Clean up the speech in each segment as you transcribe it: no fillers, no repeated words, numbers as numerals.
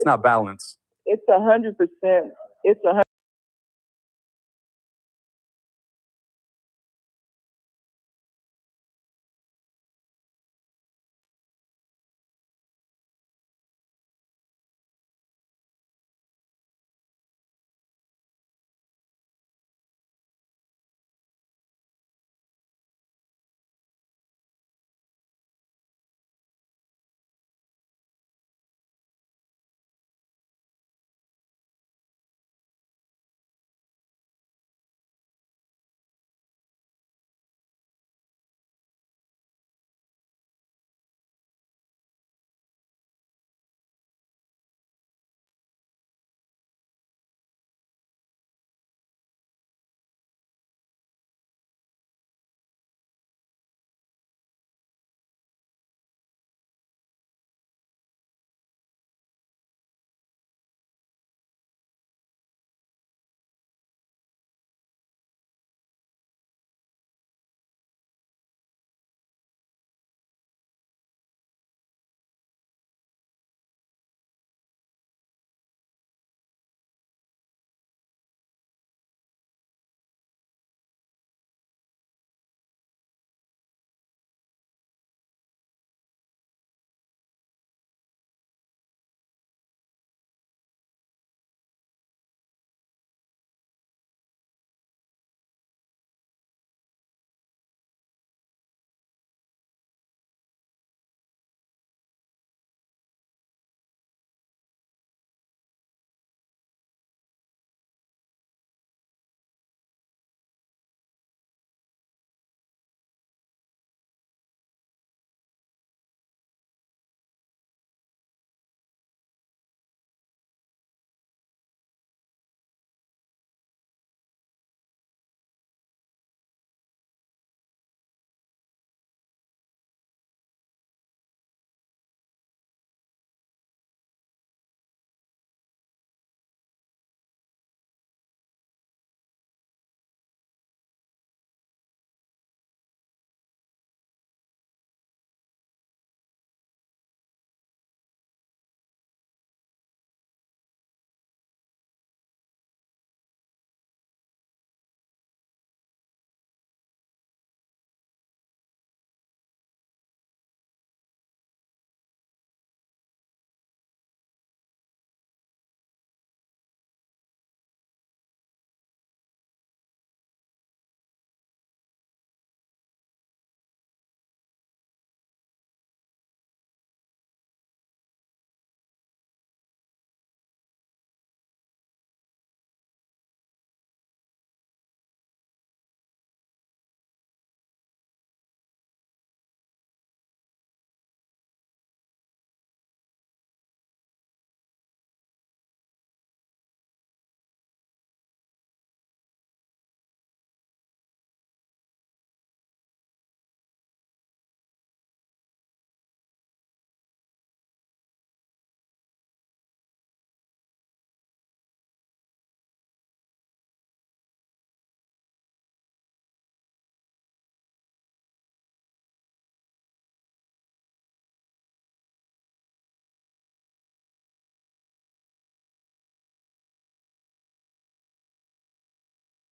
It's not balance. It's 100%. It's 100.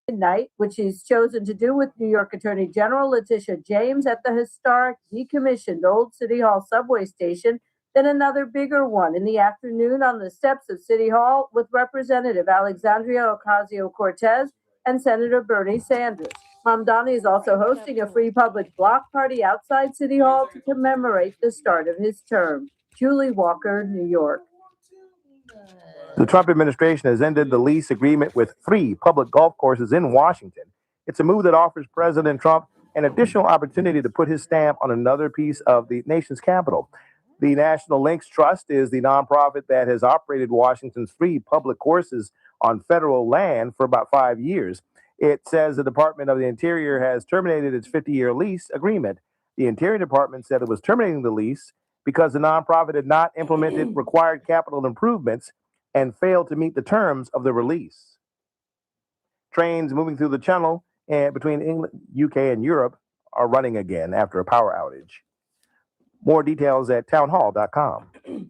Midnight, which he's chosen to do with New York Attorney General Letitia James at the historic decommissioned Old City Hall subway station, then another bigger one in the afternoon on the steps of City Hall with Representative Alexandria Ocasio Cortez and Senator Bernie Sanders. Mamdani is also hosting a free public block party outside City Hall to commemorate the start of his term. Julie Walker, New York. The Trump administration has ended the lease agreement with 3 public golf courses in Washington. It's a move that offers President Trump an additional opportunity to put his stamp on another piece of the nation's capital. The National Links Trust is the nonprofit that has operated Washington's 3 public courses on federal land for about 5 years. It says the Department of the Interior has terminated its 50-year lease agreement. The Interior Department said it was terminating the lease because the nonprofit had not implemented required capital improvements and failed to meet the terms of the release. Trains moving through the channel between England, UK, and Europe are running again after a power outage. More details at townhall.com.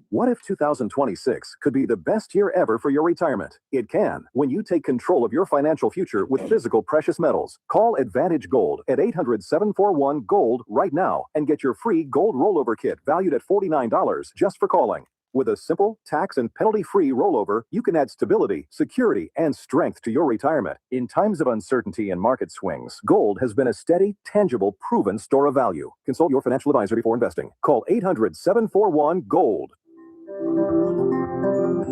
What if 2026 could be the best year ever for your retirement? It can when you take control of your financial future with physical precious metals. Call Advantage Gold at 800-741-GOLD right now and get your free gold rollover kit valued at $49 just for calling. With a simple, tax and penalty-free rollover, you can add stability, security, and strength to your retirement. In times of uncertainty and market swings, gold has been a steady, tangible, proven store of value. Consult your financial advisor before investing. Call 800-741-GOLD.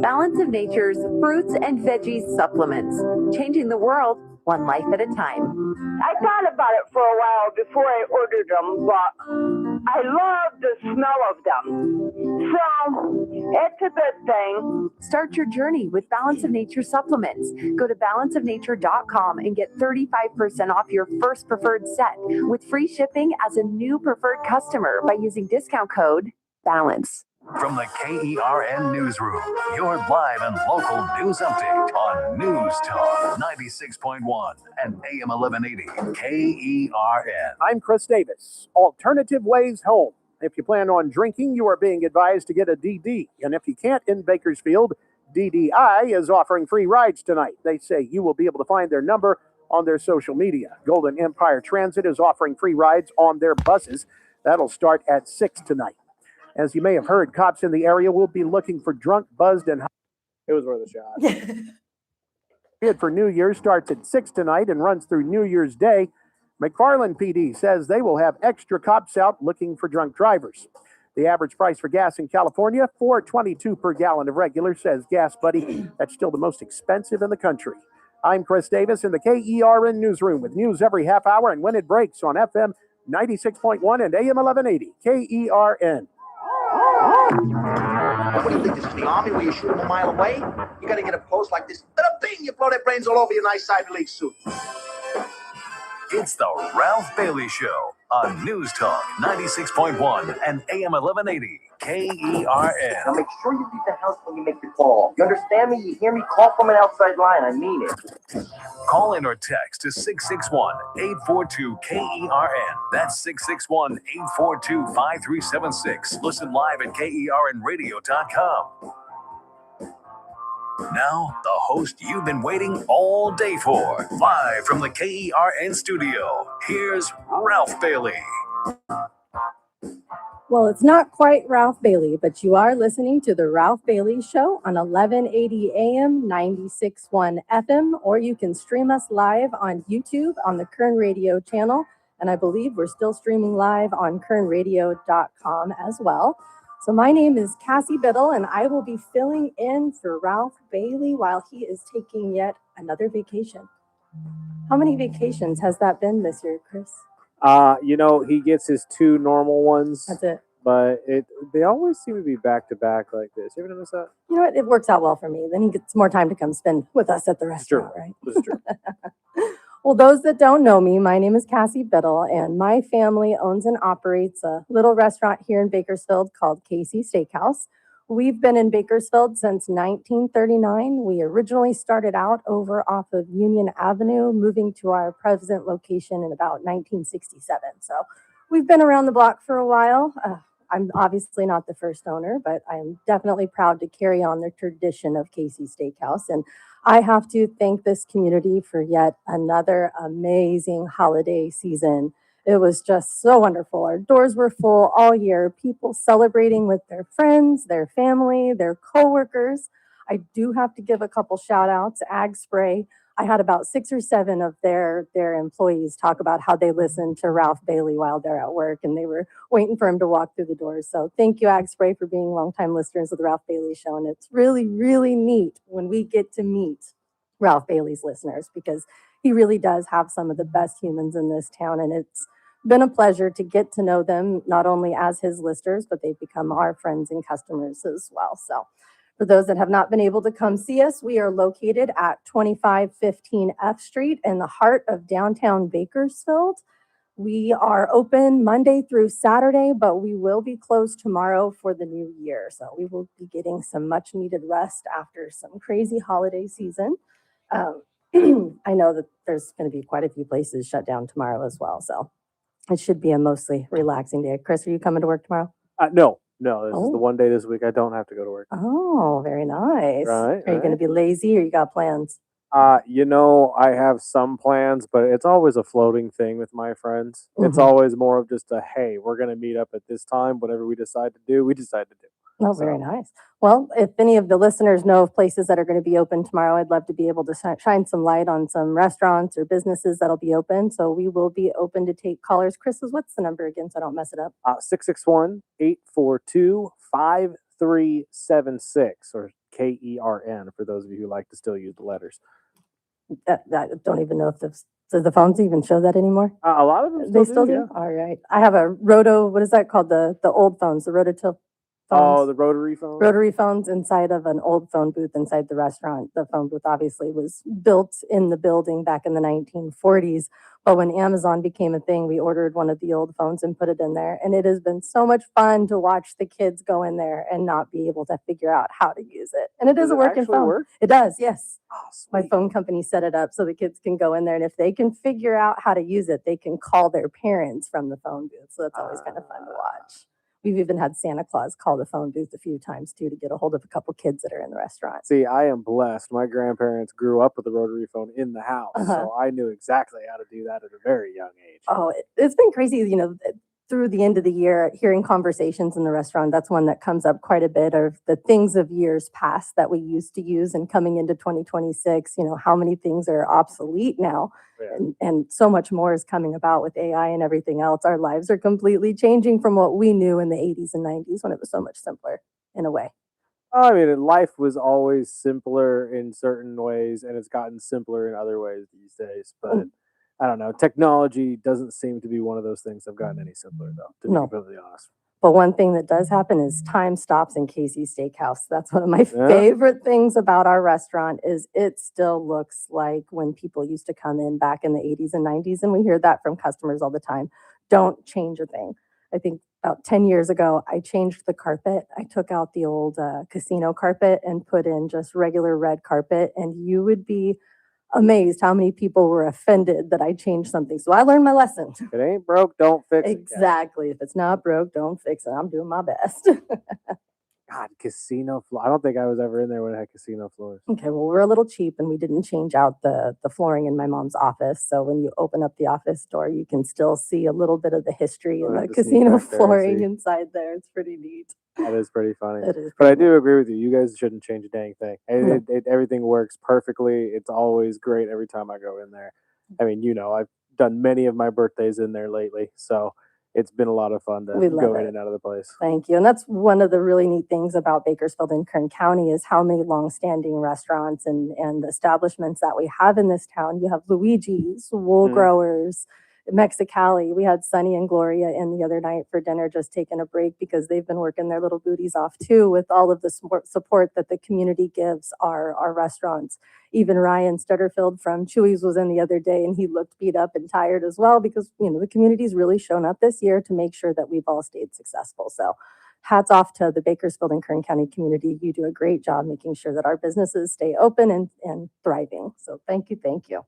Balance of Nature's fruits and veggies supplements, changing the world one life at a time. I thought about it for a while before I ordered them, but I love the smell of them. So it's a good thing. Start your journey with Balance of Nature supplements. Go to balanceofnature.com and get 35% off your first preferred set with free shipping as a new preferred customer by using discount code BALANCE. From the KERN Newsroom, your live and local news update on News Talk 96.1 and AM 1180 KERN. I'm Chris Davis. Alternative Ways Home. If you plan on drinking, you are being advised to get a DD. And if you can't in Bakersfield, DDI is offering free rides tonight. They say you will be able to find their number on their social media. Golden Empire Transit is offering free rides on their buses. That'll start at 6 tonight. As you may have heard, cops in the area will be looking for drunk, buzzed, and it was worth a shot. Bid for New Year's starts at 6 tonight and runs through New Year's Day. McFarland PD says they will have extra cops out looking for drunk drivers. The average price for gas in California, $4.22 per gallon of regular, says Gas Buddy. That's still the most expensive in the country. I'm Chris Davis in the KERN Newsroom with news every half hour and when it breaks on FM 96.1 and AM 1180 KERN. What do you think, this is the Army where you shoot them a mile away? You gotta get a post like this. Bing, you blow their brains all over your nice Ivy League suit. It's the Ralph Bailey Show on News Talk 96.1 and AM 1180 KERN. Now make sure you leave the house when you make the call. You understand me? You hear me? Call from an outside line. I mean it. Call in or text to 661-842-KERN. That's 661-842-5376. Listen live at KERNradio.com. Now, the host you've been waiting all day for. Live from the KERN studio, here's Ralph Bailey. Well, it's not quite Ralph Bailey, but you are listening to the Ralph Bailey Show on 1180 AM, 96.1 FM, or you can stream us live on YouTube on the Kern Radio channel. And I believe we're still streaming live on kernradio.com as well. So my name is Cassie Bittle, and I will be filling in for Ralph Bailey while he is taking yet another vacation. How many vacations has that been this year, Chris? He gets his 2 normal ones. That's it. But they always seem to be back to back like this. You ever notice that? You know what? It works out well for me. Then he gets more time to come spend with us at the restaurant, right? That's true. Well, those that don't know me, my name is Cassie Bittle, and my family owns and operates a little restaurant here in Bakersfield called Cassie Steakhouse. We've been in Bakersfield since 1939. We originally started out over off of Union Avenue, moving to our present location in about 1967. So we've been around the block for a while. I'm obviously not the first owner, but I'm definitely proud to carry on the tradition of Cassie Steakhouse. And I have to thank this community for yet another amazing holiday season. It was just so wonderful. Our doors were full all year, people celebrating with their friends, their family, their coworkers. I do have to give a couple shout outs. Ag Spray. I had about 6 or 7 of their employees talk about how they listen to Ralph Bailey while they're at work, and they were waiting for him to walk through the doors. So thank you, Ag Spray, for being longtime listeners of the Ralph Bailey Show. And it's really, really neat when we get to meet Ralph Bailey's listeners, because he really does have some of the best humans in this town. And it's been a pleasure to get to know them, not only as his listeners, but they've become our friends and customers as well. So for those that have not been able to come see us, we are located at 2515 F Street in the heart of downtown Bakersfield. We are open Monday through Saturday, but we will be closed tomorrow for the new year. So we will be getting some much needed rest after some crazy holiday season. I know that there's going to be quite a few places shut down tomorrow as well. So it should be a mostly relaxing day. Chris, are you coming to work tomorrow? No, this is the Oh. one day this week I don't have to go to work. Oh, very nice. Right, Are you going to be lazy or you got plans? I have some plans, but it's always a floating thing with my friends. It's Mhm. always more of just a, hey, we're going to meet up at this time. Whatever we decide to do, we decide to do. Oh, very nice. Well, if any of the listeners know of places that are going to be open tomorrow, I'd love to be able to shine some light on some restaurants or businesses that'll be open. So we will be open to take callers. Chris's, what's the number again so I don't mess it up? 661-842-5376, or KERN for those of you who like to still use the letters. I don't even know if does the phones even show that anymore? A lot of them They still do? yeah. All right. I have a what is that called? The old phones, the Rototil Oh, phones. the rotary phone? Rotary phones inside of an old phone booth inside the restaurant. The phone booth obviously was built in the building back in the 1940s. But when Amazon became a thing, we ordered one of the old phones and put it in there. And it has been so much fun to watch the kids go in there and not be able to figure out how to use it. And it is Does a it working actually phone. work? It does, yes. Oh, My sweet. phone company set it up so the kids can go in there. And if they can figure out how to use it, they can call their parents from the phone booth. So that's always kind of fun to watch. We've even had Santa Claus call the phone booth a few times too to get a hold of a couple kids that are in the restaurant. See, I am blessed. My grandparents grew up with a rotary phone in the house, so I knew exactly how to do that at a very young age. Oh, it's been crazy, through the end of the year, hearing conversations in the restaurant. That's one that comes up quite a bit, of the things of years past that we used to use, and coming into 2026, how many things are obsolete now. Yeah. And so much more is coming about with AI and everything else. Our lives are completely changing from what we knew in the 80s and 90s when it was so much simpler in a way. I mean, life was always simpler in certain ways, and it's gotten simpler in other ways these days. But I don't know. Technology doesn't seem to be one of those things that have gotten any simpler, though, to be No. completely honest. But one thing that does happen is time stops in Casey's Steakhouse. That's one of my Yeah. favorite things about our restaurant, is it still looks like when people used to come in back in the 80s and 90s. And we hear that from customers all the time. Don't change a thing. I think about 10 years ago, I changed the carpet. I took out the old casino carpet and put in just regular red carpet. And you would be amazed how many people were offended that I changed something. So I learned my lesson. If it ain't broke, don't fix it. Exactly. If it's not broke, don't fix it. I'm doing my best. God, casino floor. I don't think I was ever in there when it had casino floors. Okay, well, we're a little cheap and we didn't change out the flooring in my mom's office. So when you open up the office door, you can still see a little bit of the history I'll and have the to sneak casino back there and flooring see. inside there. It's pretty neat. That is pretty funny. It is. But I pretty neat. do agree with you. You guys shouldn't change a dang thing. No. Everything works perfectly. It's always great every time I go in there. I mean, I've done many of my birthdays in there lately, so it's been a lot of fun to We love go in it. and out of the place. Thank you. And that's one of the really neat things about Bakersfield and Kern County, is how many longstanding restaurants and establishments that we have in this town. You have Luigi's, Wool Mhm. Growers, Mexicali. We had Sunny and Gloria in the other night for dinner, just taking a break because they've been working their little booties off too, with all of the support that the community gives our restaurants. Even Ryan Stutterfield from Chewy's was in the other day, and he looked beat up and tired as well, because the community's really shown up this year to make sure that we've all stayed successful. So hats off to the Bakersfield and Kern County community. You do a great job making sure that our businesses stay open and thriving. So thank you. Thank you.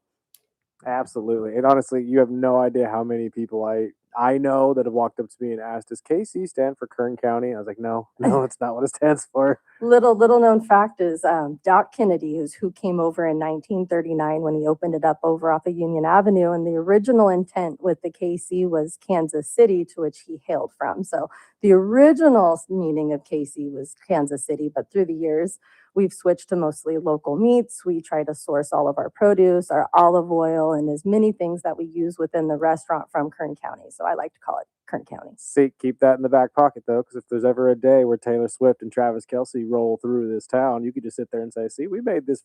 Absolutely. And honestly, you have no idea how many people I know that have walked up to me and asked, does KC stand for Kern County? I was like, no, it's not what it stands for. Little known fact is Doc Kennedy, who came over in 1939 when he opened it up over off of Union Avenue. And the original intent with the KC was Kansas City, to which he hailed from. So the original meaning of KC was Kansas City, but through the years, we've switched to mostly local meats. We try to source all of our produce, our olive oil, and as many things that we use within the restaurant from Kern County. So I like to call it Kern County. See, keep that in the back pocket, though, because if there's ever a day where Taylor Swift and Travis Kelce roll through this town, you could just sit there and say, see, we made this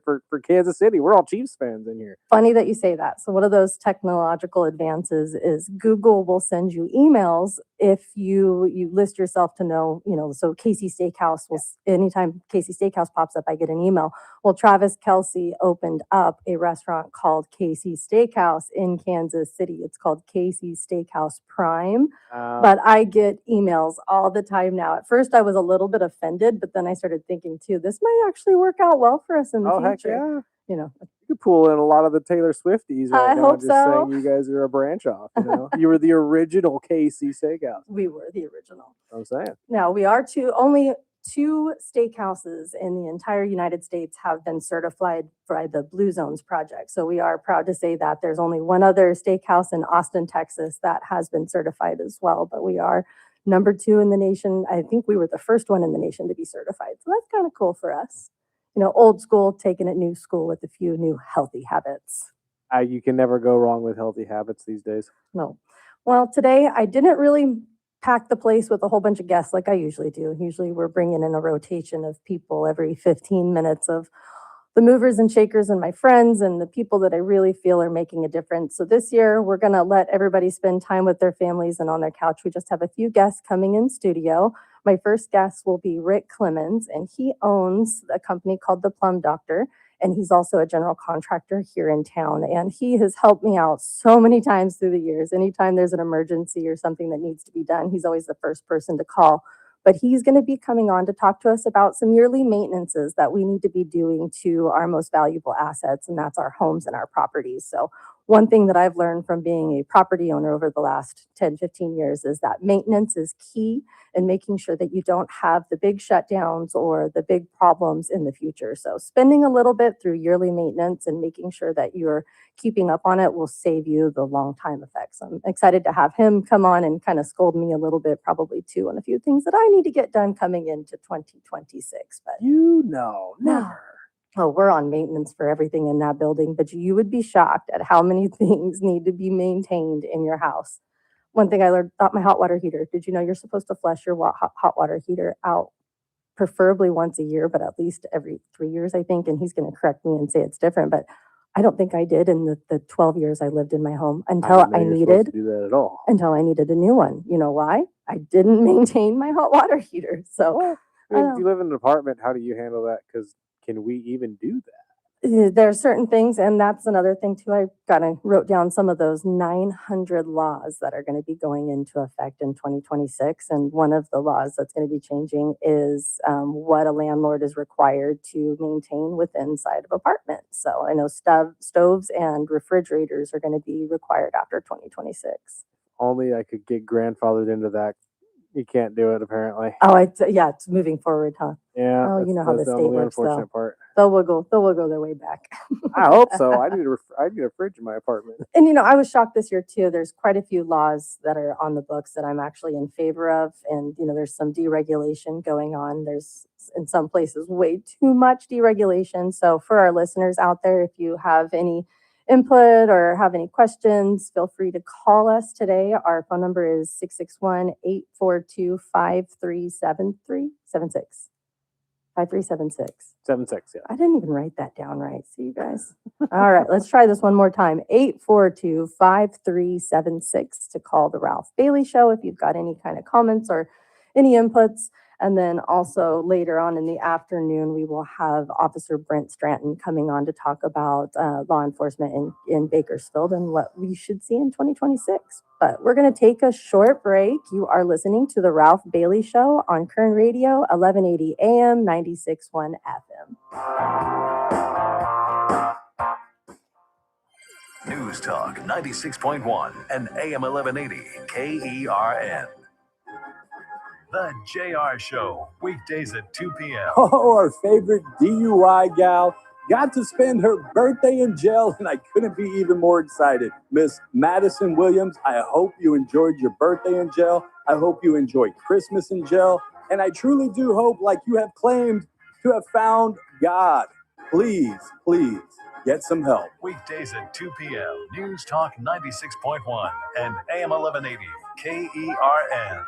for Kansas City. We're all Chiefs fans in here. Funny that you say that. So one of those technological advances is Google will send you emails if you list yourself to know, so Casey Steakhouse will, anytime Casey Steakhouse pops up, I get an email. Well, Travis Kelce opened up a restaurant called Casey Steakhouse in Kansas City. It's called Casey Steakhouse Prime. But I get emails all the time now. At first, I was a little bit offended, but then I started thinking too, this might actually work out well for us in the future. Heck yeah. You could pull in a lot of the Taylor Swifties right I now, hope just so. saying you guys are a branch off. You know, you were the original Casey Steakhouse. We were the original. I'm saying. Now, we are only two steakhouses in the entire United States have been certified by the Blue Zones Project. So we are proud to say that there's only one other steakhouse in Austin, Texas that has been certified as well. But we are number 2 in the nation. I think we were the first one in the nation to be certified. So that's kind of cool for us. You know, old school, taking it new school with a few new healthy habits. You can never go wrong with healthy habits these days. No. Well, today I didn't really pack the place with a whole bunch of guests like I usually do. Usually we're bringing in a rotation of people every 15 minutes of the movers and shakers and my friends and the people that I really feel are making a difference. So this year we're going to let everybody spend time with their families and on their couch. We just have a few guests coming in studio. My first guest will be Rick Clemens, and he owns a company called The Plum Doctor. And he's also a general contractor here in town. And he has helped me out so many times through the years. Anytime there's an emergency or something that needs to be done, he's always the first person to call. But he's going to be coming on to talk to us about some yearly maintenances that we need to be doing to our most valuable assets, and that's our homes and our properties. So one thing that I've learned from being a property owner over the last 10, 15 years is that maintenance is key in making sure that you don't have the big shutdowns or the big problems in the future. So spending a little bit through yearly maintenance and making sure that you're keeping up on it will save you the long time effects. I'm excited to have him come on and kind of scold me a little bit, probably too, on a few things that I need to get done coming into 2026. But Never. Oh, we're on maintenance for everything in that building, but you would be shocked at how many things need to be maintained in your house. One thing I learned about my hot water heater. Did you know you're supposed to flush your hot water heater out preferably once a year, but at least every 3 years, I think? And he's going to correct me and say it's different, but I don't think I did in the 12 years I lived in my home until I needed do that at all. until I needed a new one. You know why? I didn't maintain my hot water heater. So I mean, if you live in an apartment, how do you handle that? Because can we even do that? there are certain things, and that's another thing too. I wrote down some of those 900 laws that are going to be going into effect in 2026. And one of the laws that's going to be changing is what a landlord is required to maintain within inside of apartments. So I know stoves and refrigerators are going to be required after 2026. Only I could get grandfathered into that. You can't do it, apparently. Oh, it's moving forward, huh? Yeah. Oh, you know how the state works, though. Unfortunate part. They'll wiggle their way back. I hope so. I need a fridge in my apartment. And, you know, I was shocked this year, too. There's quite a few laws that are on the books that I'm actually in favor of. And, you know, there's some deregulation going on. There's, in some places, way too much deregulation. So for our listeners out there, if you have any input or have any questions, feel free to call us today. Our phone number is 661-842-5376. 76, yeah. I didn't even write that down right. See you guys. All right, let's try this one more time. 842-5376 to call the Ralph Bailey Show if you've got any kind of comments or any inputs. And then also later on in the afternoon, we will have Officer Brent Stratton coming on to talk about law enforcement in Bakersfield and what we should see in 2026. But we're going to take a short break. You are listening to the Ralph Bailey Show on Kern Radio, 1180 AM, 96.1 FM. News Talk 96.1 and AM 1180 KERN. The JR Show, weekdays at 2 p.m. Oh, our favorite DUI gal got to spend her birthday in jail, and I couldn't be even more excited. Miss Madison Williams, I hope you enjoyed your birthday in jail. I hope you enjoyed Christmas in jail. And I truly do hope, like you have claimed, to have found God. Please, please get some help. Weekdays at 2 p.m. News Talk 96.1 and AM 1180 KERN.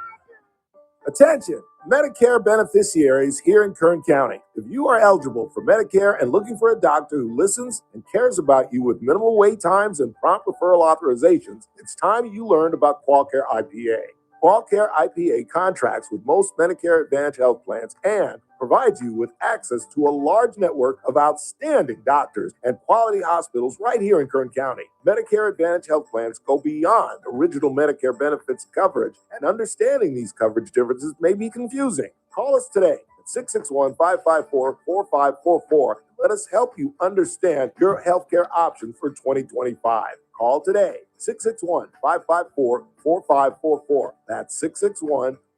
Attention, Medicare beneficiaries here in Kern County. If you are eligible for Medicare and looking for a doctor who listens and cares about you with minimal wait times and prompt referral authorizations, it's time you learned about QualCare IPA. QualCare IPA contracts with most Medicare Advantage health plans and provides you with access to a large network of outstanding doctors and quality hospitals right here in Kern County. Medicare Advantage health plans go beyond original Medicare benefits coverage, and understanding these coverage differences may be confusing. Call us today at 661-554-4544. Let us help you understand your healthcare options for 2025. Call today, 661-554-4544. That's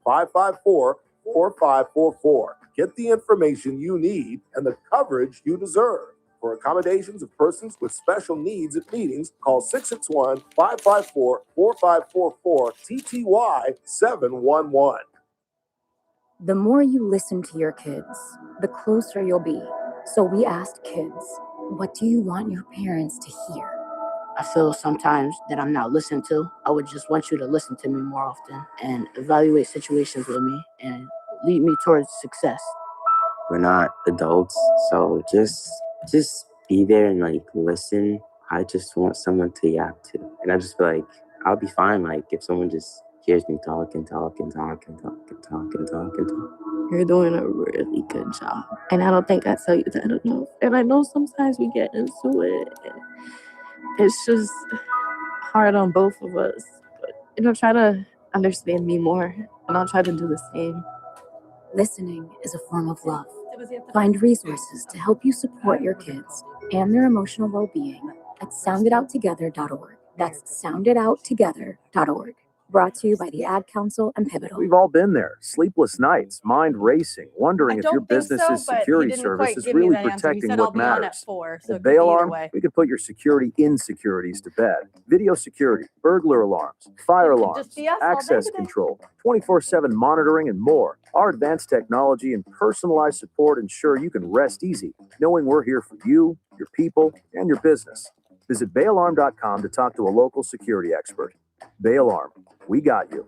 661-554-4544. Get the information you need and the coverage you deserve. For accommodations of persons with special needs at meetings, call 661-554-4544, TTY 711. The more you listen to your kids, the closer you'll be. So we asked kids, what do you want your parents to hear? I feel sometimes that I'm not listened to. I would just want you to listen to me more often and evaluate situations with me and lead me towards success. We're not adults, so just be there and listen. I just want someone to yap to. And I just feel like I'll be fine if someone just hears me talk and talk and talk and talk and talk and talk and talk. You're doing a really good job. And I don't think I tell you that enough. And I know sometimes we get into it. It's just hard on both of us. But, try to understand me more. And I'll try to do the same. Listening is a form of love. Find resources to help you support your kids and their emotional well-being at sounditouttogether.org. That's sounditouttogether.org. Brought to you by the Ad Council and Bittle. We've all been there. Sleepless nights, mind racing, wondering if your business's security service is really protecting what matters. At Bail Alarm, we can put your security insecurities to bed. Video security, burglar alarms, fire alarms, access control, 24/7 monitoring, and more. Our advanced technology and personalized support ensure you can rest easy, knowing we're here for you, your people, and your business. Visit bailalarm.com to talk to a local security expert. Bail Alarm, we got you.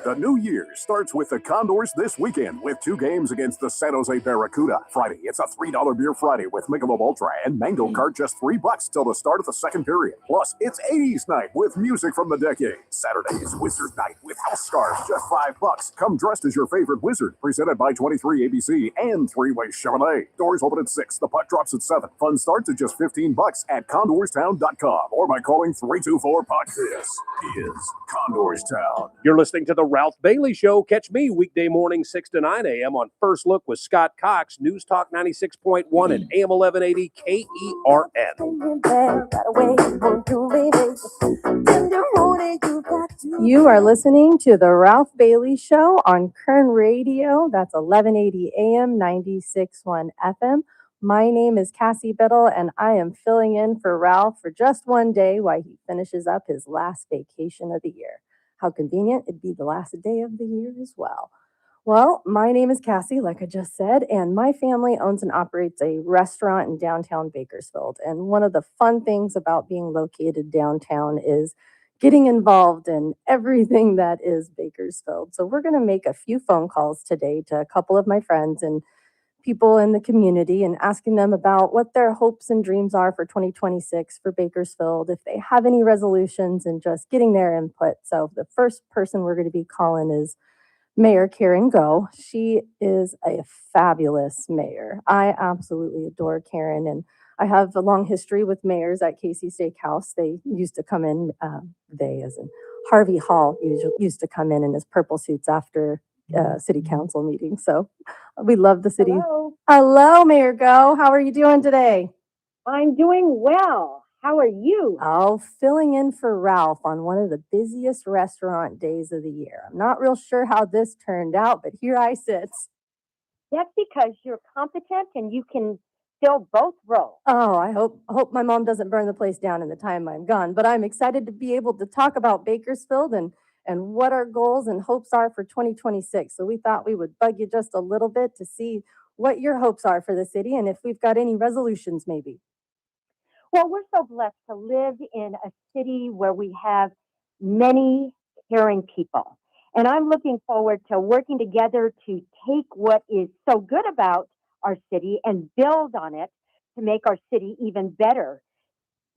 The new year starts with the Condors this weekend with 2 games against the San Jose Barracuda. Friday, it's a $3 Beer Friday with Michelob Ultra and Mango Cart, just $3 till the start of the second period. Plus, it's 80s night with music from the decade. Saturday is Wizard Night with House Stars, just $5. Come dressed as your favorite wizard. Presented by 23 ABC and Three-Way Chevrolet. Doors open at 6. The puck drops at 7. Fun starts at just $15 at condorstown.com or by calling 324-PUCK. This is Condors Town. You're listening to The Ralph Bailey Show. Catch me weekday morning 6 to 9 a.m. on First Look with Scott Cox, News Talk 96.1 and AM 1180 KERN. You are listening to The Ralph Bailey Show on Kern Radio. That's 1180 AM, 96.1 FM. My name is Cassie Bittle, and I am filling in for Ralph for just one day while he finishes up his last vacation of the year. How convenient it'd be the last day of the year as well. Well, my name is Cassie, like I just said, and my family owns and operates a restaurant in downtown Bakersfield. And one of the fun things about being located downtown is getting involved in everything that is Bakersfield. So we're going to make a few phone calls today to a couple of my friends and people in the community and asking them about what their hopes and dreams are for 2026 for Bakersfield, if they have any resolutions, and just getting their input. So the first person we're going to be calling is Mayor Karen Go. She is a fabulous mayor. I absolutely adore Karen, and I have a long history with mayors at Casey Steakhouse. They used to come in, they as in Harvey Hall used to come in his purple suits after city council meeting. So we love the city. Hello, Mayor Go. How are you doing today? I'm doing well. How are you? Oh, filling in for Ralph on one of the busiest restaurant days of the year. I'm not real sure how this turned out, but here I sit. That's because you're competent and you can fill both roles. Oh, I hope my mom doesn't burn the place down in the time I'm gone. But I'm excited to be able to talk about Bakersfield and what our goals and hopes are for 2026. So we thought we would bug you just a little bit to see what your hopes are for the city and if we've got any resolutions maybe. Well, we're so blessed to live in a city where we have many caring people. And I'm looking forward to working together to take what is so good about our city and build on it to make our city even better.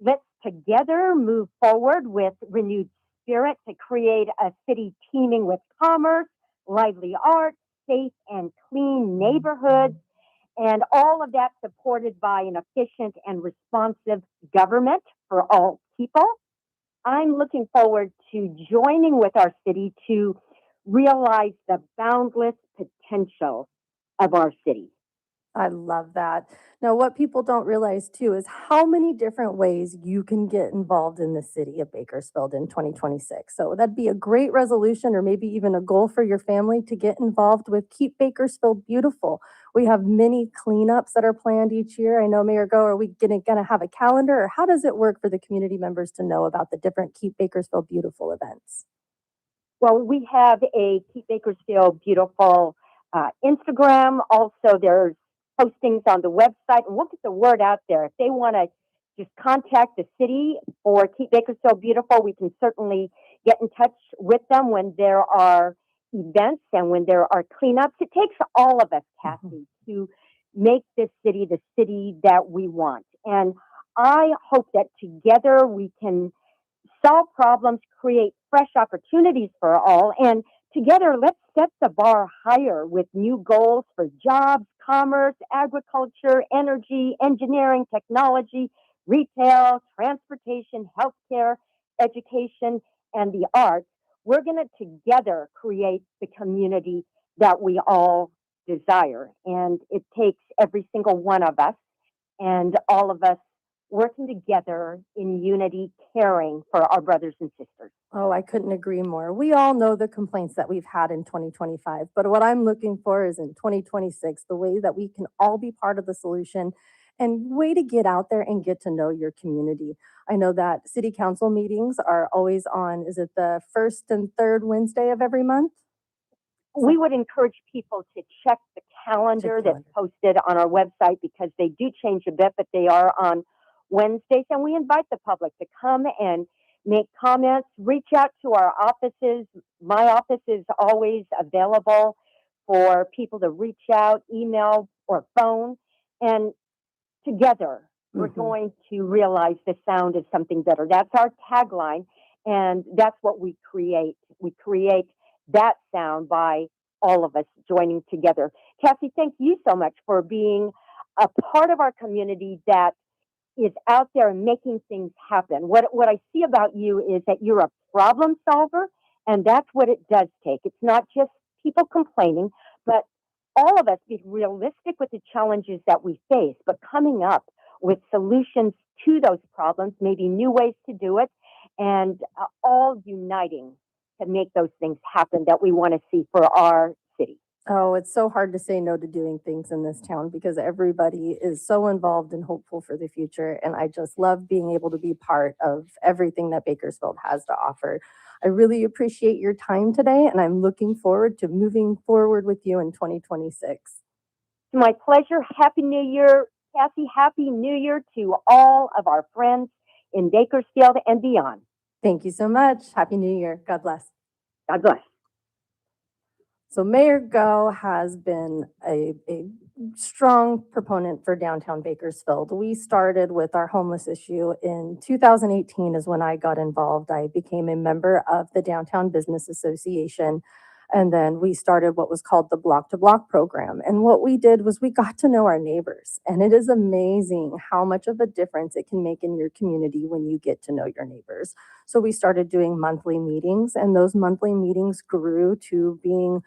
Let's together move forward with renewed spirit to create a city teeming with commerce, lively arts, safe and clean neighborhoods, and all of that supported by an efficient and responsive government for all people. I'm looking forward to joining with our city to realize the boundless potential of our city. I love that. Now, what people don't realize too is how many different ways you can get involved in the city of Bakersfield in 2026. So that'd be a great resolution or maybe even a goal for your family to get involved with Keep Bakersfield Beautiful. We have many cleanups that are planned each year. I know, Mayor Go, are we gonna have a calendar or how does it work for the community members to know about the different Keep Bakersfield Beautiful events? Well, we have a Keep Bakersfield Beautiful Instagram. Also, there's postings on the website, and we'll get the word out there. If they want to just contact the city for Keep Bakersfield Beautiful, we can certainly get in touch with them when there are events and when there are cleanups. It takes all of us, Cassie, to make this city the city that we want. And I hope that together we can solve problems, create fresh opportunities for all, and together let's set the bar higher with new goals for jobs, commerce, agriculture, energy, engineering, technology, retail, transportation, healthcare, education, and the arts. We're going to together create the community that we all desire. And it takes every single one of us and all of us working together in unity, caring for our brothers and sisters. Oh, I couldn't agree more. We all know the complaints that we've had in 2025, but what I'm looking for is in 2026, the way that we can all be part of the solution and way to get out there and get to know your community. I know that city council meetings are always on, is it the first and third Wednesday of every month? We would encourage people to check the calendar that's posted on our website because they do change a bit, but they are on Wednesdays. And we invite the public to come and make comments, reach out to our offices. My office is always available for people to reach out, email, or phone. And together, we're going to realize the sound is something better. That's our tagline, and that's what we create. We create that sound by all of us joining together. Cassie, thank you so much for being a part of our community that is out there and making things happen. What I see about you is that you're a problem solver, and that's what it does take. It's not just people complaining, but all of us be realistic with the challenges that we face, but coming up with solutions to those problems, maybe new ways to do it, and all uniting to make those things happen that we want to see for our city. Oh, it's so hard to say no to doing things in this town because everybody is so involved and hopeful for the future. And I just love being able to be part of everything that Bakersfield has to offer. I really appreciate your time today, and I'm looking forward to moving forward with you in 2026. My pleasure. Happy New Year, Cassie. Happy New Year to all of our friends in Bakersfield and beyond. Thank you so much. Happy New Year. God bless. God bless. So Mayor Go has been a strong proponent for downtown Bakersfield. We started with our homeless issue in 2018 is when I got involved. I became a member of the Downtown Business Association. And then we started what was called the Block to Block program. And what we did was we got to know our neighbors. And it is amazing how much of a difference it can make in your community when you get to know your neighbors. So we started doing monthly meetings, and those monthly meetings grew to being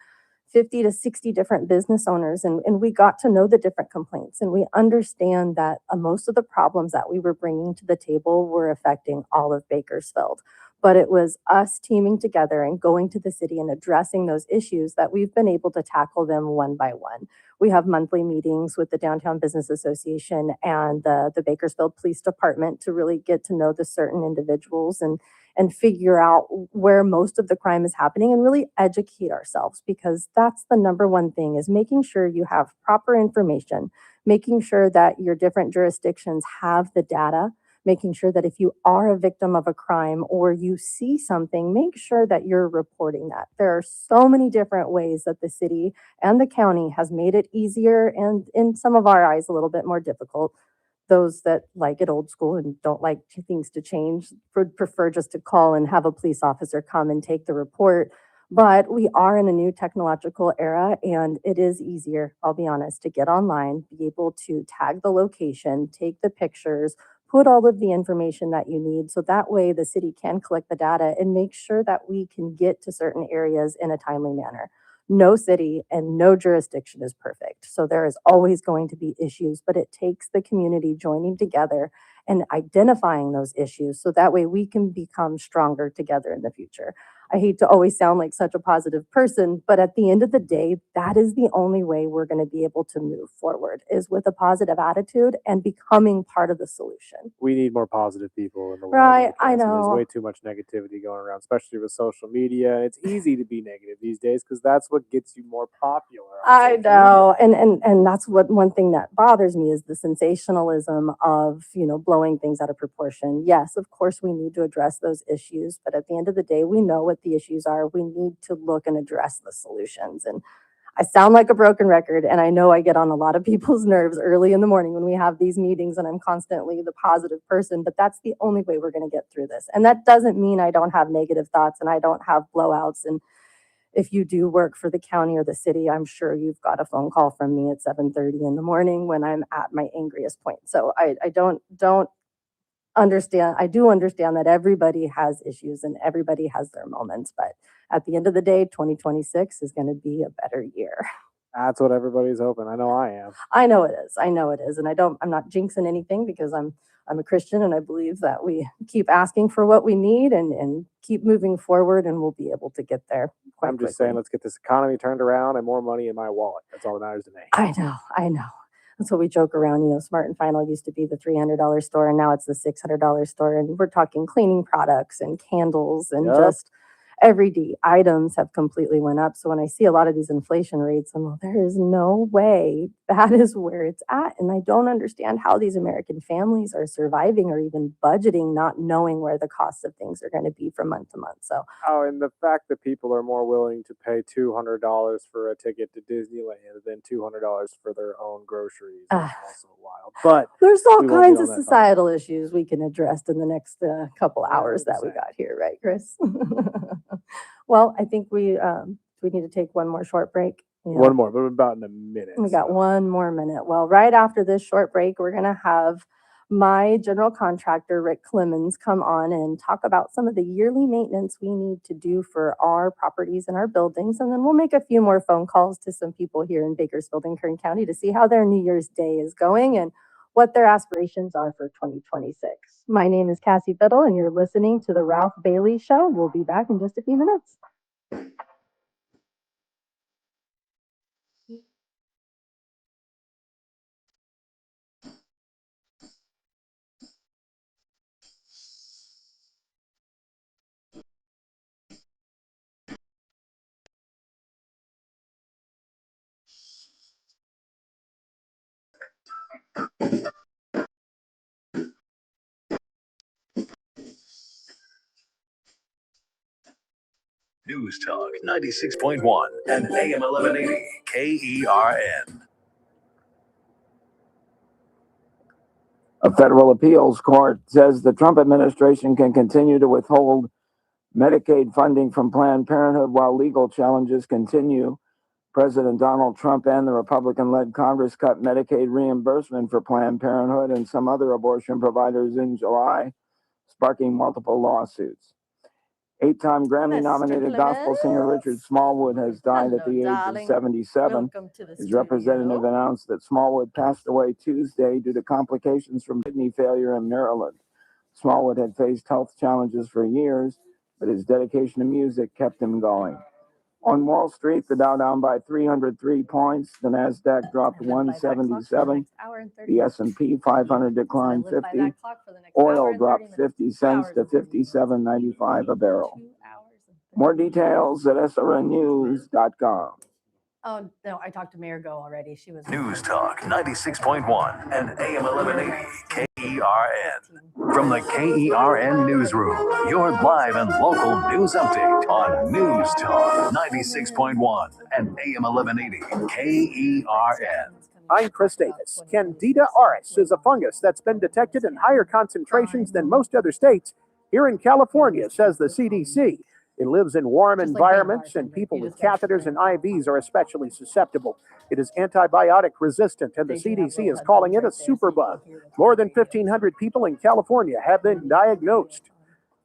50 to 60 different business owners, and we got to know the different complaints, and we understand that most of the problems that we were bringing to the table were affecting all of Bakersfield. But it was us teaming together and going to the city and addressing those issues that we've been able to tackle them one by one. We have monthly meetings with the Downtown Business Association and the Bakersfield Police Department to really get to know the certain individuals and figure out where most of the crime is happening and really educate ourselves, because that's the number one thing, is making sure you have proper information, making sure that your different jurisdictions have the data, making sure that if you are a victim of a crime or you see something, make sure that you're reporting that. There are so many different ways that the city and the county has made it easier and, in some of our eyes, a little bit more difficult. Those that like it old school and don't like things to change would prefer just to call and have a police officer come and take the report. But we are in a new technological era, and it is easier, I'll be honest, to get online, be able to tag the location, take the pictures, put all of the information that you need. So that way the city can collect the data and make sure that we can get to certain areas in a timely manner. No city and no jurisdiction is perfect. So there is always going to be issues, but it takes the community joining together and identifying those issues so that way we can become stronger together in the future. I hate to always sound like such a positive person, but at the end of the day, that is the only way we're going to be able to move forward is with a positive attitude and becoming part of the solution. We need more positive people in the world. Right, I There's know. way too much negativity going around, especially with social media. It's easy to be negative these days because that's what gets you more popular. I know. And that's what one thing that bothers me is the sensationalism of, blowing things out of proportion. Yes, of course we need to address those issues, but at the end of the day, we know what the issues are. We need to look and address the solutions. And I sound like a broken record, and I know I get on a lot of people's nerves early in the morning when we have these meetings and I'm constantly the positive person, but that's the only way we're going to get through this. And that doesn't mean I don't have negative thoughts and I don't have blowouts. And if you do work for the county or the city, I'm sure you've got a phone call from me at 7:30 in the morning when I'm at my angriest point. So I don't understand. I do understand that everybody has issues and everybody has their moments, but at the end of the day, 2026 is going to be a better year. That's what everybody's hoping. I know I am. I know it is. I know it is. And I'm not jinxing anything because I'm a Christian and I believe that we keep asking for what we need and keep moving forward and we'll be able to get there quite I'm just quickly. saying, let's get this economy turned around and more money in my wallet. That's all that matters to me. I know. That's what we joke around. Smart and Final used to be the $300 store and now it's the $600 store. And we're talking cleaning products and candles and just everyday items have completely went up. So when I see a lot of these inflation rates, I'm like, there is no way that is where it's at. And I don't understand how these American families are surviving or even budgeting, not knowing where the cost of things are going to be from month to month. So, and the fact that people are more willing to pay $200 for a ticket to Disneyland than $200 for their own groceries is also wild. But there's all kinds of societal issues we can address in the next couple hours that we got here, right, Chris? Well, I think we need to take one more short break. One more, but about in a minute. We got one more minute. Well, right after this short break, we're going to have my general contractor, Rick Clemens, come on and talk about some of the yearly maintenance we need to do for our properties and our buildings. And then we'll make a few more phone calls to some people here in Bakersfield and Kern County to see how their New Year's Day is going and what their aspirations are for 2026. My name is Cassie Bittle, and you're listening to The Ralph Bailey Show. We'll be back in just a few minutes. News Talk 96.1 and AM 1180 KERN. A federal appeals court says the Trump administration can continue to withhold Medicaid funding from Planned Parenthood while legal challenges continue. President Donald Trump and the Republican-led Congress cut Medicaid reimbursement for Planned Parenthood and some other abortion providers in July, sparking multiple lawsuits. 8-time Grammy-nominated gospel singer Richard Smallwood has died at the age of 77. His representative announced that Smallwood passed away Tuesday due to complications from kidney failure in Maryland. Smallwood had faced health challenges for years, but his dedication to music kept him going. On Wall Street, the Dow down by 303 points, the Nasdaq dropped 177, the S&P 500 declined 50, oil dropped 50 cents to $57.95 a barrel. More details at srnnews.com. Oh, no, I talked to Mayor Go already. She was News Talk 96.1 and AM 1180 KERN. From the KERN Newsroom, your live and local news update on News Talk 96.1 and AM 1180 KERN. I'm Chris Davis. Candida auris is a fungus that's been detected in higher concentrations than most other states. Here in California, says the CDC. It lives in warm environments, and people with catheters and IVs are especially susceptible. It is antibiotic resistant, and the CDC is calling it a superbug. More than 1,500 people in California have been diagnosed.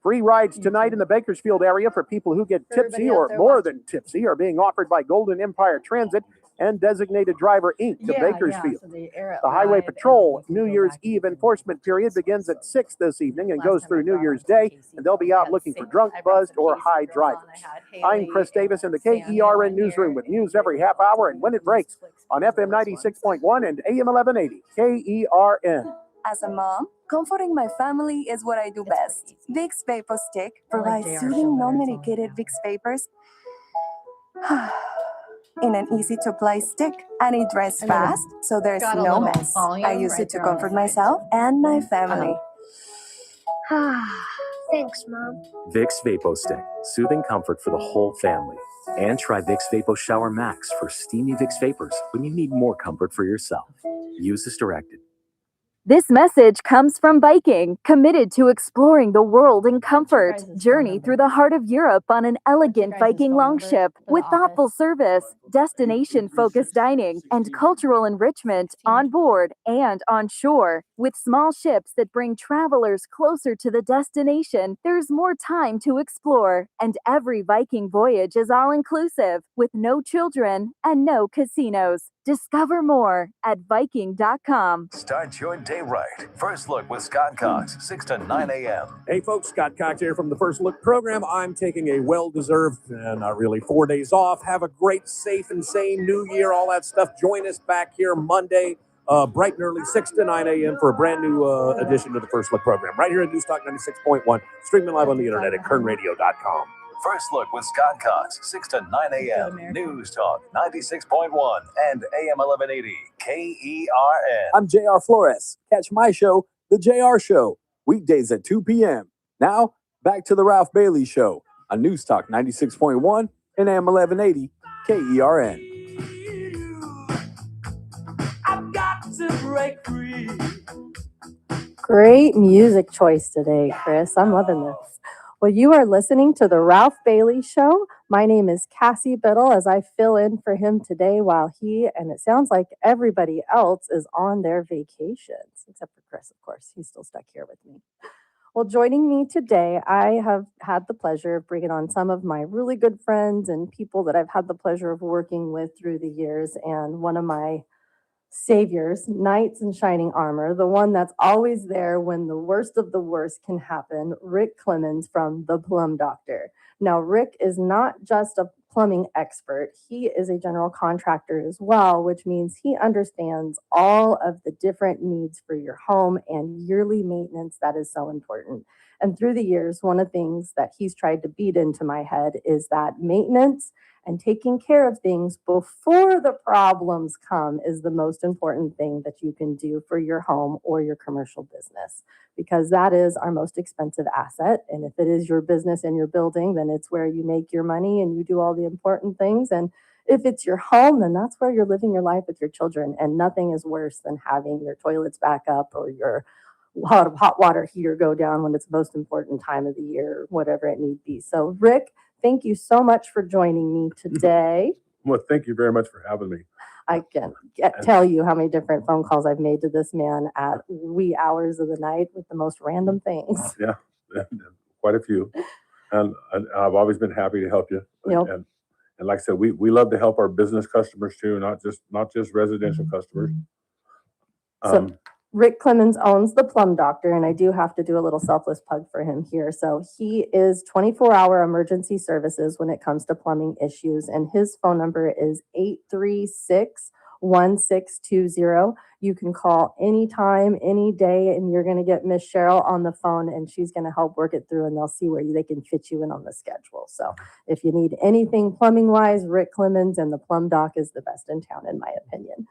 Free rides tonight in the Bakersfield area for people who get tipsy or more than tipsy are being offered by Golden Empire Transit and Designated Driver Inc. to Bakersfield. The Highway Patrol New Year's Eve enforcement period begins at 6 this evening and goes through New Year's Day, and they'll be out looking for drunk, buzzed, or high drivers. I'm Chris Davis in the KERN newsroom with news every half hour and when it breaks on FM 96.1 and AM 1180 KERN. As a mom, comforting my family is what I do best. Vicks Vapor Stick provides soothing, non-medicated Vicks Vapors in an easy-to-apply stick, and it dries fast, so there's no mess. I use it to comfort myself and my family. Thanks, Mom. Vicks Vapo Stick, soothing comfort for the whole family. And try Vicks Vapo Shower Max for steamy Vicks Vapors when you need more comfort for yourself. Use as directed. This message comes from Viking, committed to exploring the world in comfort. Journey through the heart of Europe on an elegant Viking longship with thoughtful service, destination-focused dining, and cultural enrichment on board and on shore. With small ships that bring travelers closer to the destination, there's more time to explore. And every Viking voyage is all-inclusive, with no children and no casinos. Discover more at Viking.com. Start your day right. First Look with Scott Cox, 6 to 9 a.m. Hey folks, Scott Cox here from the First Look program. I'm taking a well-deserved, not really, 4 days off. Have a great, safe, and sane New Year, all that stuff. Join us back here Monday, bright and early, 6 to 9 a.m. for a brand new edition of the First Look program. Right here at News Talk 96.1, streaming live on the internet at kernradio.com. First Look with Scott Cox, 6 to 9 a.m. News Talk 96.1 and AM 1180 KERN. I'm JR Flores. Catch my show, The JR Show, weekdays at 2 p.m. Now, back to the Ralph Bailey Show on News Talk 96.1 and AM 1180 KERN. I've got to break free. Great music choice today, Chris. I'm loving this. Well, you are listening to the Ralph Bailey Show. My name is Cassie Bittle as I fill in for him today while he, and it sounds like everybody else, is on their vacations, except for Chris, of course. He's still stuck here with me. Well, joining me today, I have had the pleasure of bringing on some of my really good friends and people that I've had the pleasure of working with through the years, and one of my saviors, knights in shining armor, the one that's always there when the worst of the worst can happen, Rick Clemens from The Plum Doctor. Now, Rick is not just a plumbing expert, he is a general contractor as well, which means he understands all of the different needs for your home and yearly maintenance that is so important. And through the years, one of the things that he's tried to beat into my head is that maintenance and taking care of things before the problems come is the most important thing that you can do for your home or your commercial business, because that is our most expensive asset. And if it is your business and your building, then it's where you make your money and you do all the important things. And if it's your home, then that's where you're living your life with your children. And nothing is worse than having your toilets back up or your hot water heater go down when it's the most important time of the year, whatever it need be. So, Rick, thank you so much for joining me today. Well, thank you very much for having me. I can tell you how many different phone calls I've made to this man at wee hours of the night with the most random things. Yeah, quite a few. And I've always been happy to help you. Yep. And like I said, we love to help our business customers too, not just residential customers. So Rick Clemens owns The Plum Doctor, and I do have to do a little selfless plug for him here. So he is 24-hour emergency services when it comes to plumbing issues, and his phone number is 836-1620. You can call anytime, any day, and you're going to get Miss Cheryl on the phone, and she's going to help work it through, and they'll see where they can fit you in on the schedule. So if you need anything plumbing-wise, Rick Clemens and The Plum Doc is the best in town, in my opinion.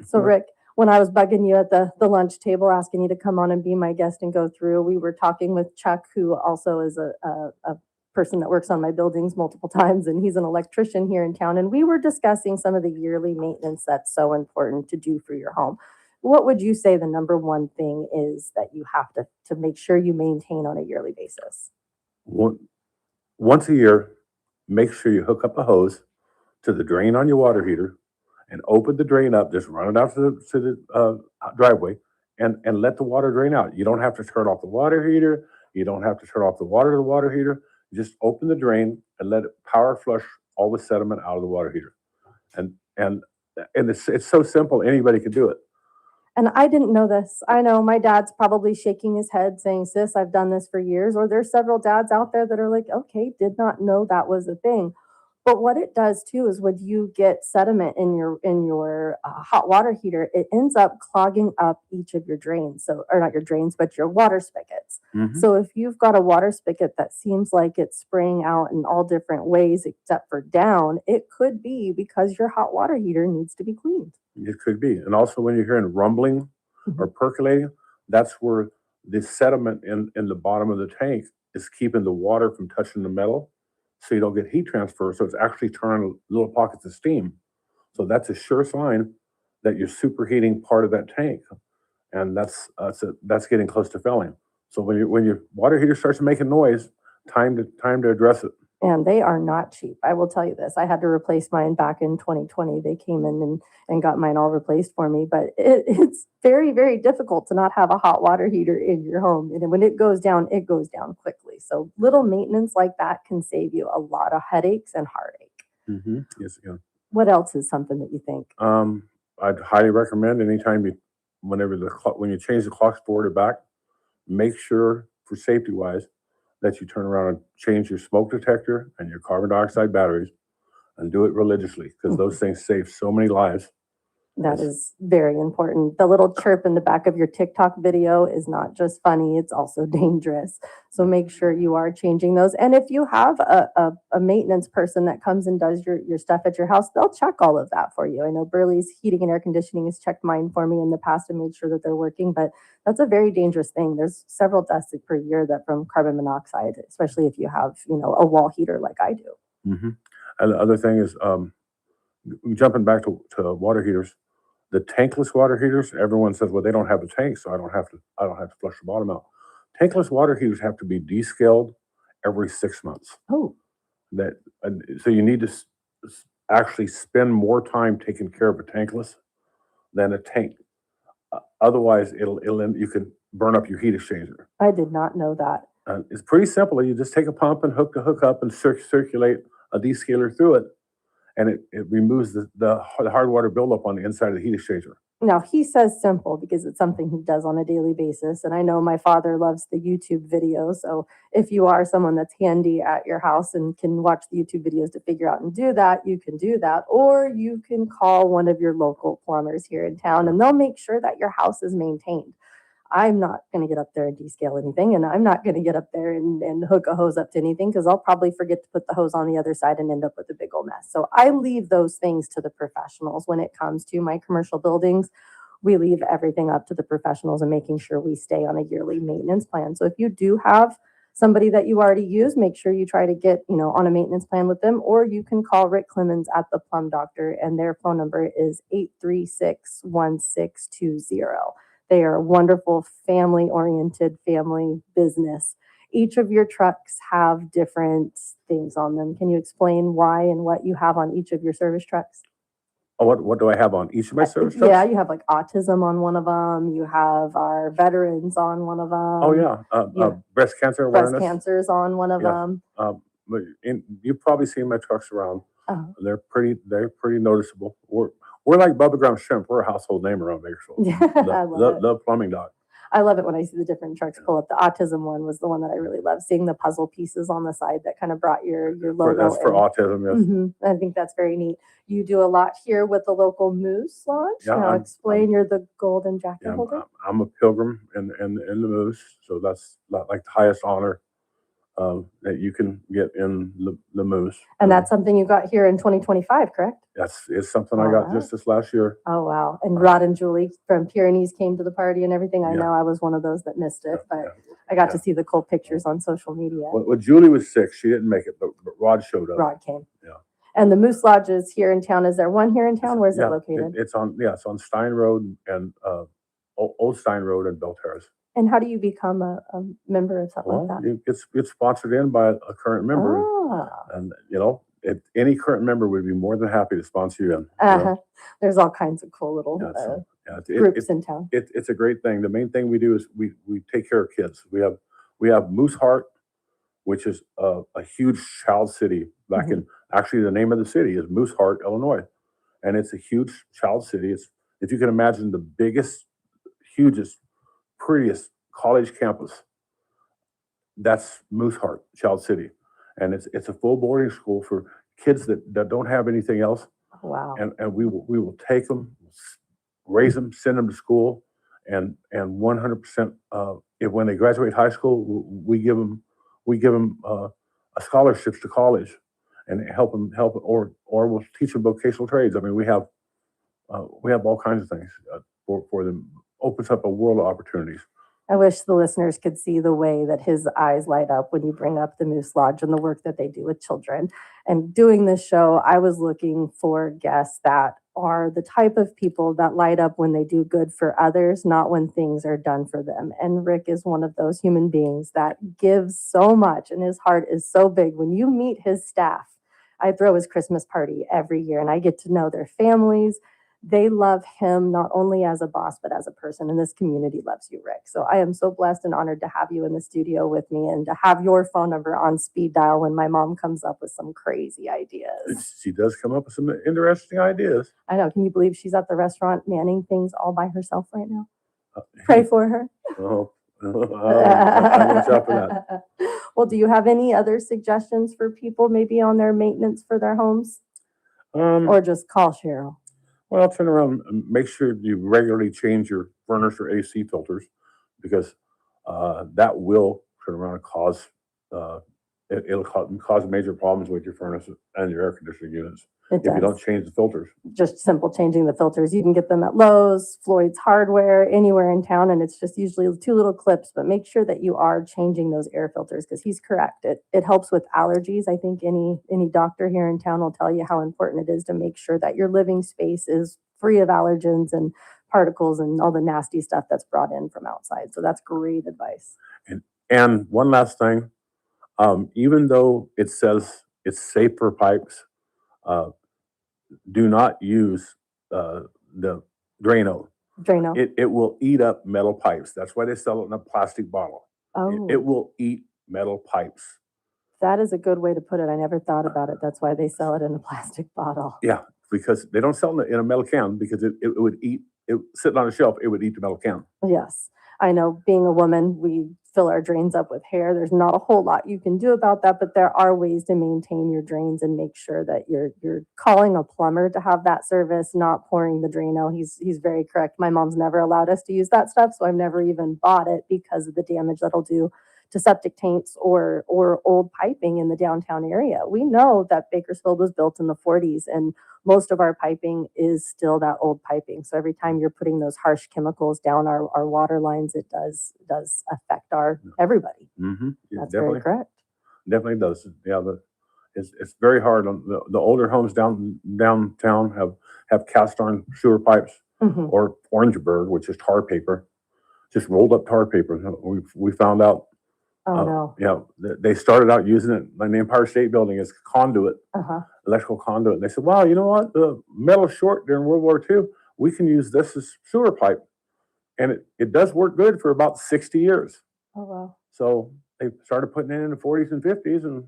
So Rick, when I was bugging you at the lunch table, asking you to come on and be my guest and go through, we were talking with Chuck, who also is a person that works on my buildings multiple times, and he's an electrician here in town. And we were discussing some of the yearly maintenance that's so important to do for your home. What would you say the number one thing is that you have to make sure you maintain on a yearly basis? Once a year, make sure you hook up a hose to the drain on your water heater and open the drain up, just run it out to the driveway and let the water drain out. You don't have to turn off the water heater. You don't have to turn off the water heater. You just open the drain and let it power flush all the sediment out of the water heater. And it's so simple, anybody can do it. And I didn't know this. I know my dad's probably shaking his head saying, sis, I've done this for years. Or there's several dads out there that are like, okay, did not know that was a thing. But what it does too is when you get sediment in your hot water heater, it ends up clogging up each of your drains. So, or not your drains, but your water spigots. So if you've got a water spigot that seems like it's spraying out in all different ways except for down, it could be because your hot water heater needs to be cleaned. It could be. And also when you're hearing rumbling or percolating, that's where the sediment in the bottom of the tank is keeping the water from touching the metal, so you don't get heat transfer. So it's actually turning little pockets of steam. So that's a sure sign that you're superheating part of that tank. And that's getting close to failing. So when your water heater starts making noise, time to address it. And they are not cheap. I will tell you this. I had to replace mine back in 2020. They came in and got mine all replaced for me. But it's very, very difficult to not have a hot water heater in your home. And when it goes down quickly. So little maintenance like that can save you a lot of headaches and heartache. Yes, yeah. What else is something that you think? I'd highly recommend anytime when you change the clocks forward or back, make sure for safety wise that you turn around and change your smoke detector and your carbon dioxide batteries, and do it religiously, because those things save so many lives. That is very important. The little chirp in the back of your TikTok video is not just funny, it's also dangerous. So make sure you are changing those. And if you have a maintenance person that comes and does your stuff at your house, they'll check all of that for you. I know Burley's Heating and Air Conditioning has checked mine for me in the past and made sure that they're working, but that's a very dangerous thing. There's several deaths per year that from carbon monoxide, especially if you have, a wall heater like I do. And the other thing is, jumping back to water heaters, the tankless water heaters, everyone says, well, they don't have a tank, so I don't have to flush the bottom out. Tankless water heaters have to be descaled every 6 months. Oh. So you need to actually spend more time taking care of a tankless than a tank. Otherwise, you could burn up your heat exchanger. I did not know that. It's pretty simple. You just take a pump and hook up and circulate a descaler through it, and it removes the hard water buildup on the inside of the heat exchanger. Now, he says simple because it's something he does on a daily basis. And I know my father loves the YouTube videos. So if you are someone that's handy at your house and can watch the YouTube videos to figure out and do that, you can do that. Or you can call one of your local plumbers here in town and they'll make sure that your house is maintained. I'm not going to get up there and descale anything, and I'm not going to get up there and hook a hose up to anything because I'll probably forget to put the hose on the other side and end up with a big old mess. So I leave those things to the professionals. When it comes to my commercial buildings, we leave everything up to the professionals and making sure we stay on a yearly maintenance plan. So if you do have somebody that you already use, make sure you try to get, on a maintenance plan with them, or you can call Rick Clemens at the Plum Doctor, and their phone number is 836-1620. They are a wonderful family-oriented family business. Each of your trucks have different things on them. Can you explain why and what you have on each of your service trucks? Oh, what do I have on each of my service trucks? Yeah, you have like autism on one of them. You have our veterans on one of them. Oh yeah, breast cancer awareness. Breast cancer's on one of them. But you've probably seen my trucks around. They're pretty noticeable. We're like Bubba Graham Shrimp. We're a household name around Bakersfield. I love it. The plumbing doc. I love it when I see the different trucks pull up. The autism one was the one that I really loved, seeing the puzzle pieces on the side that kind of brought your logo. That's for autism, yes. I think that's very neat. You do a lot here with the local Moose Lodge. Yeah, now explain, you're the golden jacket holder. I'm a pilgrim in the Moose, so that's like the highest honor that you can get in the Moose. And that's something you got here in 2025, correct? It's something I got just this last year. Oh, wow. And Rod and Julie from Pyrenees came to the party and everything. I know I was one of those that missed it, but I got to see the cool pictures on social media. Well, Julie was sick. She didn't make it, but Rod showed up. Rod came. Yeah. And the Moose Lodge is here in town. Is there one here in town? Where is it located? It's on Stein Road and Old Stein Road and Bell Terrace. And how do you become a member of something like that? It's sponsored in by a current member. And, any current member would be more than happy to sponsor you in. There's all kinds of cool little groups in town. It's a great thing. The main thing we do is we take care of kids. We have We have Mooseheart, which is a huge child city. Actually, the name of the city is Mooseheart, Illinois, and it's a huge child city. It's, if you can imagine, the biggest, hugest, prettiest college campus. That's Mooseheart, Child City, and it's a full boarding school for kids that don't have anything else. Wow. And we will take them, raise them, send them to school, and 100%. If when they graduate high school, we give them scholarships to college, and help or we'll teach them vocational trades. I mean, we have all kinds of things for them. Opens up a world of opportunities. I wish the listeners could see the way that his eyes light up when you bring up the Moose Lodge and the work that they do with children. And doing this show, I was looking for guests that are the type of people that light up when they do good for others, not when things are done for them. And Rick is one of those human beings that gives so much, and his heart is so big. When you meet his staff, I throw his Christmas party every year, and I get to know their families. They love him not only as a boss, but as a person. And this community loves you, Rick. So I am so blessed and honored to have you in the studio with me and to have your phone number on speed dial when my mom comes up with some crazy ideas. She does come up with some interesting ideas. I know. Can you believe she's at the restaurant manning things all by herself right now? Pray for her. Oh, I watch out for that. Well, do you have any other suggestions for people maybe on their maintenance for their homes? Or just call Cheryl? Well, turn around and make sure you regularly change your furnace or AC filters, because that will turn around and cause it'll cause major problems with your furnace and your air conditioning units if you don't change the filters. Just simple changing the filters. You can get them at Lowe's, Floyd's Hardware, anywhere in town, and it's just usually 2 little clips, but make sure that you are changing those air filters, because he's correct. It helps with allergies. I think any doctor here in town will tell you how important it is to make sure that your living space is free of allergens and particles and all the nasty stuff that's brought in from outside. So that's great advice. And one last thing, even though it says it's safe for pipes, do not use the Drano. It will eat up metal pipes. That's why they sell it in a plastic bottle. Oh. It will eat metal pipes. That is a good way to put it. I never thought about it. That's why they sell it in a plastic bottle. Yeah, because they don't sell it in a metal can, because it would eat, sitting on a shelf, it would eat the metal can. Yes. I know, being a woman, we fill our drains up with hair. There's not a whole lot you can do about that, but there are ways to maintain your drains and make sure that you're calling a plumber to have that service, not pouring the Drano. He's very correct. My mom's never allowed us to use that stuff, so I've never even bought it because of the damage that'll do to septic tanks or old piping in the downtown area. We know that Bakersfield was built in the 40s, and most of our piping is still that old piping. So every time you're putting those harsh chemicals down our water lines, it does affect everybody. Mm-hmm. Yeah, That's very correct. Definitely does. Yeah, it's very hard on the older homes downtown have cast iron sewer pipes, or Orangeburg, which is tar paper, just rolled up tar paper. We found out. Oh no. Yeah, they started out using it in the Empire State Building as conduit, electrical conduit. And they said, "Wow, you know what? The metal short during World War II, we can use this as sewer pipe," and it does work good for about 60 years. Oh wow. So they started putting it in the 40s and 50s, and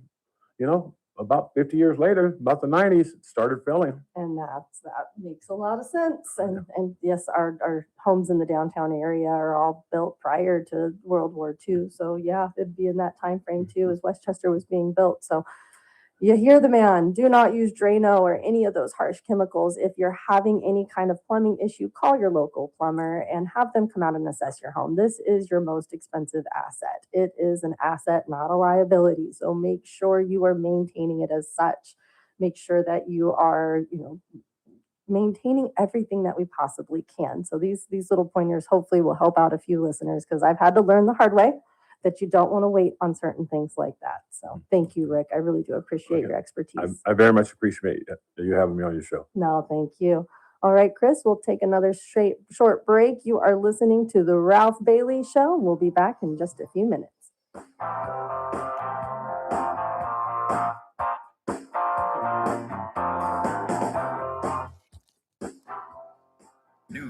about 50 years later, about the 90s, it started failing. And that makes a lot of sense. And yes, our homes in the downtown area are all built prior to World War II. So yeah, it'd be in that time frame too, as Westchester was being built. So you hear the man. Do not use Drano or any of those harsh chemicals. If you're having any kind of plumbing issue, call your local plumber and have them come out and assess your home. This is your most expensive asset. It is an asset, not a liability. So make sure you are maintaining it as such. Make sure that you are, maintaining everything that we possibly can. So these little pointers hopefully will help out a few listeners, because I've had to learn the hard way that you don't want to wait on certain things like that. So thank you, Rick. I really do appreciate your expertise. I very much appreciate you having me on your show. No, thank you. All right, Chris, we'll take another short break. You are listening to the Ralph Bailey Show. We'll be back in just a few minutes.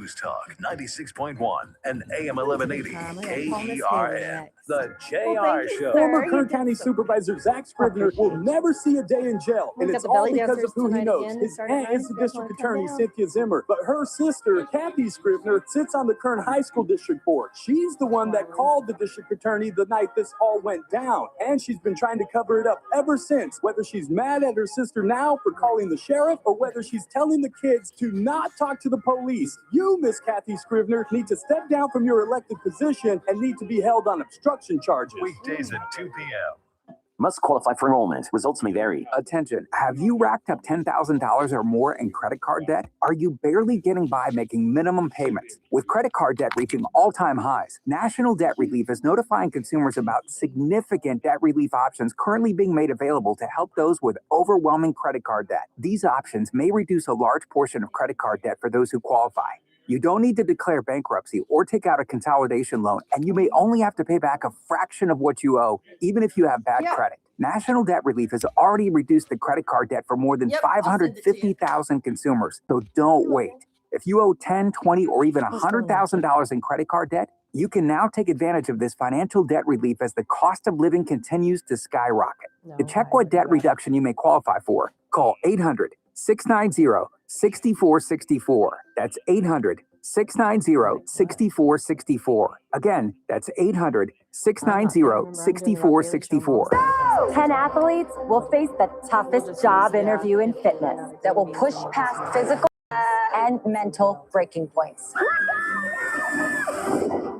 News Talk 96.1 and AM 1180 KERN. The JR Show. Former Kern County Supervisor Zach Scrivener will never see a day in jail, and it's all because of who he knows. His aunt is the district attorney, Cynthia Zimmer, but her sister, Kathy Scrivener, sits on the Kern High School District Board. She's the one that called the district attorney the night this all went down, and she's been trying to cover it up ever since, whether she's mad at her sister now for calling the sheriff or whether she's telling the kids to not talk to the police. You, Miss Kathy Scrivener, need to step down from your elected position and need to be held on obstruction charges. Weekdays at 2 p.m. Must qualify for enrollment. Results may vary. Attention. Have you racked up $10,000 or more in credit card debt? Are you barely getting by making minimum payments? With credit card debt reaching all-time highs, National Debt Relief is notifying consumers about significant debt relief options currently being made available to help those with overwhelming credit card debt. These options may reduce a large portion of credit card debt for those who qualify. You don't need to declare bankruptcy or take out a consolidation loan, and you may only have to pay back a fraction of what you owe, even if you have bad credit. National Debt Relief has already reduced the credit card debt for more than 550,000 consumers, so don't wait. If you owe $10, $20, or even $100,000 in credit card debt, you can now take advantage of this financial debt relief as the cost of living continues to skyrocket. To check what debt reduction you may qualify for, call 800-690-6464. That's 800-690-6464. Again, that's 800-690-6464. 10 athletes will face the toughest job interview in fitness that will push past physical and mental breaking points.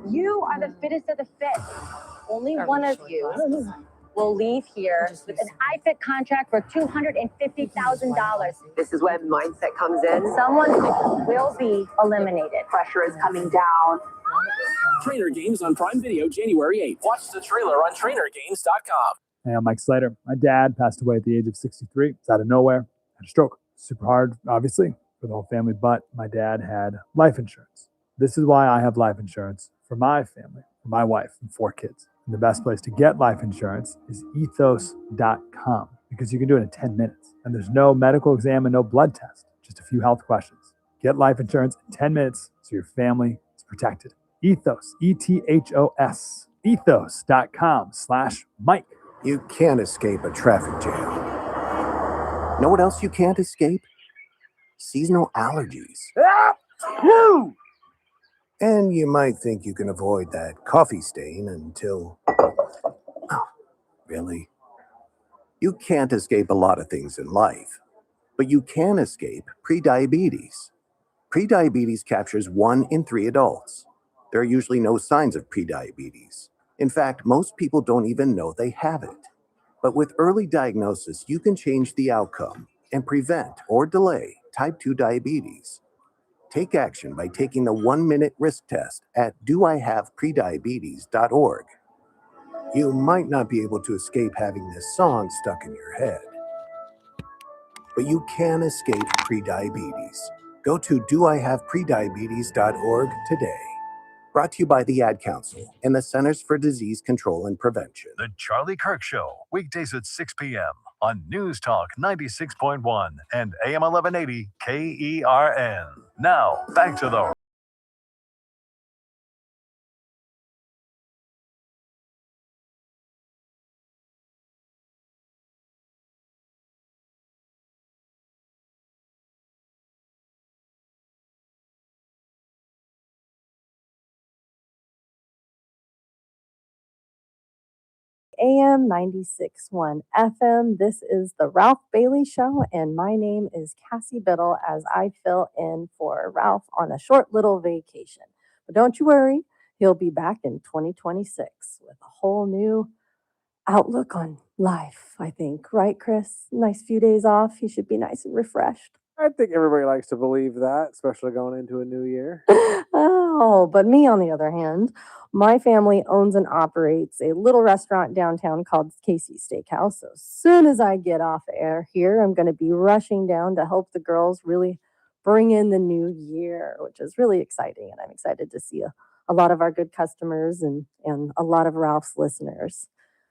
You are the fittest of the fit. Only one of you will leave here with an iFit contract for $250,000. This is when mindset comes in. Someone will be eliminated. Pressure is coming down. Trainer Games on Prime Video January 8th. Watch the trailer on trainergames.com. Hey, I'm Mike Slater. My dad passed away at the age of 63. It's out of nowhere. Had a stroke. Super hard, obviously, for the whole family, but my dad had life insurance. This is why I have life insurance for my family, for my wife and 4 kids. And the best place to get life insurance is ethos.com because you can do it in 10 minutes. And there's no medical exam and no blood test, just a few health questions. Get life insurance in 10 minutes so your family is protected. Ethos, E-T-H-O-S, ethos.com/Mike. You can't escape a traffic jam. Know what else you can't escape? Seasonal allergies. And you might think you can avoid that coffee stain until... Oh, really? You can't escape a lot of things in life, but you can escape prediabetes. Prediabetes captures 1 in 3 adults. There are usually no signs of prediabetes. In fact, most people don't even know they have it. But with early diagnosis, you can change the outcome and prevent or delay type 2 diabetes. Take action by taking the 1-minute risk test at doihaveprediabetes.org. You might not be able to escape having this song stuck in your head, but you can escape prediabetes. Go to doihaveprediabetes.org today. Brought to you by the Ad Council and the Centers for Disease Control and Prevention. The Charlie Kirk Show, weekdays at 6 p.m. on News Talk 96.1 and AM 1180 KERN. Now, back to the AM 96.1 FM. This is the Ralph Bailey Show, and my name is Cassie Bittle as I fill in for Ralph on a short little vacation. But don't you worry, he'll be back in 2026 with a whole new outlook on life, I think. Right, Chris? Nice few days off. He should be nice and refreshed. I think everybody likes to believe that, especially going into a new year. Oh, but me, on the other hand, my family owns and operates a little restaurant downtown called Cassie Steakhouse. So as soon as I get off air here, I'm going to be rushing down to help the girls really bring in the new year, which is really exciting. And I'm excited to see a lot of our good customers and a lot of Ralph's listeners.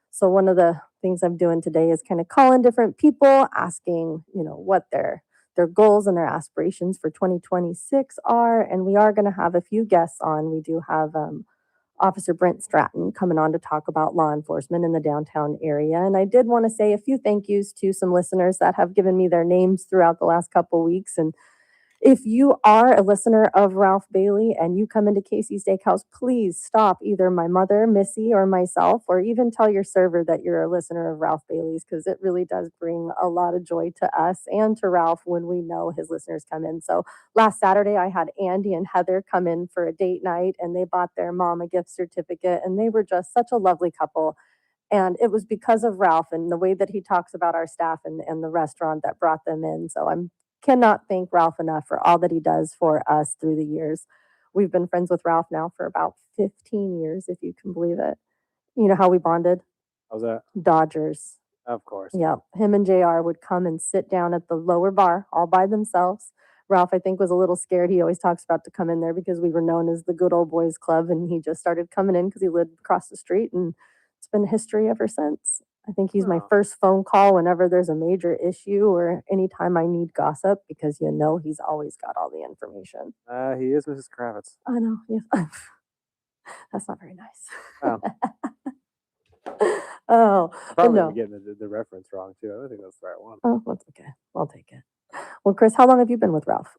So one of the things I'm doing today is kind of calling different people, asking, what their their goals and their aspirations for 2026 are. And we are going to have a few guests on. We do have Officer Brent Stratton coming on to talk about law enforcement in the downtown area. And I did want to say a few thank yous to some listeners that have given me their names throughout the last couple weeks. And if you are a listener of Ralph Bailey and you come into Casey's Steakhouse, please stop either my mother, Missy, or myself, or even tell your server that you're a listener of Ralph Bailey's, because it really does bring a lot of joy to us and to Ralph when we know his listeners come in. So last Saturday, I had Andy and Heather come in for a date night, and they bought their mom a gift certificate, and they were just such a lovely couple. And it was because of Ralph and the way that he talks about our staff and the restaurant that brought them in. So I'm cannot thank Ralph enough for all that he does for us through the years. We've been friends with Ralph now for about 15 years, if you can believe it. You know how we bonded? How's that? Dodgers. Of course. Yeah. Him and JR would come and sit down at the lower bar all by themselves. Ralph, I think, was a little scared. He always talks about to come in there because we were known as the good old boys club. And he just started coming in because he lived across the street. And it's been history ever since. I think he's my first phone call whenever there's a major issue or anytime I need gossip, because he's always got all the information. He is Mrs. Kravitz. I know. Yeah. That's not very nice. Oh. Oh, but Probably no. getting the reference wrong too. I don't think that's the right one. Oh, that's okay. I'll take it. Well, Chris, how long have you been with Ralph?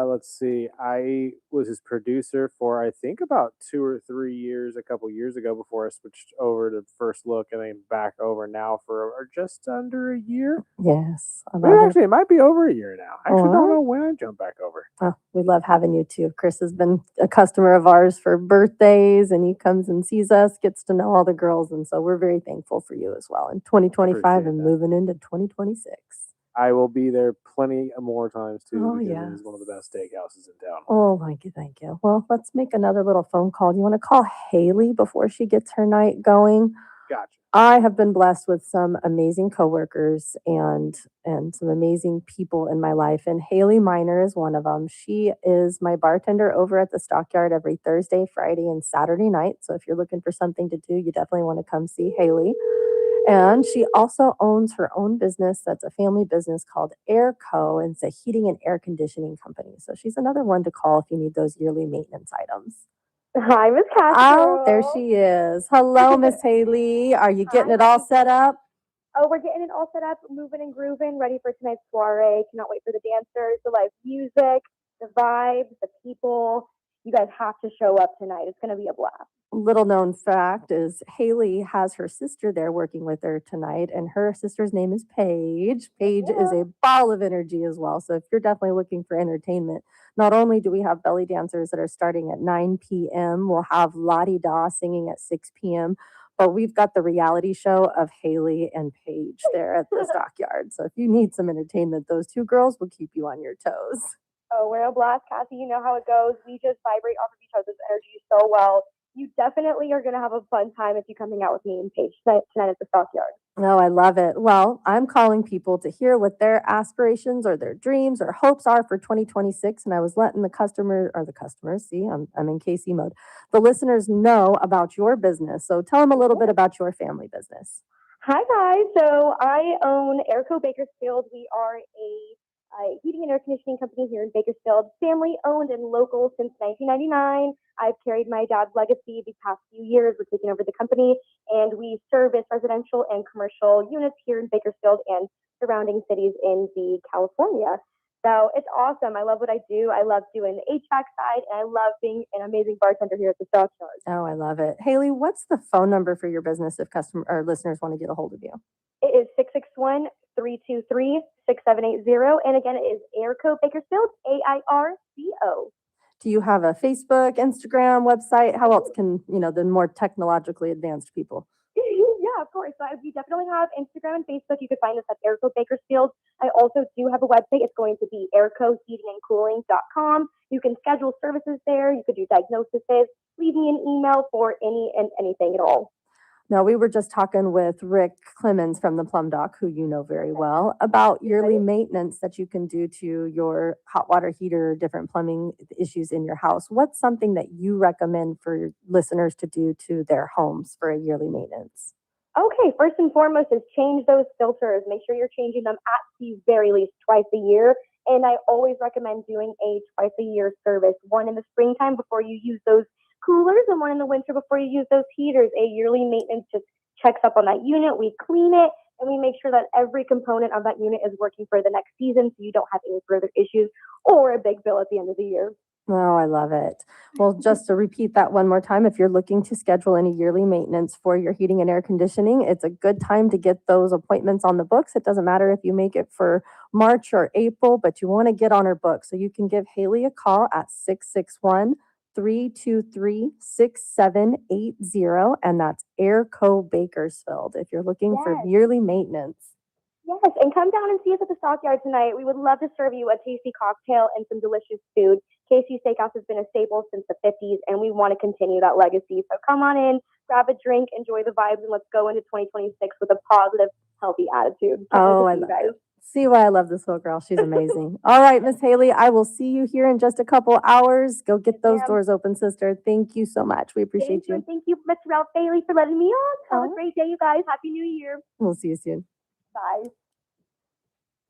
Let's see. I was his producer for I think about 2 or 3 years, a couple years ago, before I switched over to First Look and then back over now for just under a year. Yes. Actually, it might be over a year now. I actually don't know when I jumped back over. Oh, we love having you too. Chris has been a customer of ours for birthdays, and he comes and sees us, gets to know all the girls. And so we're very thankful for you as well in 2025 and moving into 2026. I will be there plenty more times too, Oh, because yes. it is one of the best steakhouses in town. Oh, thank you, thank you. Well, let's make another little phone call. Do you want to call Haley before she gets her night going? Gotcha. I have been blessed with some amazing coworkers and some amazing people in my life, and Haley Miner is one of them. She is my bartender over at the Stockyard every Thursday, Friday, and Saturday night. So if you're looking for something to do, you definitely want to come see Haley. And she also owns her own business that's a family business called Airco, and it's a heating and air conditioning company. So she's another one to call if you need those yearly maintenance items. Hi, Miss Cassie. Oh, there she is. Hello, Miss Haley. Are you getting it all set up? Oh, we're getting it all set up, moving and grooving, ready for tonight's soiree. Cannot wait for the dancers, the live music, the vibes, the people. You guys have to show up tonight. It's going to be a blast. Little known fact is Haley has her sister there working with her tonight, and her sister's name is Paige. Paige is a ball of energy as well. So if you're definitely looking for entertainment, not only do we have belly dancers that are starting at 9 p.m., we'll have Lottie Daw singing at 6 p.m., but we've got the reality show of Haley and Paige there at the Stockyard. So if you need some entertainment, those two girls will keep you on your toes. Oh, we're a blast, Cassie. You know how it goes. We just vibrate off of each other's energy so well. You definitely are going to have a fun time if you come hang out with me and Paige tonight at the Stockyard. Oh, I love it. Well, I'm calling people to hear what their aspirations or their dreams or hopes are for 2026. And I was letting the customers, see, I'm in KC mode, the listeners know about your business. So tell them a little bit about your family business. Hi, guys. So I own Airco Bakersfield. We are a heating and air conditioning company here in Bakersfield, family owned and local since 1999. I've carried my dad's legacy the past few years. We're taking over the company, and we service residential and commercial units here in Bakersfield and surrounding cities in the California. So it's awesome. I love what I do. I love doing the HVAC side, and I love being an amazing bartender here at the Stockyard. Oh, I love it. Haley, what's the phone number for your business if customer or listeners want to get a hold of you? It is 661-323-6780. And again, it is Airco Bakersfield, AIRCO. Do you have a Facebook, Instagram, website? How else can, the more technologically advanced people? Yeah, of course. So we definitely have Instagram and Facebook. You can find us at Airco Bakersfield. I also do have a website. It's going to be aircoheatingandcooling.com. You can schedule services there. You could do diagnoses. Leave me an email for any and anything at all. Now, we were just talking with Rick Clemens from the Plum Dock, who you know very well, about yearly maintenance that you can do to your hot water heater, different plumbing issues in your house. What's something that you recommend for listeners to do to their homes for a yearly maintenance? Okay, first and foremost is change those filters. Make sure you're changing them at the very least twice a year. And I always recommend doing a twice a year service, one in the springtime before you use those coolers and one in the winter before you use those heaters. A yearly maintenance just checks up on that unit. We clean it and we make sure that every component of that unit is working for the next season so you don't have any further issues or a big bill at the end of the year. Oh, I love it. Well, just to repeat that one more time, if you're looking to schedule any yearly maintenance for your heating and air conditioning, it's a good time to get those appointments on the books. It doesn't matter if you make it for March or April, but you want to get on her book. So you can give Haley a call at 661-323-6780, and that's Airco Bakersfield if you're looking for yearly maintenance. Yes, and come down and see us at the Stockyard tonight. We would love to serve you a tasty cocktail and some delicious food. Casey Steakhouse has been a staple since the 50s, and we want to continue that legacy. So come on in, grab a drink, enjoy the vibes, and let's go into 2026 with a positive, healthy attitude. Oh, I love it. See why I love this little girl. She's amazing. All right, Miss Haley, I will see you here in just a couple hours. Go get those doors open, sister. Thank you so much. We appreciate you. Thank you, Mr. Ralph Bailey, for letting me on. Have a great day, you guys. Happy New Year. We'll see you soon. Bye.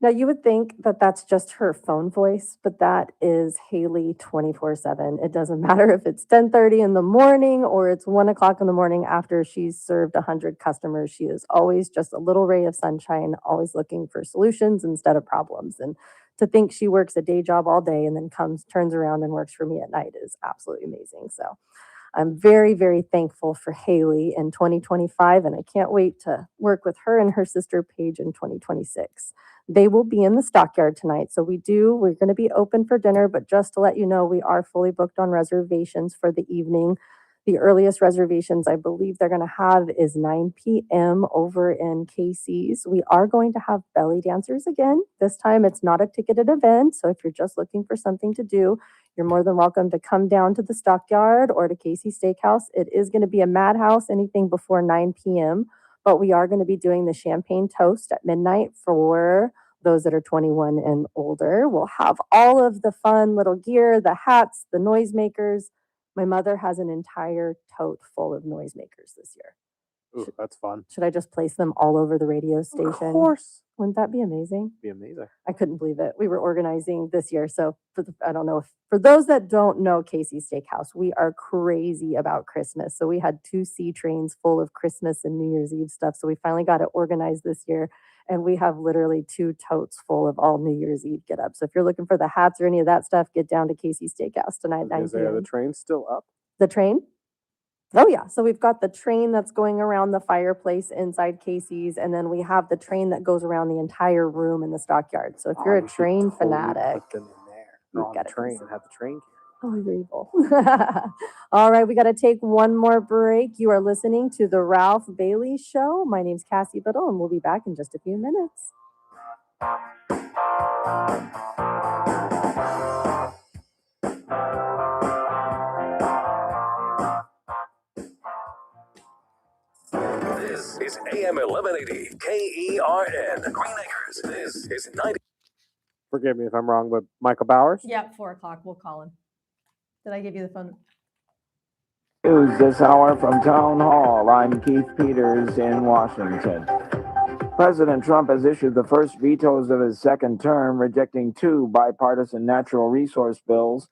Now, you would think that that's just her phone voice, but that is Haley 24/7. It doesn't matter if it's 10:30 in the morning or it's 1 o'clock in the morning after she's served 100 customers. She is always just a little ray of sunshine, always looking for solutions instead of problems. And to think she works a day job all day and then turns around and works for me at night is absolutely amazing. So I'm very, very thankful for Haley in 2025, and I can't wait to work with her and her sister Paige in 2026. They will be in the Stockyard tonight. So we're going to be open for dinner, but just to let you know, we are fully booked on reservations for the evening. The earliest reservations I believe they're going to have is 9 p.m. over in Casey's. We are going to have belly dancers again. This time it's not a ticketed event. So if you're just looking for something to do, you're more than welcome to come down to the Stockyard or to Casey Steakhouse. It is going to be a madhouse, anything before 9 p.m., but we are going to be doing the champagne toast at midnight for those that are 21 and older. We'll have all of the fun little gear, the hats, the noisemakers. My mother has an entire tote full of noisemakers this year. Ooh, that's fun. Should I just place them all over the radio station? Of course. Wouldn't that be amazing? Be amazing. I couldn't believe it. We were organizing this year. So I don't know. For those that don't know Casey Steakhouse, we are crazy about Christmas. So we had 2 sea trains full of Christmas and New Year's Eve stuff. So we finally got it organized this year. And we have literally 2 totes full of all New Year's Eve get up. So if you're looking for the hats or any of that stuff, get down to Casey Steakhouse tonight. Is the train still up? The train? Oh, yeah. So we've got the train that's going around the fireplace inside Casey's, and then we have the train that goes around the entire room in the Stockyard. So if you're a train fanatic, put them in there. Or on the train and have the train. Oh, you're evil. All right, we got to take one more break. You are listening to The Ralph Bailey Show. My name's Cassie Bittle, and we'll be back in just a few minutes. This is AM 1180 KERN. Green Acres. This is 90. Forgive me if I'm wrong, but Michael Bowers? Yep, 4 o'clock. We'll call him. Did I give you the phone? News this hour from Town Hall. I'm Keith Peters in Washington. President Trump has issued the first vetoes of his second term, rejecting 2 bipartisan natural resource bills.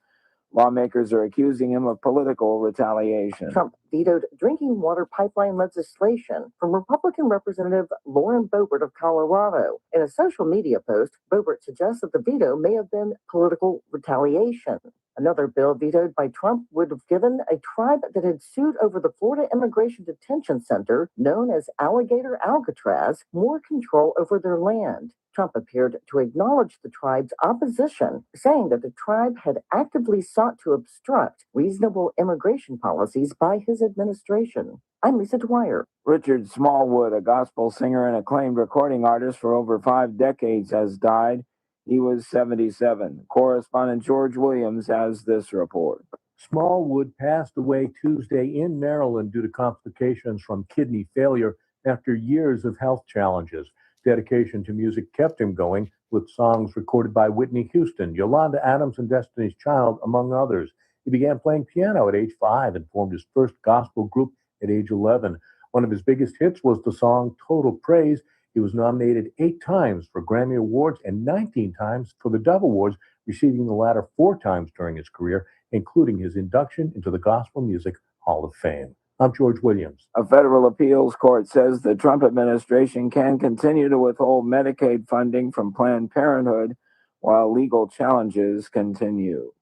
Lawmakers are accusing him of political retaliation. Trump vetoed drinking water pipeline legislation from Republican Representative Lauren Boebert of Colorado. In a social media post, Boebert suggests that the veto may have been political retaliation. Another bill vetoed by Trump would have given a tribe that had sued over the Florida Immigration Detention Center, known as Alligator Alcatraz, more control over their land. Trump appeared to acknowledge the tribe's opposition, saying that the tribe had actively sought to obstruct reasonable immigration policies by his administration. I'm Lisa Dwyer. Richard Smallwood, a gospel singer and acclaimed recording artist for over 5 decades, has died. He was 77. Correspondent George Williams has this report. Smallwood passed away Tuesday in Maryland due to complications from kidney failure after years of health challenges. Dedication to music kept him going with songs recorded by Whitney Houston, Yolanda Adams, and Destiny's Child, among others. He began playing piano at age 5 and formed his first gospel group at age 11. One of his biggest hits was the song Total Praise. He was nominated 8 times for Grammy Awards and 19 times for the Dove Awards, receiving the latter 4 times during his career, including his induction into the Gospel Music Hall of Fame. I'm George Williams. A federal appeals court says the Trump administration can continue to withhold Medicaid funding from Planned Parenthood while legal challenges continue.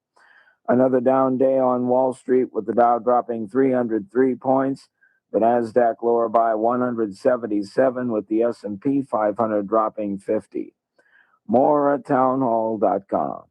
Another down day on Wall Street with the Dow dropping 303 points, the Nasdaq lower by 177 with the S&P 500 dropping 50. More at townhall.com.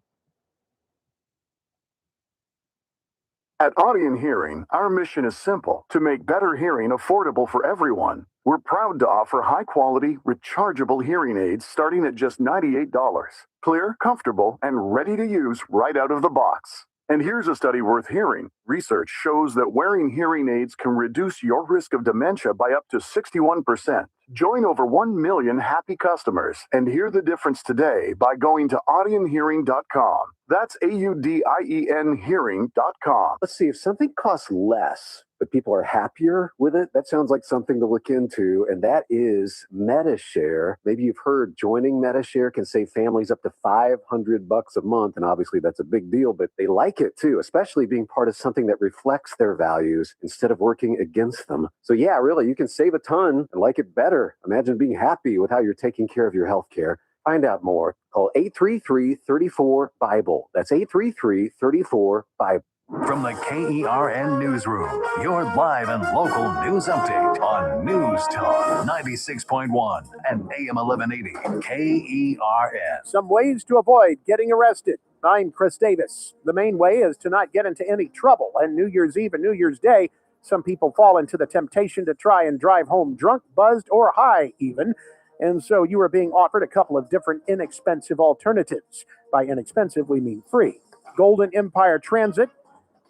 At Audion Hearing, our mission is simple: to make better hearing affordable for everyone. We're proud to offer high-quality, rechargeable hearing aids starting at just $98. Clear, comfortable, and ready to use right out of the box. And here's a study worth hearing. Research shows that wearing hearing aids can reduce your risk of dementia by up to 61%. Join over 1 million happy customers and hear the difference today by going to audionhearing.com. That's AUDIEN hearing.com. Let's see, if something costs less, but people are happier with it, that sounds like something to look into, and that is MetaShare. Maybe you've heard joining MetaShare can save families up to $500 a month, and obviously that's a big deal, but they like it too, especially being part of something that reflects their values instead of working against them. So yeah, really, you can save a ton and like it better. Imagine being happy with how you're taking care of your health care. Find out more. Call 833-34-BIBLE. That's 833-34-BIBLE. From the KERN Newsroom, your live and local news update on News Talk 96.1 and AM 1180 KERN. Some ways to avoid getting arrested. I'm Chris Davis. The main way is to not get into any trouble. And New Year's Eve and New Year's Day, some people fall into the temptation to try and drive home drunk, buzzed, or high even. And so you are being offered a couple of different inexpensive alternatives. By inexpensive, we mean free. Golden Empire Transit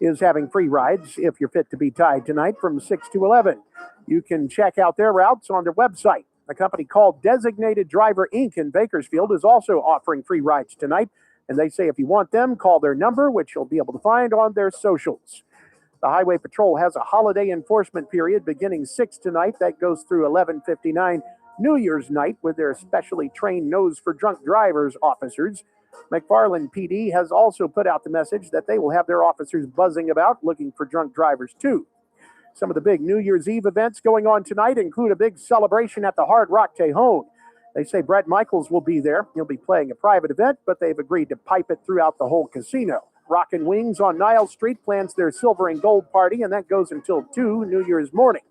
is having free rides if you're fit to be tied tonight from 6 to 11. You can check out their routes on their website. A company called Designated Driver Inc. in Bakersfield is also offering free rides tonight. And they say if you want them, call their number, which you'll be able to find on their socials. The Highway Patrol has a holiday enforcement period beginning 6 tonight. That goes through 11:59 New Year's night with their specially trained Nose for Drunk Drivers officers. McFarland PD has also put out the message that they will have their officers buzzing about looking for drunk drivers too. Some of the big New Year's Eve events going on tonight include a big celebration at the Hard Rock Tejon. They say Brett Michaels will be there. He'll be playing a private event, but they've agreed to pipe it throughout the whole casino. Rockin' Wings on Niles Street plans their silver and gold party, and that goes until 2 New Year's morning.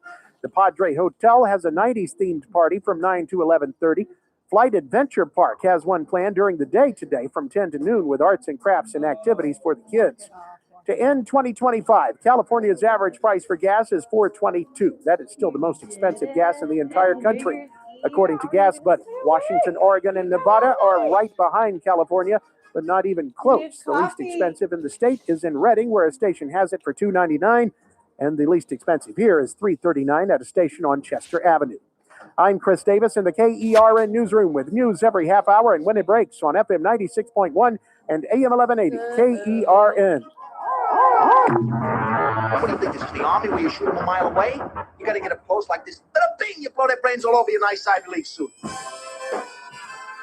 The Padre Hotel has a 90s-themed party from 9 to 11:30. Flight Adventure Park has one planned during the day today from 10 to noon with arts and crafts and activities for the kids. To end 2025, California's average price for gas is $4.22. That is still the most expensive gas in the entire country. According to Gas Buddy, Washington, Oregon, and Nevada are right behind California, but not even close. The least expensive in the state is in Redding, where a station has it for $2.99, and the least expensive here is $3.39 at a station on Chester Avenue. I'm Chris Davis in the KERN Newsroom with news every half hour and when it breaks on FM 96.1 and AM 1180 KERN. What do you think, this is the Army where you shoot them a mile away? You gotta get a post like this. Little bing, you blow their brains all over your nice Ivy League suit.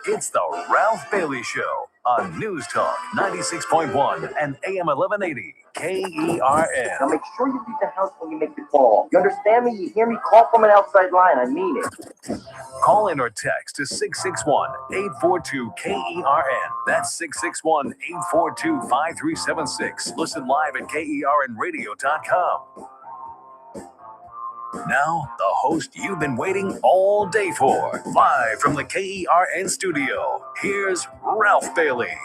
It's the Ralph Bailey Show on News Talk 96.1 and AM 1180 KERN. Now make sure you leave the house when you make the call. You understand me? You hear me? Call from an outside line. I mean it. Call in or text to 661-842-KERN. That's 661-842-5376. Listen live at KERNradio.com. Now, the host you've been waiting all day for. Live from the KERN studio, here's Ralph Bailey.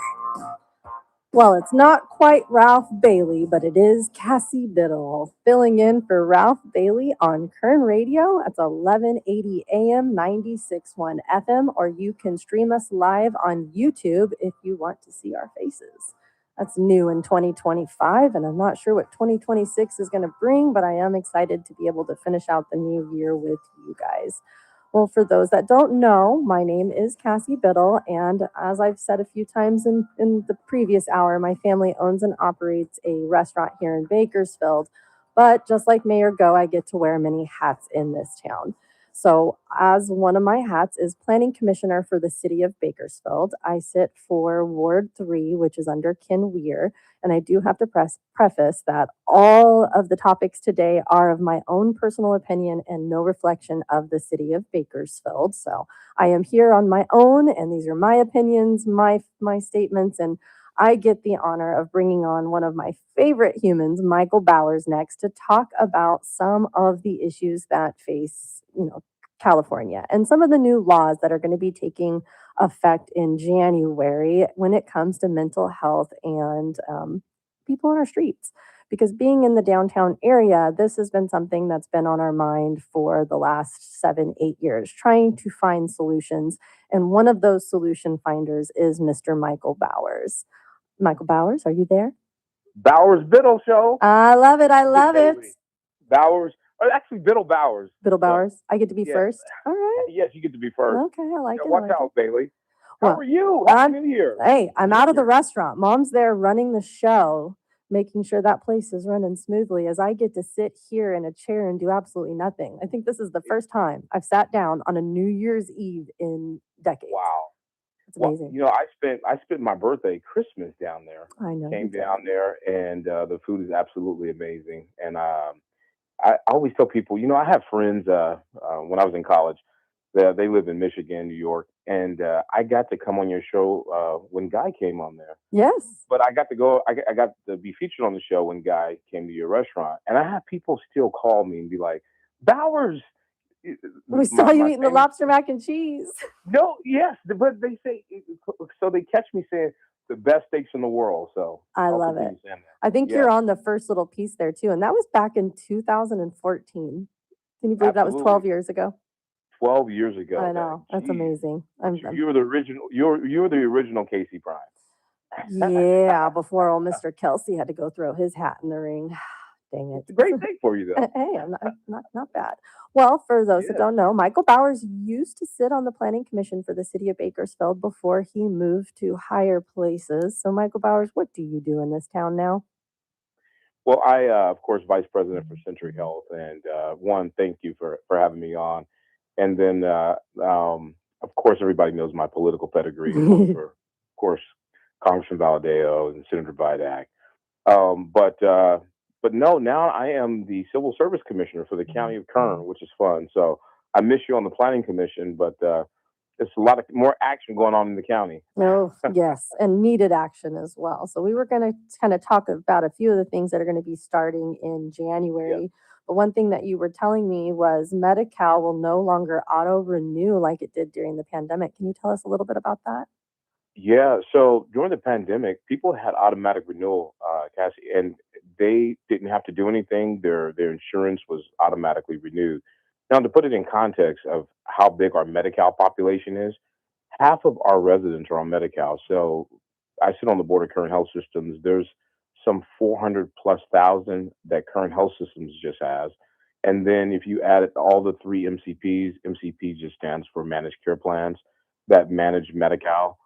Well, it's not quite Ralph Bailey, but it is Cassie Bittle filling in for Ralph Bailey on Kern Radio. It's 1180 AM, 96.1 FM, or you can stream us live on YouTube if you want to see our faces. That's new in 2025, and I'm not sure what 2026 is going to bring, but I am excited to be able to finish out the new year with you guys. Well, for those that don't know, my name is Cassie Bittle, and as I've said a few times in the previous hour, my family owns and operates a restaurant here in Bakersfield. But just like Mayor Go, I get to wear many hats in this town. So, as one of my hats is planning commissioner for the city of Bakersfield, I sit for Ward 3, which is under Ken Weir. And I do have to preface that all of the topics today are of my own personal opinion and no reflection of the city of Bakersfield. So, I am here on my own, and these are my opinions, my statements, and I get the honor of bringing on one of my favorite humans, Michael Bowers, next to talk about some of the issues that face, California and some of the new laws that are going to be taking effect in January when it comes to mental health and people on our streets. Because being in the downtown area, this has been something that's been on our mind for the last 7-8 years, trying to find solutions. And one of those solution finders is Mr. Michael Bowers. Michael Bowers, are you there? Bowers Bittle show. I love it. I love it. Bowers, or actually Bittle Bowers. Bittle Bowers. I get to be yeah. first. All right. Yes, you get to be first. Okay, I like it. Watch out, Bailey. How are you? Happy New Year. Hey, I'm out of the restaurant. Mom's there running the show, making sure that place is running smoothly as I get to sit here in a chair and do absolutely nothing. I think this is the first time I've sat down on a New Year's Eve in decades. Wow. It's amazing. Well, I spent my birthday, Christmas down there. I know. Came down there, and the food is absolutely amazing. And I always tell people, I have friends when I was in college. They live in Michigan, New York, and I got to come on your show when Guy came on there. Yes. But I got to go. I got to be featured on the show when Guy came to your restaurant, and I have people still call me and be like, "Bowers, we saw you eating the lobster mac and cheese." No, yes, but they say so. They catch me saying the best steaks in the world. So I love it. I think you're on the first little piece there too, and that was back in 2014. Can you believe that was 12 years ago? 12 years ago. I know. That's amazing. You were the original. You were the original Casey Prime. Yeah, before old Mr. Kelsey had to go throw his hat in the ring. Dang it. It's a great thing for you, though. Hey, I'm not bad. Well, for those that don't know, Michael Bowers used to sit on the Planning Commission for the city of Bakersfield before he moved to higher places. So, Michael Bowers, what do you do in this town now? Well, I, of course, vice president for Century Health, and one, thank you for having me on. And then, of course, everybody knows my political pedigree. For, of course, Congressman Valadeo and Senator Vidak. But no, now I am the Civil Service Commissioner for the County of Kern, which is fun. So I miss you on the Planning Commission, but there's a lot more action going on in the county. Oh, yes, and needed action as well. So we were going to kind of talk about a few of the things that are going to be starting in January. Yeah. But one thing that you were telling me was Medi-Cal will no longer auto-renew like it did during the pandemic. Can you tell us a little bit about that? Yeah, so during the pandemic, people had automatic renewal, Cassie, and they didn't have to do anything. Their insurance was automatically renewed. Now, to put it in context of how big our Medi-Cal population is, half of our residents are on Medi-Cal. So I sit on the board of Current Health Systems. There's some 400,000+ that Current Health Systems just has. And then if you add all the three MCPs, MCP just stands for Managed Care Plans that manage Medi-Cal.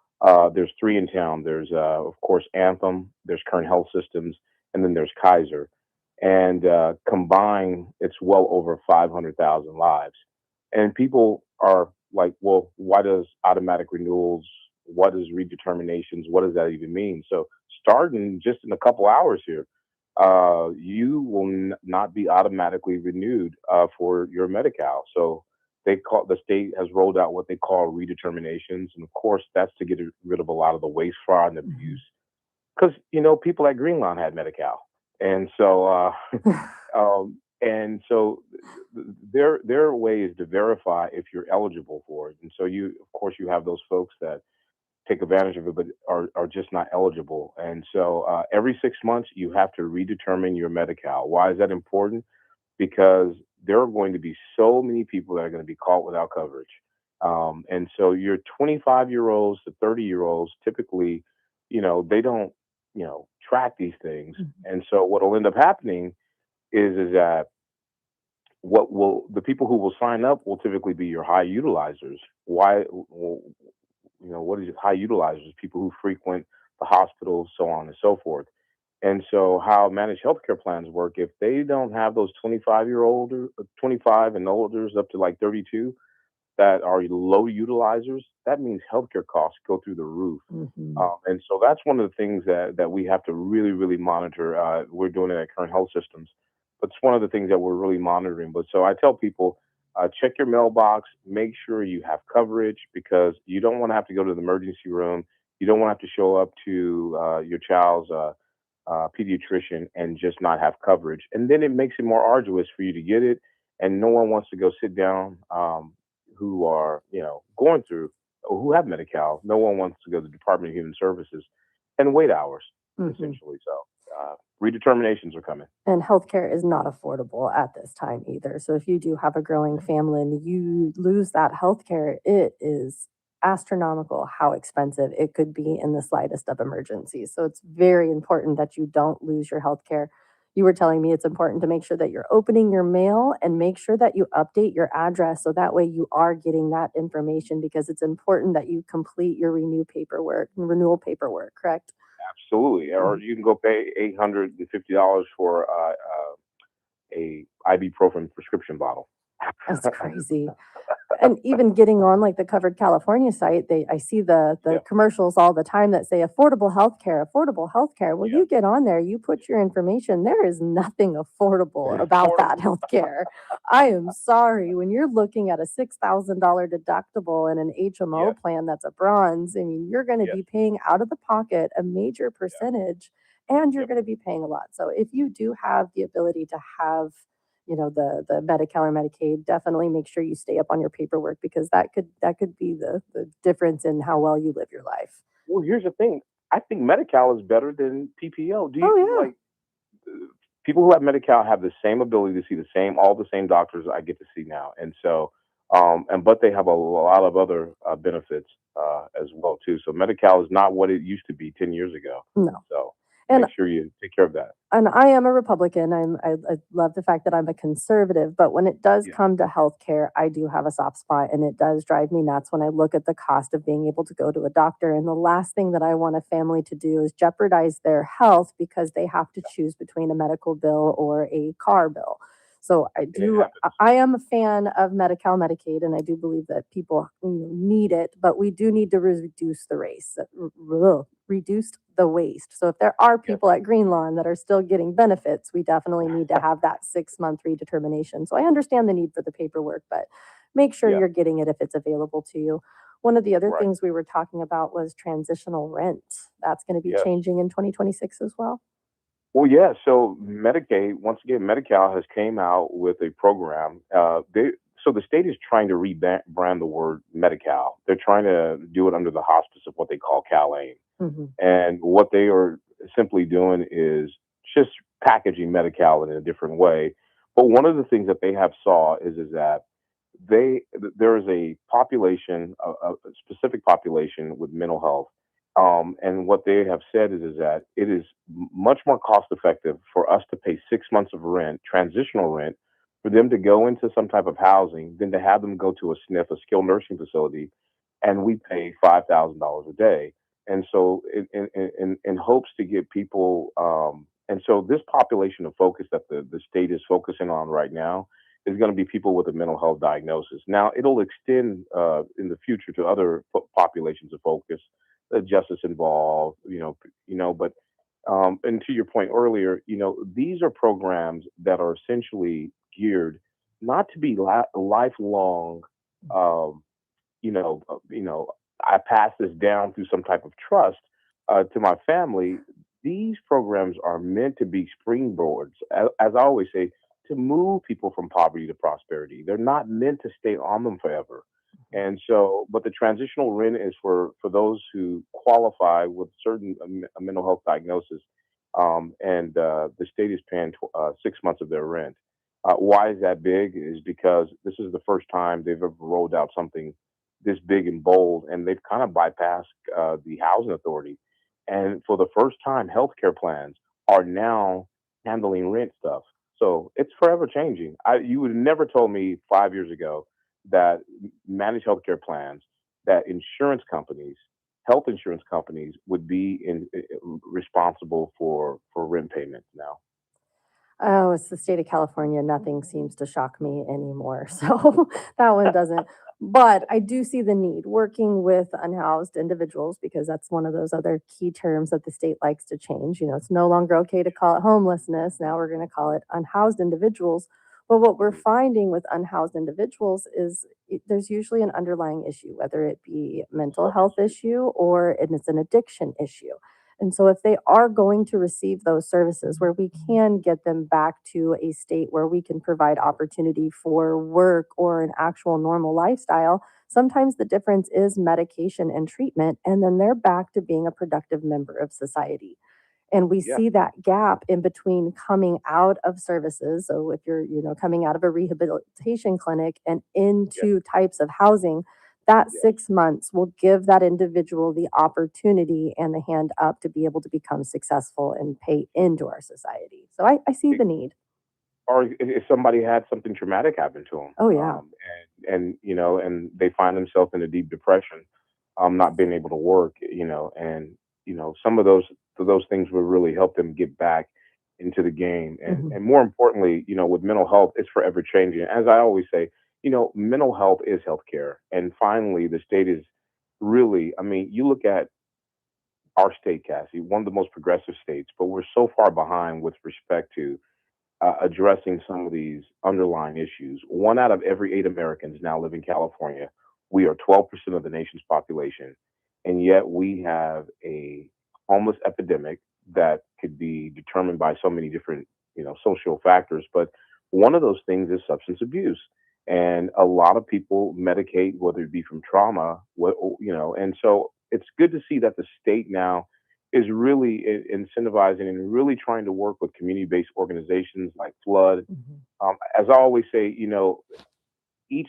There's three in town. There's, of course, Anthem, there's Current Health Systems, and then there's Kaiser. And combined, it's well over 500,000 lives. And people are like, well, why does automatic renewals, what is redeterminations, what does that even mean? So starting just in a couple hours here, you will not be automatically renewed for your Medi-Cal. So the state has rolled out what they call redeterminations. And of course, that's to get rid of a lot of the waste, fraud, and abuse. Because, people at Greenlawn had Medi-Cal. And so, their way is to verify if you're eligible for it. And so you have those folks that take advantage of it, but are just not eligible. And so every 6 months, you have to redetermine your Medi-Cal. Why is that important? Because there are going to be so many people that are going to be caught without coverage. And so your 25-year-olds to 30-year-olds, typically, they don't, track these things. Mm-hmm. And so what will end up happening is that the people who will sign up will typically be your high utilizers. Why? Well, what is high utilizers? People who frequent the hospitals, so on and so forth. And so, how managed healthcare plans work, if they don't have those 25 and olders up to like 32 that are low utilizers, that means healthcare costs go through the roof. And so that's one of the things that we have to really, really monitor. We're doing it at Current Health Systems, but it's one of the things that we're really monitoring. But so I tell people, check your mailbox, make sure you have coverage because you don't want to have to go to the emergency room. You don't want to have to show up to your child's pediatrician and just not have coverage. And then it makes it more arduous for you to get it. And no one wants to go sit down who are, going through or who have Medi-Cal. No one wants to go to the Department of Human Services and wait hours, essentially. So redeterminations are coming. And healthcare is not affordable at this time either. So if you do have a growing family and you lose that healthcare, it is astronomical how expensive it could be in the slightest of emergencies. So it's very important that you don't lose your healthcare. You were telling me it's important to make sure that you're opening your mail and make sure that you update your address so that way you are getting that information because it's important that you complete your renewal paperwork, correct? Absolutely. Or you can go pay $850 for a ibuprofen prescription bottle. That's crazy. And even getting on like the Covered California site, I see the commercials all the time that say affordable healthcare, affordable healthcare. Well, you get on there, you put your information, there is nothing affordable about that healthcare. I am sorry. When you're looking at a $6,000 deductible and an HMO plan that's a bronze, I mean, you're going to be paying out of the pocket a major percentage and you're going to be paying a lot. So if you do have the ability to have the Medi-Cal or Medicaid, definitely make sure you stay up on your paperwork because that could be the difference in how well you live your life. Well, here's the thing. I think Medi-Cal is better than PPO. Do you like people who have Medi-Cal have the same ability to see all the same doctors I get to see now, and so but they have a lot of other benefits as well too. So Medi-Cal is not what it used to be 10 years ago. No. So And make sure you take care of that. And I am a Republican. I love the fact that I'm a conservative, but when it does come to healthcare, I do have a soft spot, and it does drive me nuts when I look at the cost of being able to go to a doctor. And the last thing that I want a family to do is jeopardize their health because they have to choose between a medical bill or a car bill. So I am a fan of Medi-Cal, Medicaid, and I do believe that people need it, but we do need to reduce the reduce the waste. So if there are people at Green Lawn that are still getting benefits, we definitely need to have that 6-month redetermination. So I understand the need for the paperwork, but make sure you're getting it if it's available to you. One of the other things we were talking about was transitional rent. That's going to be changing in 2026 as well. Well, yeah. So Medicaid, once again, Medi-Cal has came out with a program. So the state is trying to rebrand the word Medi-Cal. They're trying to do it under the auspice of what they call Cal-AIM. And what they are simply doing is just packaging Medi-Cal in a different way. But one of the things that they have saw is that there is a population, a specific population with mental health. And what they have said is that it is much more cost effective for us to pay 6 months of rent, transitional rent, for them to go into some type of housing than to have them go to a SNF, a skilled nursing facility, and we pay $5,000 a day. And so, in hopes to get people, and so this population of focus that the state is focusing on right now is going to be people with a mental health diagnosis. Now, it'll extend in the future to other populations of focus, justice involved, but and to your point earlier, these are programs that are essentially geared not to be lifelong. Um, I pass this down through some type of trust to my family. These programs are meant to be springboards, as I always say, to move people from poverty to prosperity. They're not meant to stay on them forever. And so, but the transitional rent is for those who qualify with certain mental health diagnosis, and the state is paying 6 months of their rent. Why is that big? Is because this is the first time they've ever rolled out something this big and bold, and they've kind of bypassed the housing authority. And for the first time, healthcare plans are now handling rent stuff. So it's forever changing. You would have never told me 5 years ago that managed healthcare plans, that insurance companies health insurance companies would be responsible for rent payments now. Oh, it's the state of California. Nothing seems to shock me anymore. So that one doesn't. But I do see the need working with unhoused individuals because that's one of those other key terms that the state likes to change. You know, it's no longer okay to call it homelessness. Now we're going to call it unhoused individuals. But what we're finding with unhoused individuals is there's usually an underlying issue, whether it be mental health issue or it's an addiction issue. And so if they are going to receive those services where we can get them back to a state where we can provide opportunity for work or an actual normal lifestyle, sometimes the difference is medication and treatment, and then they're back to being a productive member of society. And we Yeah. see that gap in between coming out of services. So if you're, coming out of a rehabilitation clinic and into types of housing, that 6 months will give that individual the opportunity and the hand up to be able to become successful and pay into our society. So I see the need. Or if somebody had something traumatic happen to them, Oh, yeah. and they find themselves in a deep depression, not being able to work, and some of those things will really help them get back into the game, and more importantly, with mental health, it's forever changing. As I always say, mental health is healthcare, and finally, the state is really. I mean, you look at our state, Cassie, one of the most progressive states, but we're so far behind with respect to addressing some of these underlying issues. 1 out of every 8 Americans now live in California. We are 12% of the nation's population, and yet we have a homeless epidemic that could be determined by so many different, social factors. But one of those things is substance abuse, and a lot of people medicate, whether it be from trauma, and so it's good to see that the state now is really incentivizing and really trying to work with community-based organizations like Flood. As I always say, each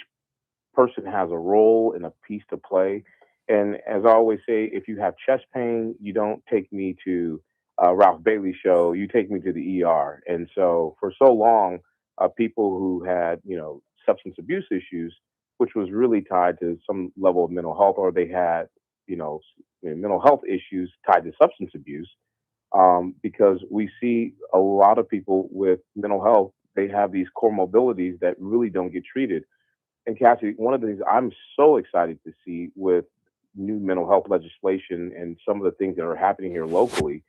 person has a role and a piece to play. And as I always say, if you have chest pain, you don't take me to Ralph Bailey show. You take me to the ER. And so for so long, people who had substance abuse issues, which was really tied to some level of mental health, or they had mental health issues tied to substance abuse, because we see a lot of people with mental health. They have these comorbidities that really don't get treated. And Cassie, one of the things I'm so excited to see with new mental health legislation and some of the things that are happening here locally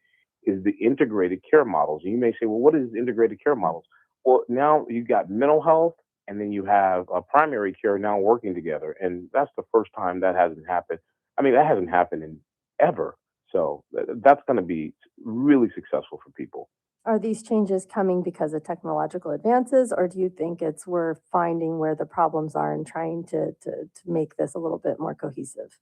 is the integrated care models. And you may say, well, what is integrated care models? Well, now you've got mental health and then you have primary care now working together. And that's the first time that hasn't happened. I mean, that hasn't happened in ever. So that's going to be really successful for people. Are these changes coming because of technological advances, or do you think it's we're finding where the problems are and trying to make this a little bit more cohesive?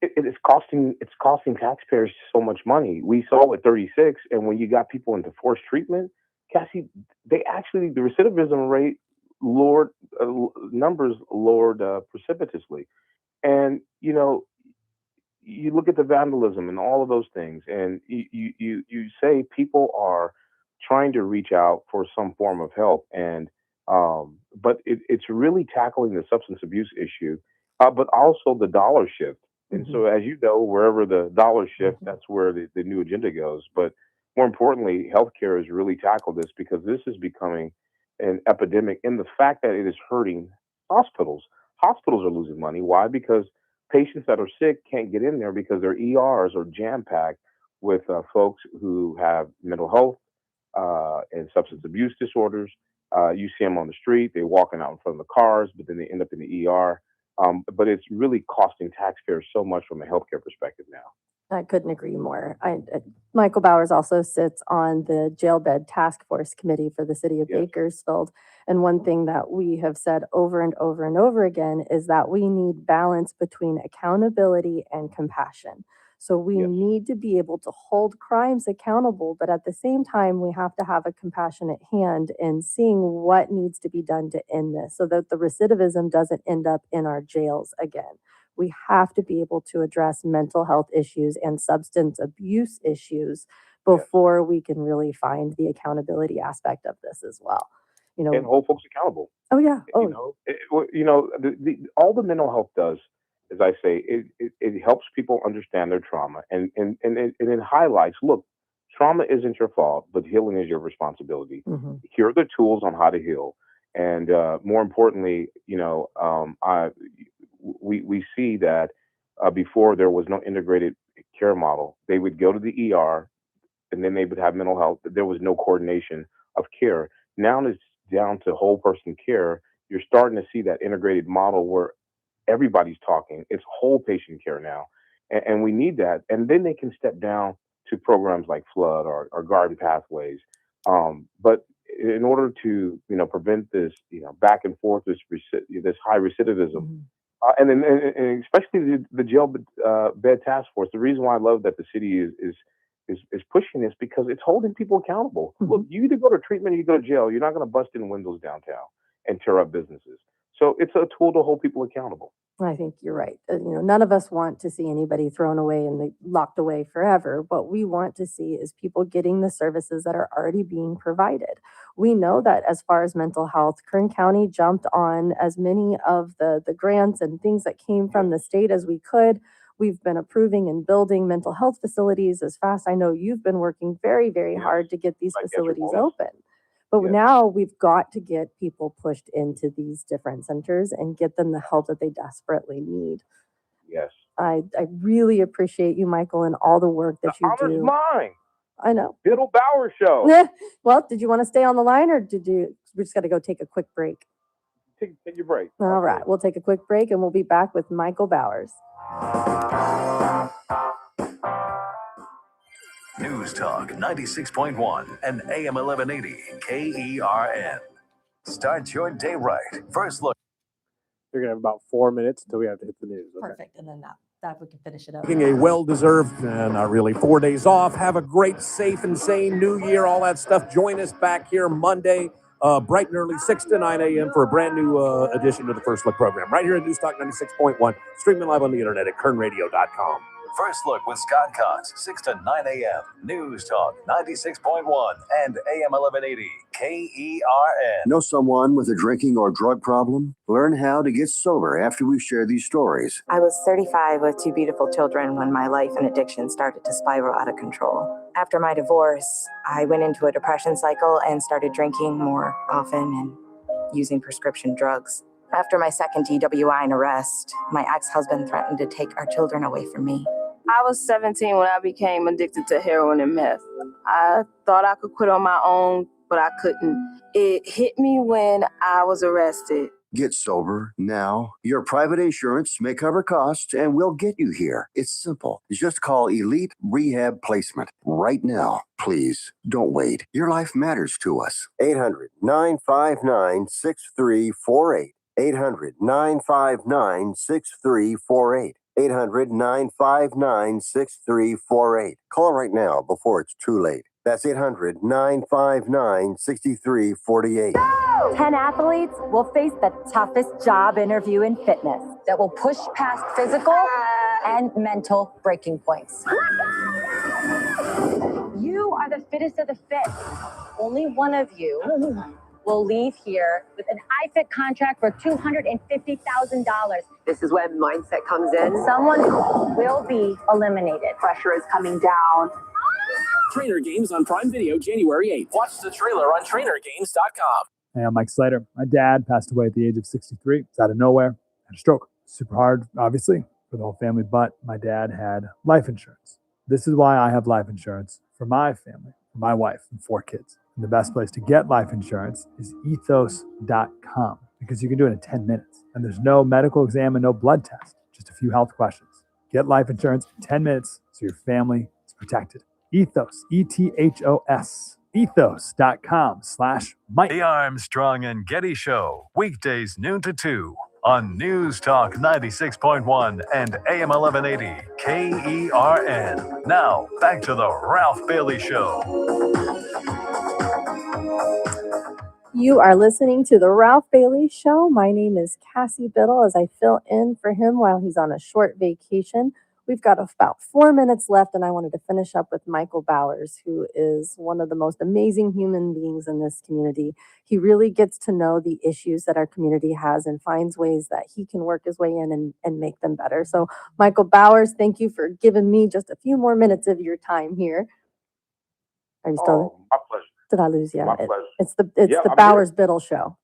It's costing taxpayers so much money. We saw with 36, and when you got people into forced treatment, Cassie, the recidivism rate lowered, numbers lowered precipitously, and you look at the vandalism and all of those things, and you say people are trying to reach out for some form of help, and but it's really tackling the substance abuse issue, but also the dollar shift. And so, as you know, wherever the dollar shift, that's where the new agenda goes. But more importantly, healthcare has really tackled this because this is becoming an epidemic, and the fact that it is hurting hospitals. Hospitals are losing money. Why? Because patients that are sick can't get in there because their ERs are jam packed with folks who have mental health and substance abuse disorders. You see them on the street, they're walking out in front of the cars, but then they end up in the ER. But it's really costing taxpayers so much from a healthcare perspective now. I couldn't agree more. Michael Bowers also sits on the jail bed task force committee for the city of Bakersfield. And one thing that we have said over and over and over again is that we need balance between accountability and compassion. So we need to be able to hold crimes accountable, but at the same time, we have to have a compassionate hand in seeing what needs to be done to end this so that the recidivism doesn't end up in our jails again. We have to be able to address mental health issues and substance abuse issues before we can really find the accountability aspect of this as well. And hold folks accountable. Oh yeah. Oh, all the mental health does as I say, it helps people understand their trauma, and it highlights, look, trauma isn't your fault, but healing is your responsibility. Here are the tools on how to heal, and more importantly, we see that before there was no integrated care model, they would go to the ER and then they would have mental health. There was no coordination of care. Now it's down to whole person care. You're starting to see that integrated model where everybody's talking. It's whole patient care now, and we need that. And then they can step down to programs like Flood or Garden Pathways. But in order to prevent this back and forth, this high recidivism, and especially the jail bed task force. The reason why I love that the city is pushing this because it's holding people accountable. Look, you either go to treatment or you go to jail. You're not going to bust in windows downtown and tear up businesses. So it's a tool to hold people accountable. I think you're right. None of us want to see anybody thrown away and locked away forever. What we want to see is people getting the services that are already being provided. We know that as far as mental health, Kern County jumped on as many of the grants and things that came from the state as we could. We've been approving and building mental health facilities as fast. I know you've been working very, very hard to get these facilities open. But now we've got to get people pushed into these different centers and get them the help that they desperately need. Yes. I really appreciate you, Michael, and all the work that you do. The honor's mine. I know. Bittle Bauer Show. Well, did you want to stay on the line or we just got to go take a quick break? Take your break. All right. We'll take a quick break and we'll be back with Michael Bowers. News Talk 96.1 and AM 1180 KERN. Start your day right. First look. We're going to have about 4 minutes until we have to hit the news. Okay. Perfect. And then that we can finish it up. Taking a well-deserved, not really, 4 days off. Have a great, safe, and sane New Year, all that stuff. Join us back here Monday, bright and early, 6 to 9 a.m. for a brand new edition of the First Look program. Right here at News Talk 96.1, streaming live on the internet at kernradio.com. First Look with Scott Cox, 6 to 9 a.m. News Talk 96.1 and AM 1180 KERN. Know someone with a drinking or drug problem? Learn how to get sober after we share these stories. I was 35 with 2 beautiful children when my life and addiction started to spiral out of control. After my divorce, I went into a depression cycle and started drinking more often and using prescription drugs. After my second DWI and arrest, my ex-husband threatened to take our children away from me. I was 17 when I became addicted to heroin and meth. I thought I could quit on my own, but I couldn't. It hit me when I was arrested. Get sober now. Your private insurance may cover costs and we'll get you here. It's simple. Just call Elite Rehab Placement right now. Please don't wait. Your life matters to us. 800-959-6348. 800-959-6348. 800-959-6348. Call right now before it's too late. That's 800-959-6348. 10 athletes will face the toughest job interview in fitness that will push past physical and mental breaking points. You are the fittest of the fit. Only one of you will leave here with an iFit contract for $250,000. This is when mindset comes in. Someone will be eliminated. Pressure is coming down. Trainer Games on Prime Video January 8th. Watch the trailer on trainergames.com. Hey, I'm Mike Slater. My dad passed away at the age of 63. It's out of nowhere. Had a stroke. Super hard, obviously, for the whole family, but my dad had life insurance. This is why I have life insurance for my family, for my wife, and 4 kids. And the best place to get life insurance is ethos.com because you can do it in 10 minutes. And there's no medical exam and no blood test, just a few health questions. Get life insurance in 10 minutes so your family is protected. Ethos, ETHOS, ethos.com/Mike. The Armstrong and Getty Show, weekdays noon to 2 on News Talk 96.1 and AM 1180 KERN. Now, back to the Ralph Bailey Show. You are listening to the Ralph Bailey Show. My name is Cassie Bittle as I fill in for him while he's on a short vacation. We've got about 4 minutes left, and I wanted to finish up with Michael Bowers, who is one of the most amazing human beings in this community. He really gets to know the issues that our community has and finds ways that he can work his way in and make them better. So, Michael Bowers, thank you for giving me just a few more minutes of your time here. Are you still there? My pleasure. Did I lose you? My pleasure. It's the I'm Bowers Bittle show.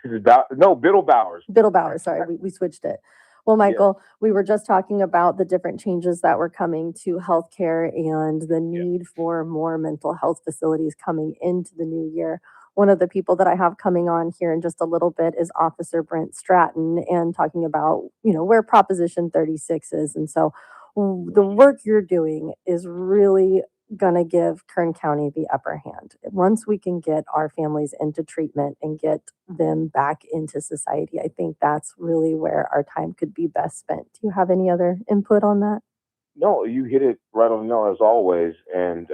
No, Bittle Bowers. Bittle Bowers, sorry, we switched it. Well, Michael, we were just talking about the different changes that were coming to healthcare and the need for more mental health facilities coming into the new year. One of the people that I have coming on here in just a little bit is Officer Brent Stratton, and talking about, where Proposition 36 is. And so the work you're doing is really going to give Kern County the upper hand. Once we can get our families into treatment and get them back into society, I think that's really where our time could be best spent. Do you have any other input on that? No, you hit it right on the nail as always, and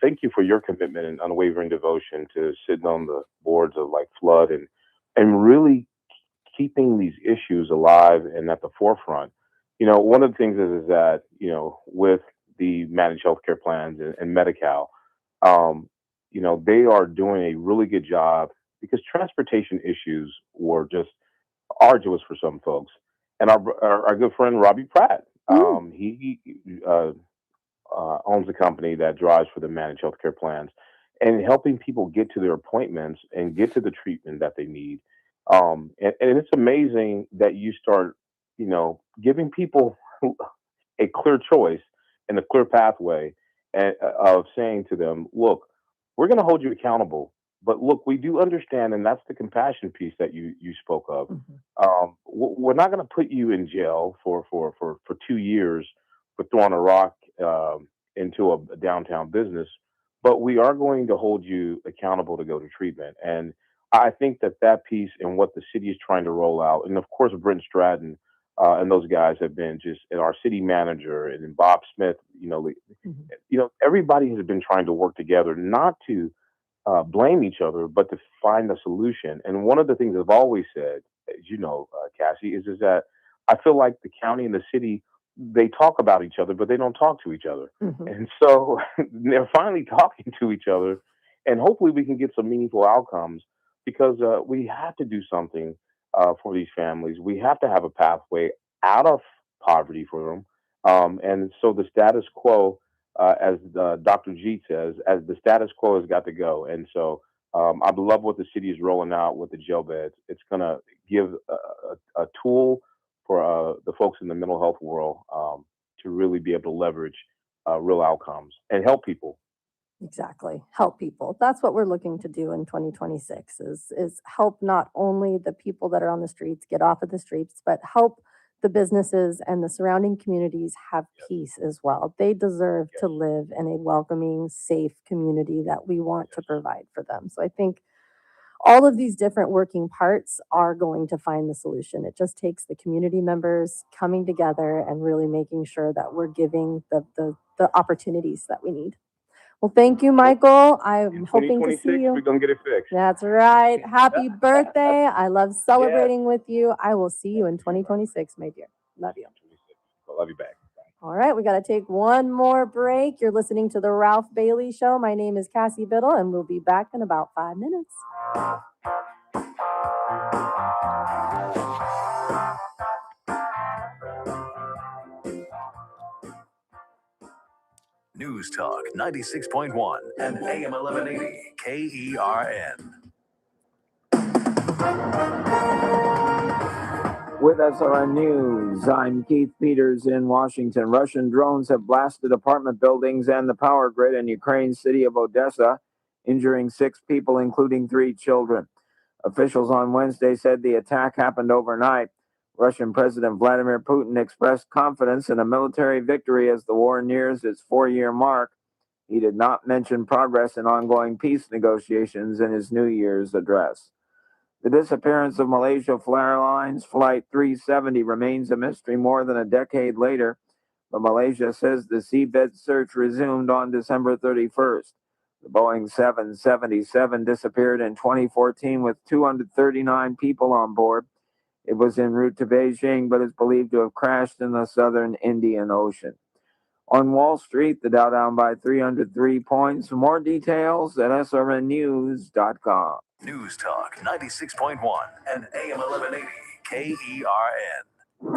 thank you for your commitment and unwavering devotion to sitting on the boards of like flood and really keeping these issues alive and at the forefront. One of the things is that with the managed healthcare plans and Medi-Cal, they are doing a really good job because transportation issues were just arduous for some folks. And our good friend Robbie Pratt, he owns a company that drives for the managed healthcare plans and helping people get to their appointments and get to the treatment that they need. And it's amazing that you start, giving people a clear choice and a clear pathway of saying to them, look, we're going to hold you accountable. But look, we do understand, and that's the compassion piece that you spoke of. We're not going to put you in jail for 2 years for throwing a rock into a downtown business, but we are going to hold you accountable to go to treatment. And I think that piece and what the city is trying to roll out, and of course, Brent Stratton and those guys have been just, and our city manager and then Bob Smith, everybody has been trying to work together, not to blame each other, but to find a solution. And one of the things I've always said, as you know, Cassie, is that I feel like the county and the city, they talk about each other, but they don't talk to each other. And so they're finally talking to each other, and hopefully we can get some meaningful outcomes because we have to do something for these families. We have to have a pathway out of poverty for them. And so the status quo, as Dr. G says, as the status quo has got to go. And so I love what the city is rolling out with the jail beds. It's going to give a tool for the folks in the mental health world to really be able to leverage real outcomes and help people. Exactly. Help people. That's what we're looking to do in 2026 is help not only the people that are on the streets get off of the streets, but help the businesses and the surrounding communities have peace as well. They deserve to live in a welcoming, safe community that we want to provide for them. So I think all of these different working parts are going to find the solution. It just takes the community members coming together and really making sure that we're giving the opportunities that we need. Well, thank you, Michael. I'm hoping to see you. We're going to get it fixed. That's right. Happy birthday. I love celebrating with you. I will see you in 2026, my dear. Love you. I love you back. All right, we got to take one more break. You're listening to The Ralph Bailey Show. My name is Cassie Bittle, and we'll be back in about 5 minutes. News Talk 96.1 and AM 1180 KERN. With SRN News, I'm Keith Peters in Washington. Russian drones have blasted apartment buildings and the power grid in Ukraine's city of Odessa, injuring 6 people, including 3 children. Officials on Wednesday said the attack happened overnight. Russian President Vladimir Putin expressed confidence in a military victory as the war nears its 4-year mark. He did not mention progress in ongoing peace negotiations in his New Year's address. The disappearance of Malaysia Airlines Flight 370 remains a mystery more than a decade later, but Malaysia says the seabed search resumed on December 31st. The Boeing 777 disappeared in 2014 with 239 people on board. It was en route to Beijing, but is believed to have crashed in the southern Indian Ocean. On Wall Street, the Dow down by 303 points. For more details at srnnews.com. News Talk 96.1 and AM 1180 KERN.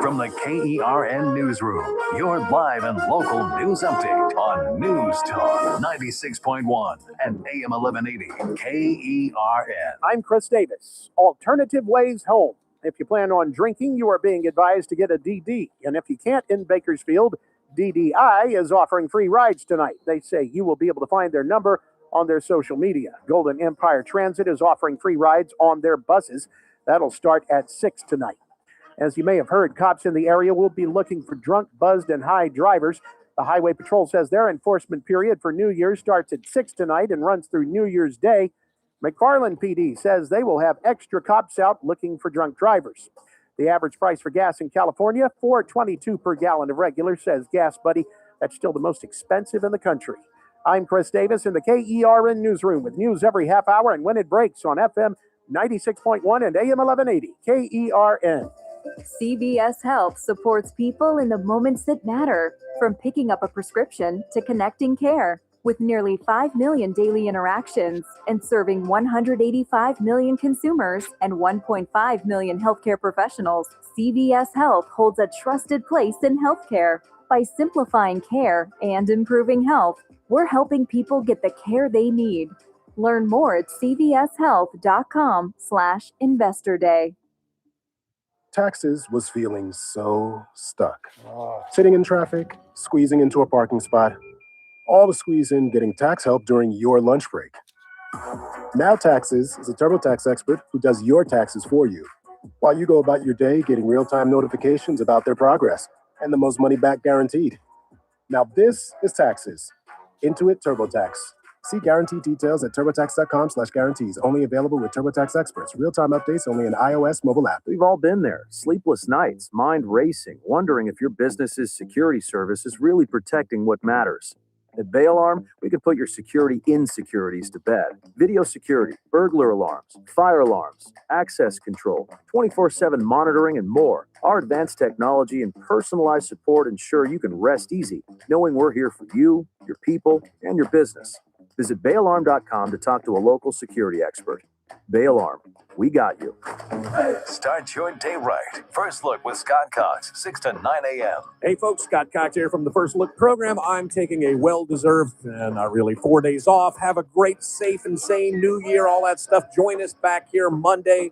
From the KERN Newsroom, your live and local news update on News Talk 96.1 and AM 1180 KERN. I'm Chris Davis. Alternative Ways Home. If you plan on drinking, you are being advised to get a DD. And if you can't in Bakersfield, DDI is offering free rides tonight. They say you will be able to find their number on their social media. Golden Empire Transit is offering free rides on their buses. That'll start at 6 tonight. As you may have heard, cops in the area will be looking for drunk, buzzed, and high drivers. The Highway Patrol says their enforcement period for New Year's starts at 6 tonight and runs through New Year's Day. McFarland PD says they will have extra cops out looking for drunk drivers. The average price for gas in California, $4.22 per gallon of regular, says Gas Buddy. That's still the most expensive in the country. I'm Chris Davis in the KERN Newsroom with news every half hour and when it breaks on FM 96.1 and AM 1180 KERN. CVS Health supports people in the moments that matter, from picking up a prescription to connecting care. With nearly 5 million daily interactions and serving 185 million consumers and 1.5 million healthcare professionals, CVS Health holds a trusted place in healthcare. By simplifying care and improving health, we're helping people get the care they need. Learn more at cvshealth.com/Investor Day. Taxes was feeling so stuck. Sitting in traffic, squeezing into a parking spot, all to squeeze in getting tax help during your lunch break. Now Taxes is a TurboTax expert who does your taxes for you, while you go about your day getting real-time notifications about their progress and the most money back guaranteed. Now this is Taxes. Intuit TurboTax. See guarantee details at turbotax.com/guarantees. Only available with TurboTax experts. Real-time updates only in iOS mobile app. We've all been there. Sleepless nights, mind racing, wondering if your business's security service is really protecting what matters. At Bay Alarm, we can put your security insecurities to bed. Video security, burglar alarms, fire alarms, access control, 24/7 monitoring, and more. Our advanced technology and personalized support ensure you can rest easy, knowing we're here for you, your people, and your business. Visit bayalarm.com to talk to a local security expert. Bay Alarm, we got you. Start your day right. First Look with Scott Cox, 6 to 9 a.m. Hey folks, Scott Cox here from the First Look program. I'm taking a well-deserved and really 4 days off. Have a great, safe, and sane New Year, all that stuff. Join us back here Monday,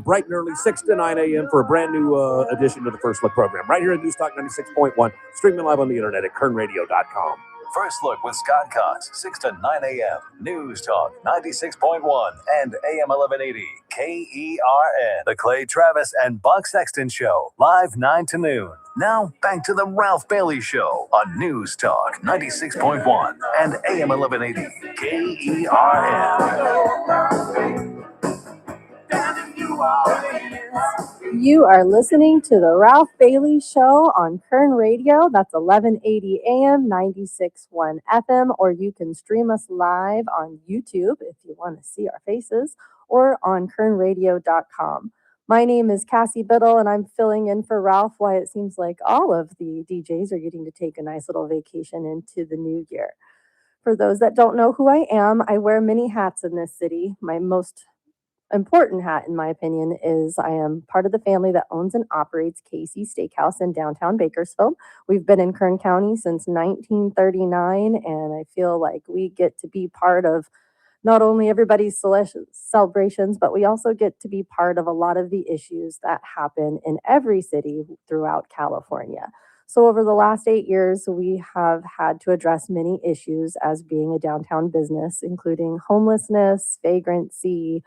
bright and early, 6 to 9 a.m. for a brand new edition of the First Look program. Right here at News Talk 96.1, streaming live on the internet at kernradio.com. First Look with Scott Cox, 6 to 9 a.m. News Talk 96.1 and AM 1180 KERN. The Clay Travis and Buck Sexton Show, live 9 to noon. Now back to the Ralph Bailey Show on News Talk 96.1 and AM 1180 KERN. You are listening to the Ralph Bailey Show on Kern Radio. That's 1180 AM, 96.1 FM, or you can stream us live on YouTube if you want to see our faces, or on kernradio.com. My name is Cassie Bittle, and I'm filling in for Ralph while it seems like all of the DJs are getting to take a nice little vacation into the new year. For those that don't know who I am, I wear many hats in this city. My most important hat, in my opinion, is I am part of the family that owns and operates Cassie Steakhouse in downtown Bakersfield. We've been in Kern County since 1939, and I feel like we get to be part of not only everybody's celebrations, but we also get to be part of a lot of the issues that happen in every city throughout California. So over the last 8 years, we have had to address many issues as being a downtown business, including homelessness, vagrancy,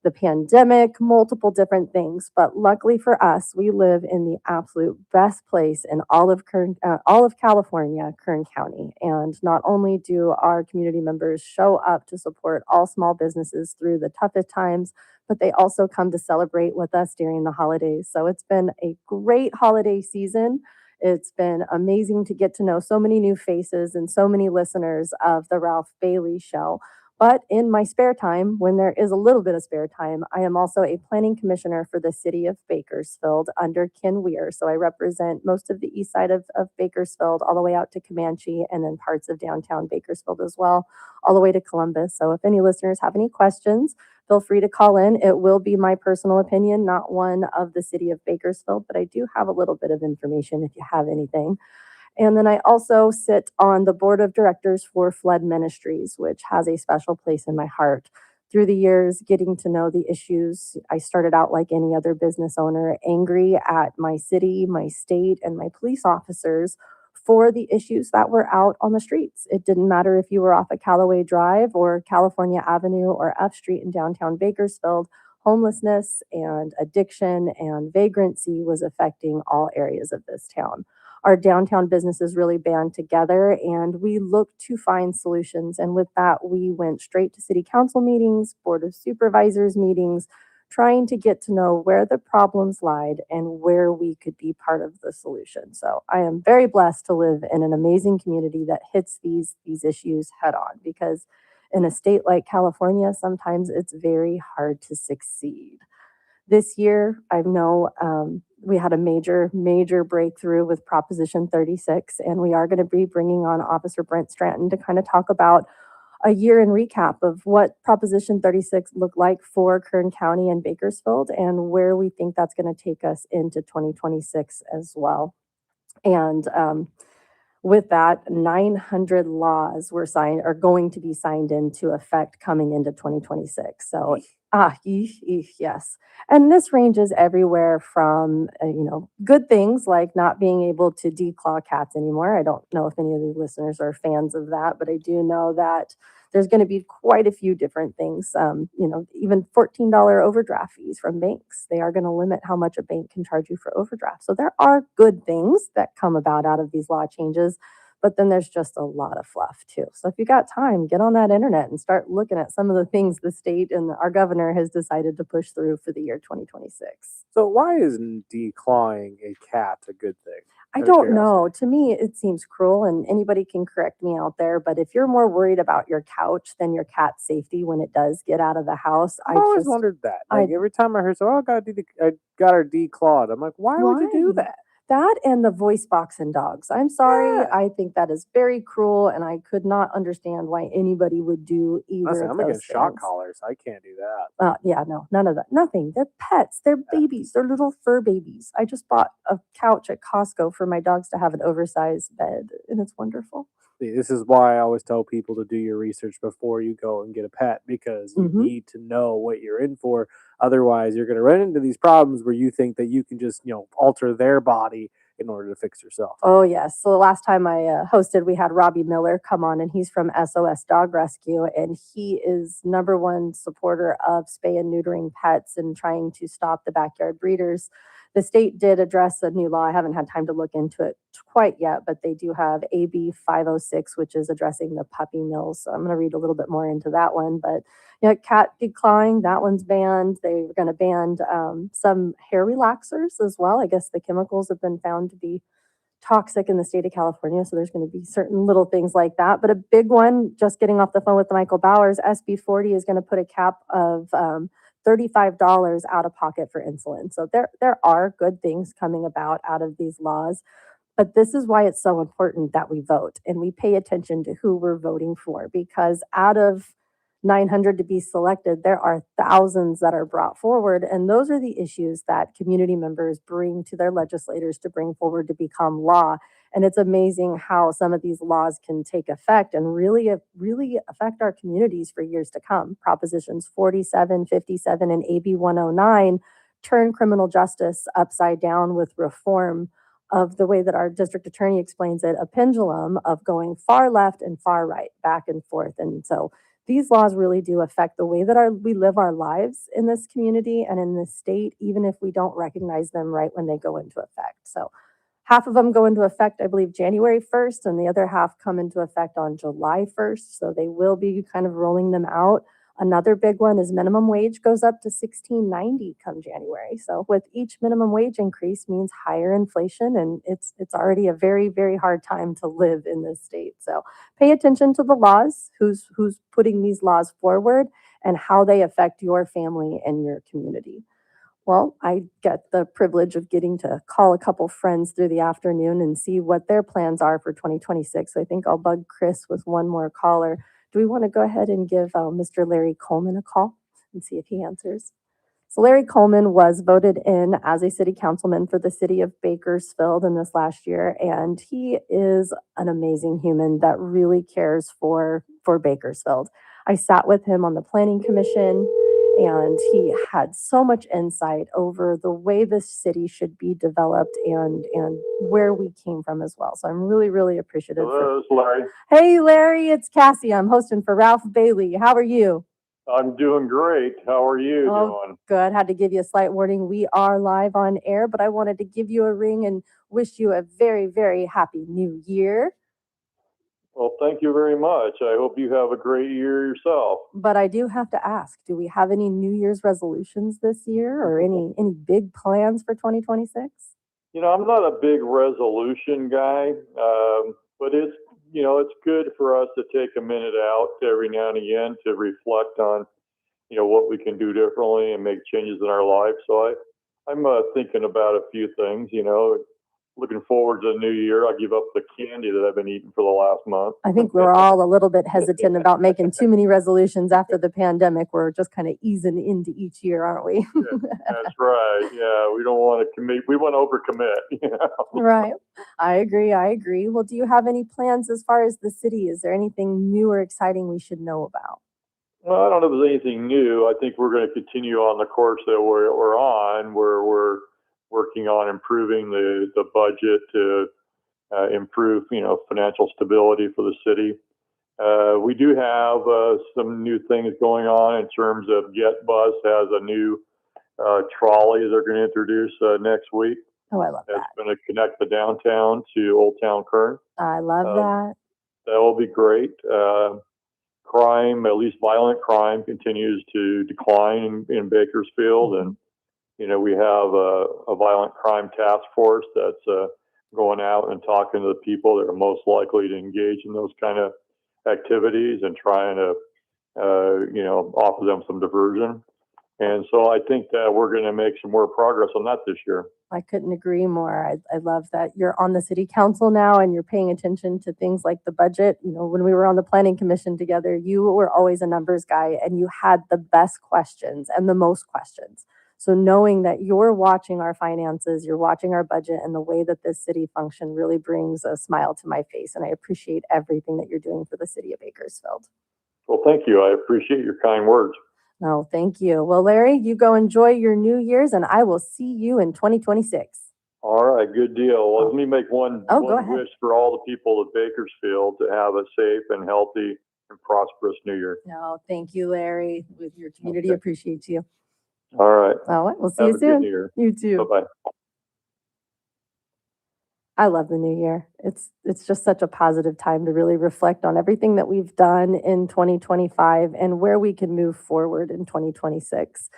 the pandemic, multiple different things. But luckily for us, we live in the absolute best place in all of California, Kern County. And not only do our community members show up to support all small businesses through the toughest times, but they also come to celebrate with us during the holidays. So it's been a great holiday season. It's been amazing to get to know so many new faces and so many listeners of the Ralph Bailey Show. But in my spare time, when there is a little bit of spare time, I am also a planning commissioner for the city of Bakersfield under Ken Weir. So I represent most of the east side of Bakersfield, all the way out to Comanche, and then parts of downtown Bakersfield as well, all the way to Columbus. So if any listeners have any questions, feel free to call in. It will be my personal opinion, not one of the city of Bakersfield, but I do have a little bit of information if you have anything. And then I also sit on the board of directors for Flood Ministries, which has a special place in my heart. Through the years, getting to know the issues, I started out like any other business owner, angry at my city, my state, and my police officers for the issues that were out on the streets. It didn't matter if you were off of Callaway Drive or California Avenue or F Street in downtown Bakersfield. Homelessness and addiction and vagrancy was affecting all areas of this town. Our downtown businesses really band together and we looked to find solutions. And with that, we went straight to city council meetings, board of supervisors meetings, trying to get to know where the problems lied and where we could be part of the solution. So I am very blessed to live in an amazing community that hits these issues head on, because in a state like California, sometimes it's very hard to succeed. This year, I know we had a major breakthrough with Proposition 36, and we are going to be bringing on Officer Brent Stratton to kind of talk about a year in recap of what Proposition 36 looked like for Kern County and Bakersfield and where we think that's going to take us into 2026 as well. And with that, 900 laws are going to be signed into effect coming into 2026. So, yes. And this ranges everywhere from, good things like not being able to declaw cats anymore. I don't know if any of the listeners are fans of that, but I do know that there's going to be quite a few different things. Even $14 overdraft fees from banks. They are going to limit how much a bank can charge you for overdraft. So there are good things that come about out of these law changes, but then there's just a lot of fluff too. So if you got time, get on that internet and start looking at some of the things the state and our governor has decided to push through for the year 2026. So why isn't declawing a cat a good thing? I don't know. To me, it seems cruel, and anybody can correct me out there. But if you're more worried about your couch than your cat's safety when it does get out of the house, I always wondered that. Like every time I heard, I got her declawed. I'm like, why would you do that? That and the voice box in dogs. I'm sorry. I think that is very cruel, and I could not understand why anybody would do either Listen, of I'm those against shock things. collars. I can't do that. Yeah, no, none of that. Nothing. They're pets. They're babies. They're little fur babies. I just bought a couch at Costco for my dogs to have an oversized bed, and it's wonderful. This is why I always tell people to do your research before you go and get a pet, because you need to know what you're in for. Otherwise, you're going to run into these problems where you think that you can just, alter their body in order to fix yourself. Oh, yes. So the last time I hosted, we had Robbie Miller come on, and he's from SOS Dog Rescue, and he is #1 supporter of spay and neutering pets and trying to stop the backyard breeders. The state did address a new law. I haven't had time to look into it quite yet, but they do have AB 506, which is addressing the puppy mills. So I'm going to read a little bit more into that one. But cat declawing, that one's banned. They're going to ban some hair relaxers as well. I guess the chemicals have been found to be toxic in the state of California. So there's going to be certain little things like that. But a big one, just getting off the phone with Michael Bowers, SB 40 is going to put a cap of $35 out of pocket for insulin. So there are good things coming about out of these laws. But this is why it's so important that we vote and we pay attention to who we're voting for, because out of 900 to be selected, there are thousands that are brought forward. And those are the issues that community members bring to their legislators to bring forward to become law. And it's amazing how some of these laws can take effect and really affect our communities for years to come. Propositions 47, 57, and AB 109 turn criminal justice upside down with reform of the way that our district attorney explains it, a pendulum of going far left and far right, back and forth. And so these laws really do affect the way that we live our lives in this community and in this state, even if we don't recognize them right when they go into effect. So half of them go into effect, I believe, January 1st, and the other half come into effect on July 1st. So they will be kind of rolling them out. Another big one is minimum wage goes up to $16.90 come January. So with each minimum wage increase means higher inflation, and it's already a very, very hard time to live in this state. So pay attention to the laws, who's putting these laws forward, and how they affect your family and your community. Well, I get the privilege of getting to call a couple friends through the afternoon and see what their plans are for 2026. So I think I'll bug Chris with one more caller. Do we want to go ahead and give Mr. Larry Coleman a call and see if he answers? So Larry Coleman was voted in as a city councilman for the city of Bakersfield in this last year, and he is an amazing human that really cares for Bakersfield. I sat with him on the planning commission, and he had so much insight over the way this city should be developed and where we came from as well. So I'm really, really appreciative. Hello, it's Larry. Hey, Larry, it's Cassie. I'm hosting for Ralph Bailey. How are you? I'm doing great. How are you doing? Good. Had to give you a slight warning. We are live on air, but I wanted to give you a ring and wish you a very, very happy new year. Well, thank you very much. I hope you have a great year yourself. But I do have to ask, do we have any New Year's resolutions this year or any big plans for 2026? You know, I'm not a big resolution guy, but it's good for us to take a minute out every now and again to reflect on, what we can do differently and make changes in our life. So I'm thinking about a few things, looking forward to the new year. I'll give up the candy that I've been eating for the last month. I think we're all a little bit hesitant about making too many resolutions after the pandemic. We're just kind of easing into each year, aren't we? That's right. Yeah, we don't want to commit. We want to overcommit. Right. I agree. Well, do you have any plans as far as the city? Is there anything new or exciting we should know about? Well, I don't know if there's anything new. I think we're going to continue on the course that we're on, where we're working on improving the budget to improve, financial stability for the city. We do have some new things going on in terms of Get Bus has a new trolley they're going to introduce next week. Oh, I love that. It's going to connect the downtown to Old Town Kern. I love that. That will be great. Crime, at least violent crime, continues to decline in Bakersfield, and we have a violent crime task force that's going out and talking to the people that are most likely to engage in those kind of activities and trying to offer them some diversion. And so I think that we're going to make some more progress on that this year. I couldn't agree more. I love that you're on the city council now and you're paying attention to things like the budget. When we were on the planning commission together, you were always a numbers guy and you had the best questions and the most questions. So knowing that you're watching our finances, you're watching our budget and the way that this city function really brings a smile to my face. And I appreciate everything that you're doing for the city of Bakersfield. Well, thank you. I appreciate your kind words. No, thank you. Well, Larry, you go enjoy your New Year's and I will see you in 2026. All right, good deal. Well, let me make one ahead. wish for all the people of Bakersfield to have a safe and healthy and prosperous New Year. No, thank you, Larry. With your community appreciates you. All right. All right, we'll see have you a soon. Good New Year. You too. Bye-bye. I love the new year. It's just such a positive time to really reflect on everything that we've done in 2025 and where we can move forward in 2026.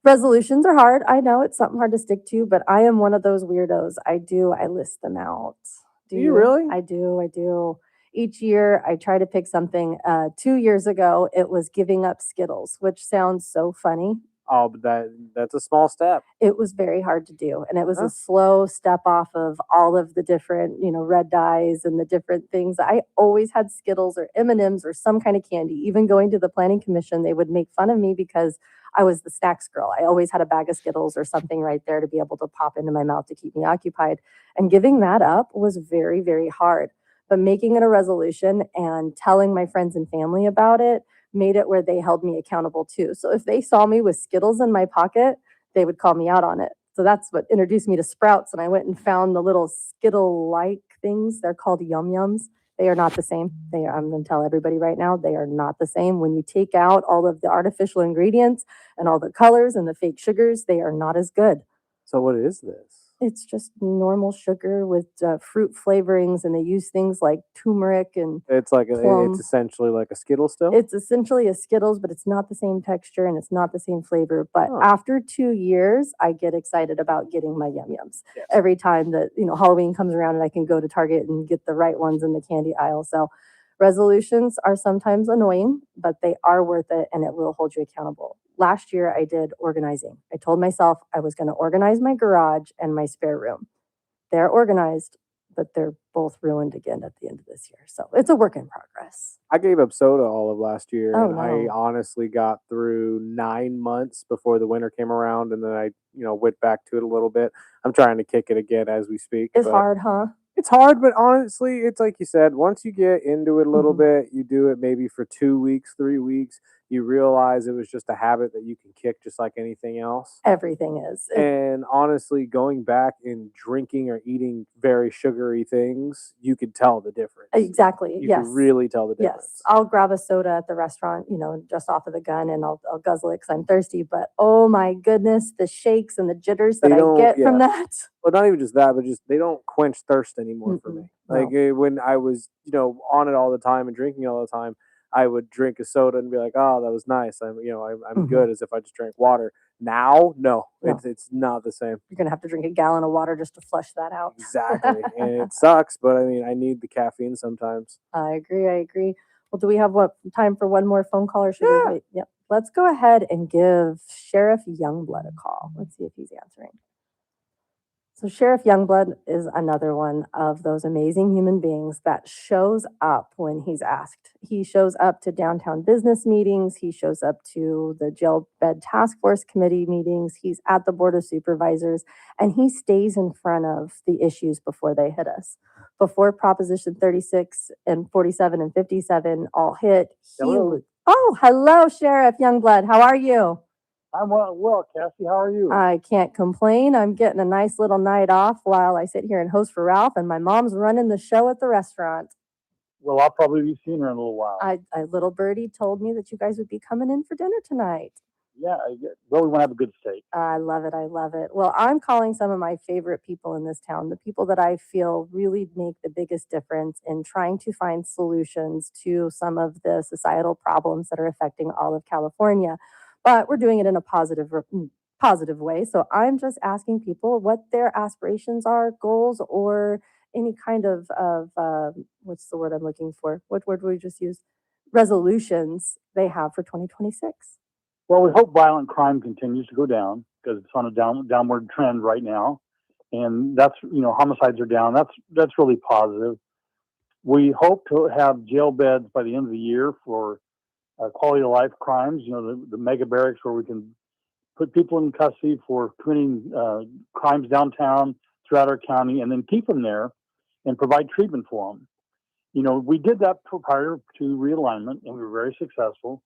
Resolutions are hard. I know it's something hard to stick to, but I am one of those weirdos. I list them out. Do you really? I do. Each year I try to pick something. 2 years ago, it was giving up Skittles, which sounds so funny. Oh, but that's a small step. It was very hard to do. And it was a slow step off of all of the different, red dyes and the different things. I always had Skittles or M&Ms or some kind of candy. Even going to the planning commission, they would make fun of me because I was the snacks girl. I always had a bag of Skittles or something right there to be able to pop into my mouth to keep me occupied. And giving that up was very, very hard. But making it a resolution and telling my friends and family about it made it where they held me accountable too. So if they saw me with Skittles in my pocket, they would call me out on it. So that's what introduced me to Sprouts. And I went and found the little Skittle-like things. They're called Yum Yums. They are not the same. I'm going to tell everybody right now, they are not the same. When you take out all of the artificial ingredients and all the colors and the fake sugars, they are not as good. So what is this? It's just normal sugar with fruit flavorings, and they use things like turmeric and It's like plum. it's essentially like a Skittle still. It's essentially a Skittles, but it's not the same texture and it's not the same flavor. But after 2 years, I get excited about getting my Yum Yums. Yes. Every time that Halloween comes around and I can go to Target and get the right ones in the candy aisle. So resolutions are sometimes annoying, but they are worth it, and it will hold you accountable. Last year, I did organizing. I told myself I was going to organize my garage and my spare room. They're organized, but they're both ruined again at the end of this year. So it's a work in progress. I gave up soda all of last year, Oh, and I honestly got through 9 months before the winter came around, and then I, went back to it a little bit. I'm trying to kick it again as we speak. It's but hard, huh? It's hard, but honestly, it's like you said, once you get into it a little bit, you do it maybe for 2 weeks, 3 weeks, you realize it was just a habit that you can kick just like anything else. Everything is. And honestly, going back and drinking or eating very sugary things, you could tell the difference. Exactly. You Yes. can really tell the difference. Yes. I'll grab a soda at the restaurant, just off of the gun, and I'll guzzle it because I'm thirsty. But oh my goodness, the shakes and the jitters that I get from that. Well, not even just that, but just they don't quench thirst anymore for me. Like when I was, on it all the time and drinking all the time, I would drink a soda and be like, "Oh, that was nice. I'm good," as if I just drank water. Now, no. It's not the same. You're gonna have to drink a gallon of water just to flush that out. Exactly, and it sucks, but I mean, I need the caffeine sometimes. I agree. Well, do we have time for one more phone call, or should we wait? Yep. Let's go ahead and give Sheriff Youngblood a call. Let's see if he's answering. So Sheriff Youngblood is another one of those amazing human beings that shows up when he's asked. He shows up to downtown business meetings. He shows up to the jail bed task force committee meetings. He's at the board of supervisors, and he stays in front of the issues before they hit us. Before Proposition 36 and 47 and 57 all hit, hello, Sheriff Youngblood. How are you? I'm well, Cassie. How are you? I can't complain. I'm getting a nice little night off while I sit here and host for Ralph, and my mom's running the show at the restaurant. Well, I'll probably be seeing her in a little while. Little birdie told me that you guys would be coming in for dinner tonight. Yeah, we want to have a good steak. I love it. Well, I'm calling some of my favorite people in this town, the people that I feel really make the biggest difference in trying to find solutions to some of the societal problems that are affecting all of California. But we're doing it in a positive way. So I'm just asking people what their aspirations are, goals, or any kind of what's the word I'm looking for? What word we just use? Resolutions they have for 2026. Well, we hope violent crime continues to go down because it's on a downward trend right now, and that's homicides are down. That's really positive. We hope to have jail beds by the end of the year for quality of life crimes, the mega barracks where we can put people in custody for committing crimes downtown throughout our county and then keep them there and provide treatment for them. We did that prior to realignment, and we were very successful.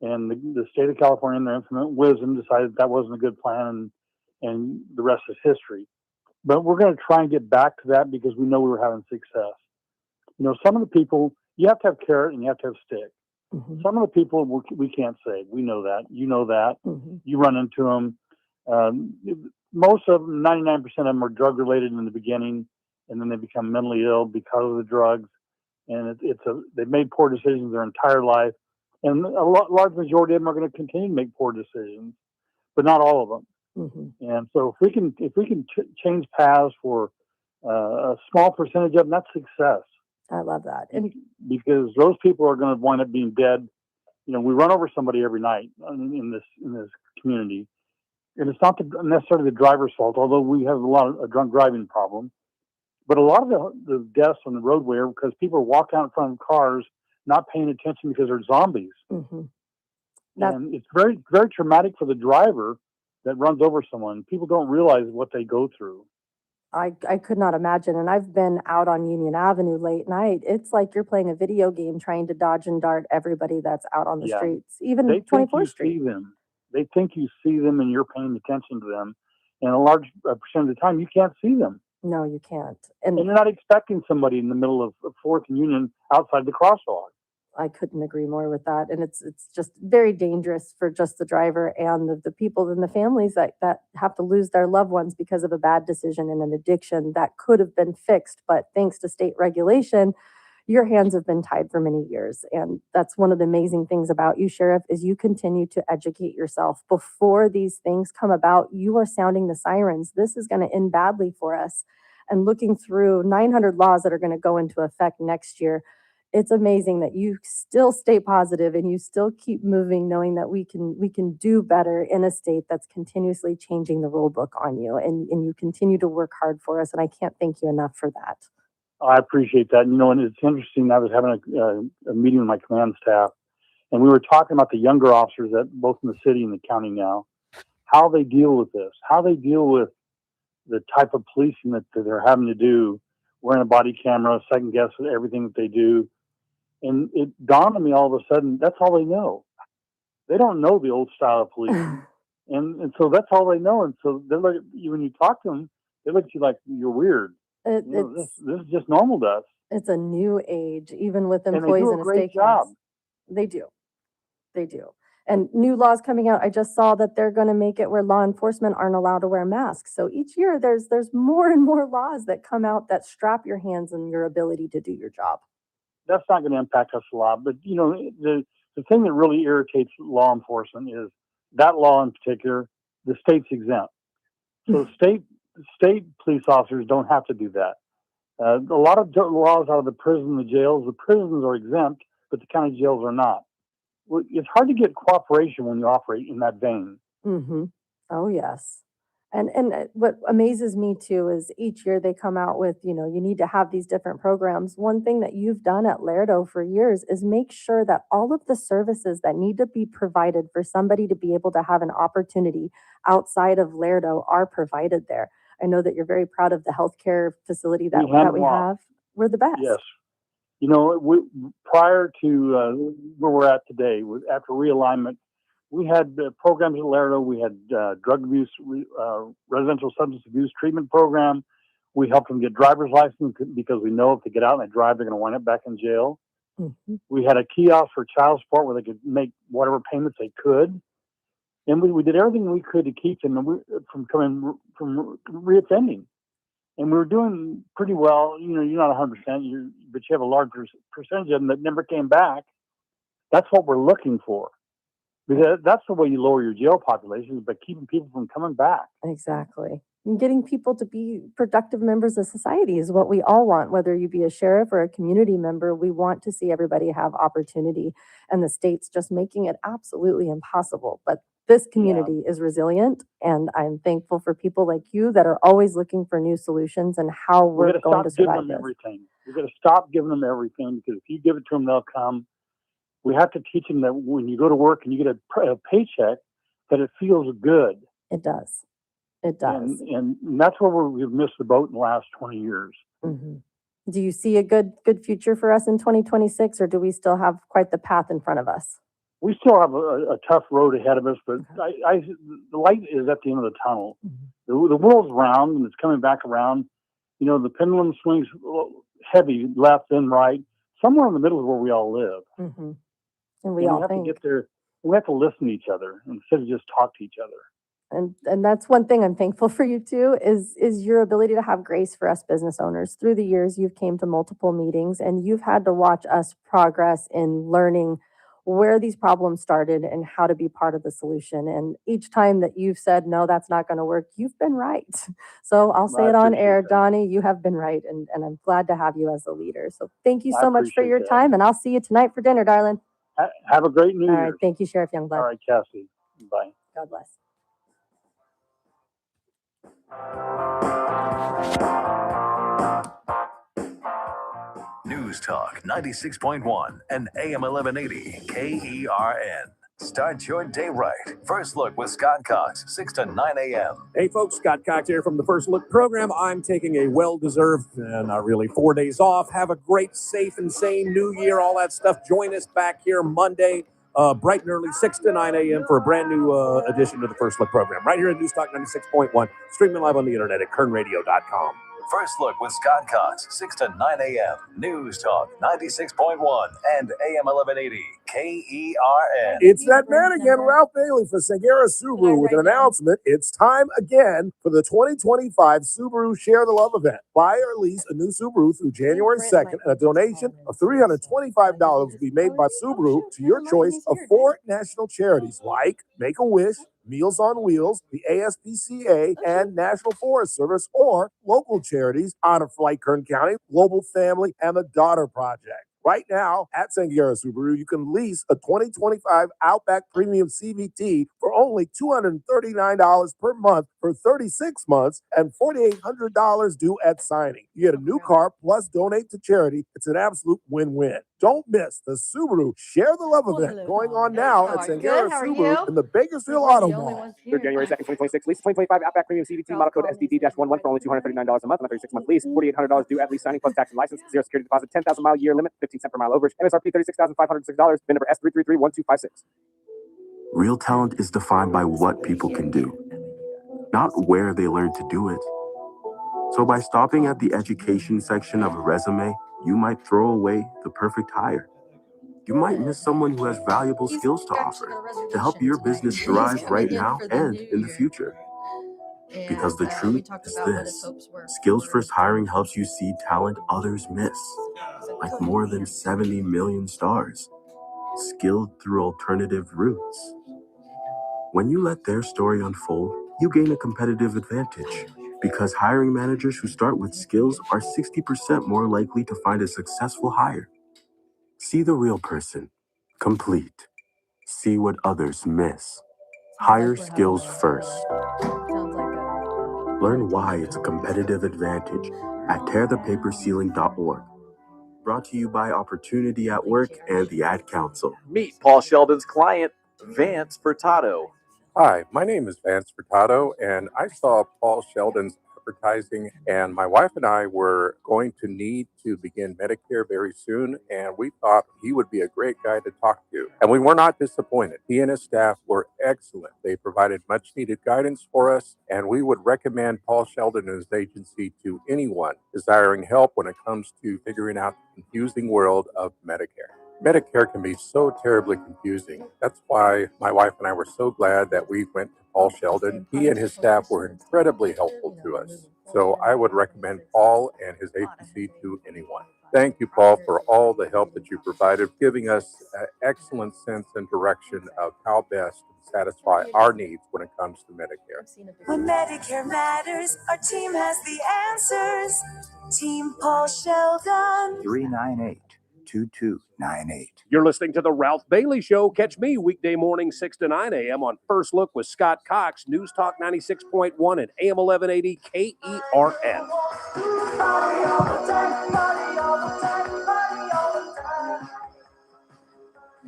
And the state of California, in their infinite wisdom, decided that wasn't a good plan, and the rest is history. But we're going to try and get back to that because we know we were having success. Some of the people, you have to have carrot and you have to have stick. Mm-hmm. Some of the people we can't save. We know that. You know that. Mm-hmm. You run into them. Most of them, 99% of them, are drug related in the beginning, and then they become mentally ill because of the drugs. And they've made poor decisions their entire life, and a large majority of them are going to continue to make poor decisions, but not all of them. Mm-hmm. And so if we can change paths for a small percentage of them, that's success. I love that. And because those people are going to wind up being dead. We run over somebody every night in this community, and it's not necessarily the driver's fault, although we have a lot of drunk driving problem. But a lot of the deaths on the roadway are because people are walking out in front of cars, not paying attention because they're zombies. Mm-hmm. And it's very, very traumatic for the driver that runs over someone. People don't realize what they go through. I could not imagine. And I've been out on Union Avenue late night. It's like you're playing a video game trying to dodge and dart everybody that's out on the streets, even 24th Street. See them. They think you see them and you're paying attention to them. And a large percent of the time, you can't see them. No, you can't. And you're not expecting somebody in the middle of 4th and Union outside the crosswalk. I couldn't agree more with that. And it's just very dangerous for just the driver and the people and the families that have to lose their loved ones because of a bad decision and an addiction that could have been fixed. But thanks to state regulation, your hands have been tied for many years. And that's one of the amazing things about you, Sheriff, is you continue to educate yourself. Before these things come about, you are sounding the sirens. This is going to end badly for us. And looking through 900 laws that are going to go into effect next year, it's amazing that you still stay positive and you still keep moving, knowing that we can do better in a state that's continuously changing the rule book on you. And you continue to work hard for us. And I can't thank you enough for that. I appreciate that. And it's interesting. I was having a meeting with my command staff, and we were talking about the younger officers that both in the city and the county now, how they deal with this, how they deal with the type of policing that they're having to do, wearing a body camera, second guess everything that they do. And it dawned on me all of a sudden, that's all they know. They don't know the old style of policing. and so that's all they know. And so they look at you, when you talk to them, they look at you like you're weird. This is just normal to us. It's a new age, even with And they employees do a in a great state job. house. They do. And new laws coming out. I just saw that they're going to make it where law enforcement aren't allowed to wear masks. So each year there's more and more laws that come out that strap your hands and your ability to do your job. That's not going to impact us a lot. But, the thing that really irritates law enforcement is that law in particular, the state's exempt. So state police officers don't have to do that. A lot of laws out of the prison, the jails, the prisons are exempt, but the county jails are not. It's hard to get cooperation when you operate in that vein. Mm-hmm. Oh, yes. And what amazes me too is each year they come out with, you need to have these different programs. One thing that you've done at Lerdo for years is make sure that all of the services that need to be provided for somebody to be able to have an opportunity outside of Lerdo are provided there. I know that you're very proud of the healthcare facility that we have. We're the best. Yes. Prior to where we're at today, after realignment, we had programs at Lerdo. We had drug abuse, residential substance abuse treatment program. We helped them get driver's license because we know if they get out and they drive, they're going to wind up back in jail. Mm-hmm. We had a kiosk for child support where they could make whatever payments they could. And we did everything we could to keep them from reoffending. And we were doing pretty well. You're not 100%, but you have a large percentage of them that never came back. That's what we're looking for. Because that's the way you lower your jail population, by keeping people from coming back. Exactly. And getting people to be productive members of society is what we all want, whether you be a sheriff or a community member. We want to see everybody have opportunity, and the state's just making it absolutely impossible. But this community is resilient, and I'm thankful for people like you that are always looking for new solutions and how we're going to survive this. We've got to stop giving them everything, because if you give it to them, they'll come. We have to teach them that when you go to work and you get a paycheck, that it feels good. It does. It does. And that's where we've missed the boat in the last 20 years. Mm-hmm. Do you see a good future for us in 2026, or do we still have quite the path in front of us? We still have a tough road ahead of us, but the light is at the end of the tunnel. Mm-hmm. The world's round, and it's coming back around. The pendulum swings heavy left and right. Somewhere in the middle is where we all live. Mm-hmm. And we all have think. To get there. We have to listen to each other instead of just talk to each other. And that's one thing I'm thankful for you too, is your ability to have grace for us business owners. Through the years, you've came to multiple meetings and you've had to watch us progress in learning where these problems started and how to be part of the solution. And each time that you've said, no, that's not going to work, you've been right. So I'll say it on air, Donnie, you have been right. And I'm glad to have you as a leader. So thank you so much for your time. And I'll see you tonight for dinner, darling. Have a great New Year. All right. Thank you, Sheriff Youngblood. All right, Cassie. Bye. God bless. News Talk 96.1 and AM 1180 KERN. Start your day right. First Look with Scott Cox, 6 to 9 a.m. Hey, folks, Scott Cox here from the First Look program. I'm taking a well-deserved, not really, 4 days off. Have a great, safe, and sane New Year, all that stuff. Join us back here Monday, bright and early, 6 to 9 a.m. for a brand new edition of the First Look program. Right here at News Talk 96.1, streaming live on the internet at kernradio.com. First Look with Scott Cox, 6 to 9 a.m. News Talk 96.1 and AM 1180 KERN. It's that man again, Ralph Bailey for Segura Subaru with an announcement. It's time again for the 2025 Subaru Share the Love event. Buy or lease a new Subaru through January 2nd, and a donation of $325 will be made by Subaru to your choice of 4 national charities like Make-A-Wish, Meals on Wheels, the ASPCA, and National Forest Service, or local charities Honor Flight Kern County, Global Family, and the Daughter Project. Right now, at Sangera Subaru, you can lease a 2025 Outback Premium CVT for only $239 per month for 36 months and $4,800 due at signing. You get a new car plus donate to charity. It's an absolute win-win. Don't miss the Subaru Share the Love event going on now at Sangera Subaru in the Bakersfield Auto Mall. Through January 2nd, 2026. Lease 2025 Outback Premium CVT model code SDD-11 for only $239 a month on a 36-month lease. $4,800 due at lease signing plus tax and license. 0 security deposit. 10,000 mile year limit. 15 cents per mile overage. MSRP $36,506. VIN number S3331256. Real talent is defined by what people can do, not where they learn to do it. So by stopping at the education section of a resume, you might throw away the perfect hire. You might miss someone who has valuable skills to offer to help your business thrive right now and in the future. Because the truth is this: Skills First Hiring helps you see talent others miss, like more than 70 million stars, skilled through alternative routes. When you let their story unfold, you gain a competitive advantage, because hiring managers who start with skills are 60% more likely to find a successful hire. See the real person, complete. See what others miss. Hire skills first. Learn why it's a competitive advantage at tearthepaperceiling.org. Brought to you by Opportunity at Work and the Ad Council. Meet Paul Sheldon's client, Vance Furtado. Hi, my name is Vance Furtado, and I saw Paul Sheldon's advertising, and my wife and I were going to need to begin Medicare very soon, and we thought he would be a great guy to talk to. And we were not disappointed. He and his staff were excellent. They provided much needed guidance for us, and we would recommend Paul Sheldon and his agency to anyone desiring help when it comes to figuring out the confusing world of Medicare. Medicare can be so terribly confusing. That's why my wife and I were so glad that we went to Paul Sheldon. He and his staff were incredibly helpful to us. So I would recommend Paul and his agency to anyone. Thank you, Paul, for all the help that you provided, giving us an excellent sense and direction of how best to satisfy our needs when it comes to Medicare. When Medicare matters, our team has the answers. Team Paul Sheldon. 398-2298. You're listening to The Ralph Bailey Show. Catch me weekday morning 6 to 9 a.m. on First Look with Scott Cox, News Talk 96.1 and AM 1180 KERN.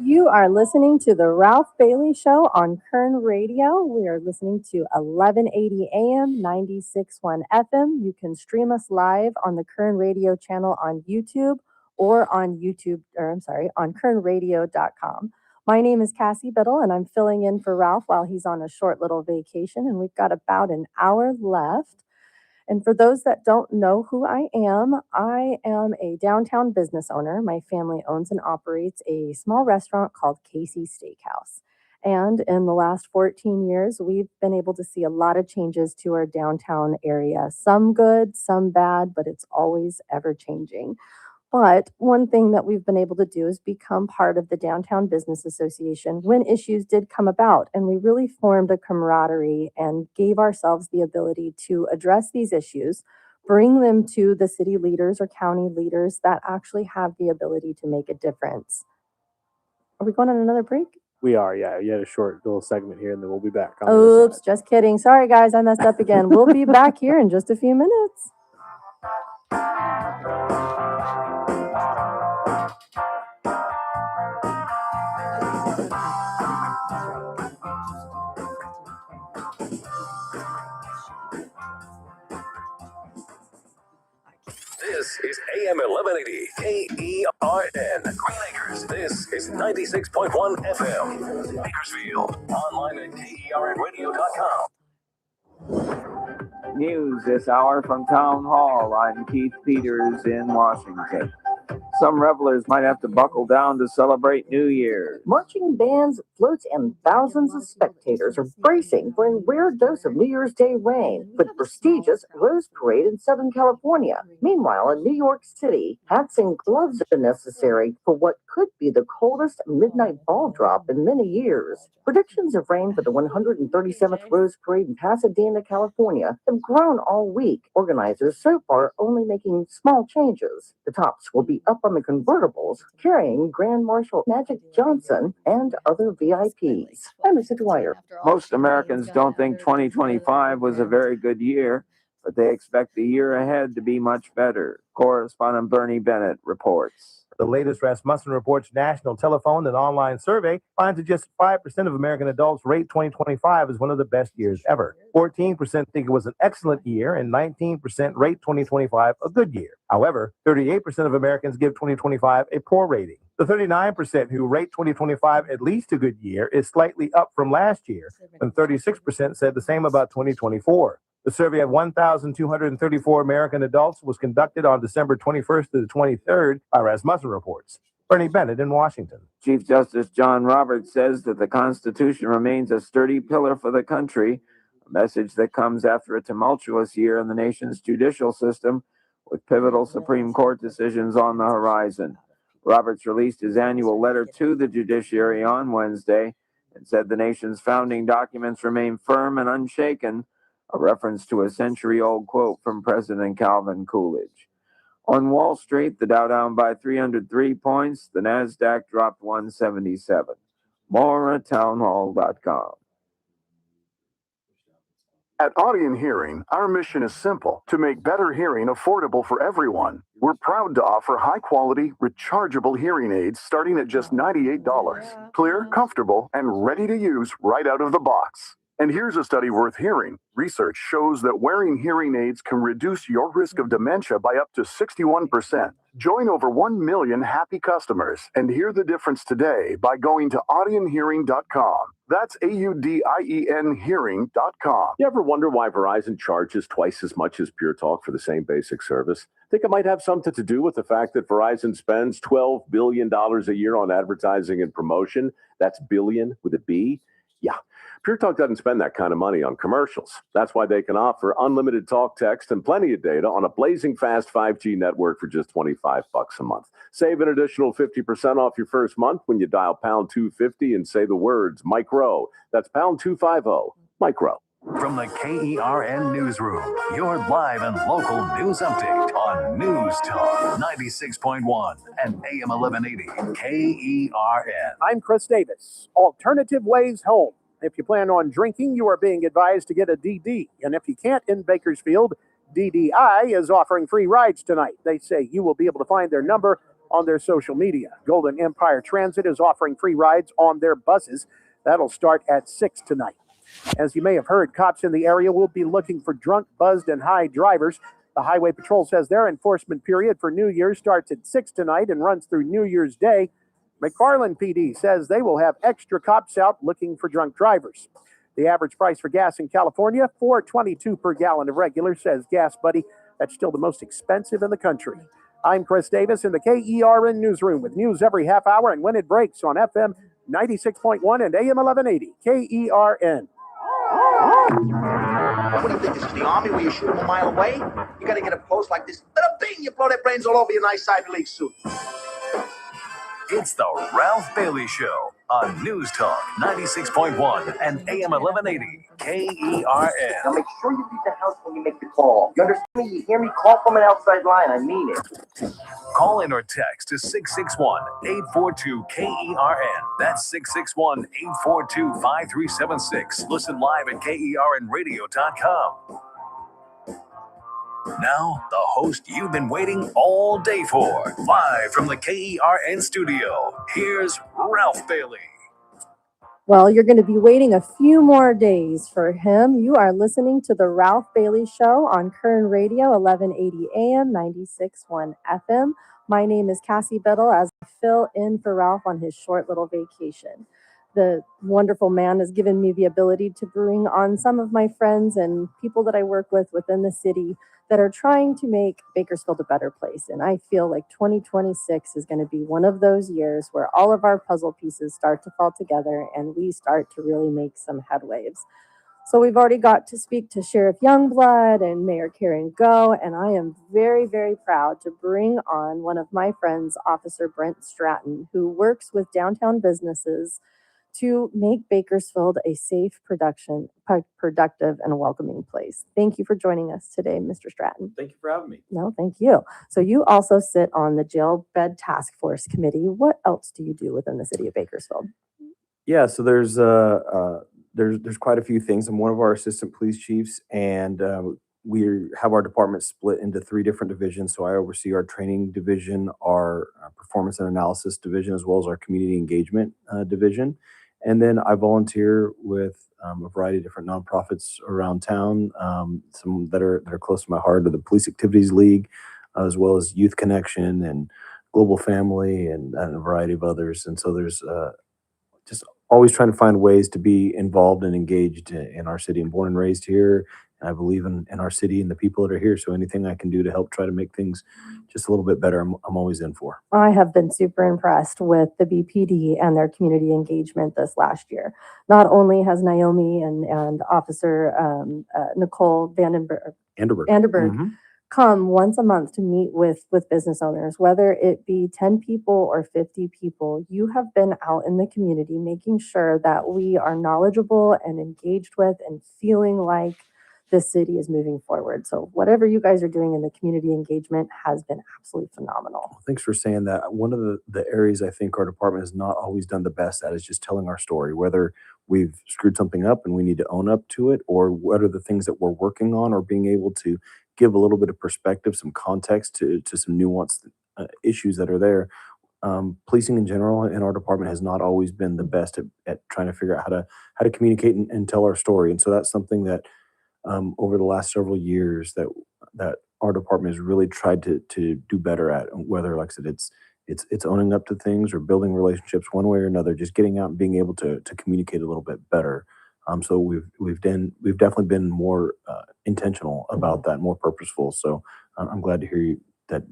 You are listening to The Ralph Bailey Show on Kern Radio. We are listening to 1180 AM, 96.1 FM. You can stream us live on the Kern Radio channel on YouTube or on on kernradio.com. My name is Cassie Bittle, and I'm filling in for Ralph while he's on a short little vacation, and we've got about an hour left. And for those that don't know who I am a downtown business owner. My family owns and operates a small restaurant called Cassie Steakhouse. And in the last 14 years, we've been able to see a lot of changes to our downtown area. Some good, some bad, but it's always ever changing. But one thing that we've been able to do is become part of the Downtown Business Association when issues did come about. And we really formed a camaraderie and gave ourselves the ability to address these issues, bring them to the city leaders or county leaders that actually have the ability to make a difference. Are we going on another break? We are, yeah. You had a short little segment here, and then we'll be back. On the other Oops, just kidding. Sorry, guys, I messed up again. We'll be back here in just a few minutes. This is AM 1180 KERN. Green Acres. This is 96.1 FM. Bakersfield. Online at KERNradio.com. News this hour from Town Hall. I'm Keith Peters in Washington. Some revelers might have to buckle down to celebrate New Year. Marching bands, floats, and thousands of spectators are bracing for a rare dose of New Year's Day rain with the prestigious Rose Parade in Southern California. Meanwhile, in New York City, hats and gloves are necessary for what could be the coldest midnight ball drop in many years. Predictions of rain for the 137th Rose Parade in Pasadena, California have grown all week. Organizers so far only making small changes. The tops will be up on the convertibles, carrying Grand Marshal Magic Johnson and other VIPs. I'm Lisa Dwyer. Most Americans don't think 2025 was a very good year, but they expect the year ahead to be much better. Correspondent Bernie Bennett reports. The latest Rasmussen Reports national telephone and online survey finds that just 5% of American adults rate 2025 as one of the best years ever. 14% think it was an excellent year, and 19% rate 2025 a good year. However, 38% of Americans give 2025 a poor rating. The 39% who rate 2025 at least a good year is slightly up from last year, and 36% said the same about 2024. The survey of 1,234 American adults was conducted on December 21st to the 23rd by Rasmussen Reports. Bernie Bennett in Washington. Chief Justice John Roberts says that the Constitution remains a sturdy pillar for the country, a message that comes after a tumultuous year in the nation's judicial system with pivotal Supreme Court decisions on the horizon. Roberts released his annual letter to the judiciary on Wednesday and said the nation's founding documents remain firm and unshaken, a reference to a century-old quote from President Calvin Coolidge. On Wall Street, the Dow down by 303 points, the NASDAQ dropped 177. More at townhall.com. At Audion Hearing, our mission is simple: to make better hearing affordable for everyone. We're proud to offer high-quality, rechargeable hearing aids starting at just $98. Clear, comfortable, and ready to use right out of the box. And here's a study worth hearing. Research shows that wearing hearing aids can reduce your risk of dementia by up to 61%. Join over 1 million happy customers and hear the difference today by going to audionhearing.com. That's AUDIEN hearing.com. You ever wonder why Verizon charges twice as much as Pure Talk for the same basic service? Think it might have something to do with the fact that Verizon spends $12 billion a year on advertising and promotion? That's billion with a B? Yeah. Pure Talk doesn't spend that kind of money on commercials. That's why they can offer unlimited talk, text, and plenty of data on a blazing fast 5G network for just $25 a month. Save an additional 50% off your first month when you dial pound 250 and say the words micro. That's pound 250, micro. From the KERN Newsroom, your live and local news update on News Talk 96.1 and AM 1180 KERN. I'm Chris Davis. Alternative Ways Home. If you plan on drinking, you are being advised to get a DD. And if you can't in Bakersfield, DDI is offering free rides tonight. They say you will be able to find their number on their social media. Golden Empire Transit is offering free rides on their buses. That'll start at 6 tonight. As you may have heard, cops in the area will be looking for drunk, buzzed, and high drivers. The Highway Patrol says their enforcement period for New Year's starts at 6 tonight and runs through New Year's Day. McFarland PD says they will have extra cops out looking for drunk drivers. The average price for gas in California, $4.22 per gallon of regular, says Gas Buddy. That's still the most expensive in the country. I'm Chris Davis in the KERN Newsroom with news every half hour and when it breaks on FM 96.1 and AM 1180 KERN. What do you think? This is the Army where you shoot them a mile away? You got to get up close like this. Little bing, you blow their brains all over your nice Ivy League suit. It's the Ralph Bailey Show on News Talk 96.1 and AM 1180 KERN. Now make sure you leave the house when you make the call. You understand me? You hear me? Call from an outside line. I mean it. Call in or text to 661-842-KERN. That's 661-842-5376. Listen live at KERNradio.com. Now, the host you've been waiting all day for. Live from the KERN studio, here's Ralph Bailey. Well, you're going to be waiting a few more days for him. You are listening to the Ralph Bailey Show on Kern Radio, 1180 AM, 96.1 FM. My name is Cassie Bittle as I fill in for Ralph on his short little vacation. the wonderful man has given me the ability to bring on some of my friends and people that I work with within the city that are trying to make Bakersfield a better place. And I feel like 2026 is going to be one of those years where all of our puzzle pieces start to fall together and we start to really make some headwaves. So we've already got to speak to Sheriff Youngblood and Mayor Karen Go, and I am very, very proud to bring on one of my friends, Officer Brent Stratton, who works with downtown businesses to make Bakersfield a safe, productive, and welcoming place. Thank you for joining us today, Mr. Stratton. Thank you for having me. No, thank you. So you also sit on the Jail Bed Task Force Committee. What else do you do within the city of Bakersfield? Yeah, so there's quite a few things. I'm one of our assistant police chiefs, and we have our department split into 3 different divisions. So I oversee our training division, our performance and analysis division, as well as our community engagement division. And then I volunteer with a variety of different nonprofits around town. Some that are close to my heart are the Police Activities League, as well as Youth Connection and Global Family, and a variety of others. And so there's just always trying to find ways to be involved and engaged in our city. I'm born and raised here, and I believe in our city and the people that are here. So anything I can do to help try to make things just a little bit better, I'm always in for. I have been super impressed with the BPD and their community engagement this last year. Not only has Naomi and Officer Nicole Anderberg Mhm. come once a month to meet with business owners, whether it be 10 people or 50 people. You have been out in the community making sure that we are knowledgeable and engaged with and feeling like the city is moving forward. So whatever you guys are doing in the community engagement has been absolutely phenomenal. Thanks for saying that. One of the areas I think our department has not always done the best at is just telling our story, whether we've screwed something up and we need to own up to it, or what are the things that we're working on, or being able to give a little bit of perspective, some context to some nuanced issues that are there. Policing in general in our department has not always been the best at trying to figure out how to communicate and tell our story. And so that's something that over the last several years that our department has really tried to do better at. Whether, like I said, it's owning up to things or building relationships one way or another, just getting out and being able to communicate a little bit better. So we've definitely been more intentional about that, more purposeful. So I'm glad to hear you that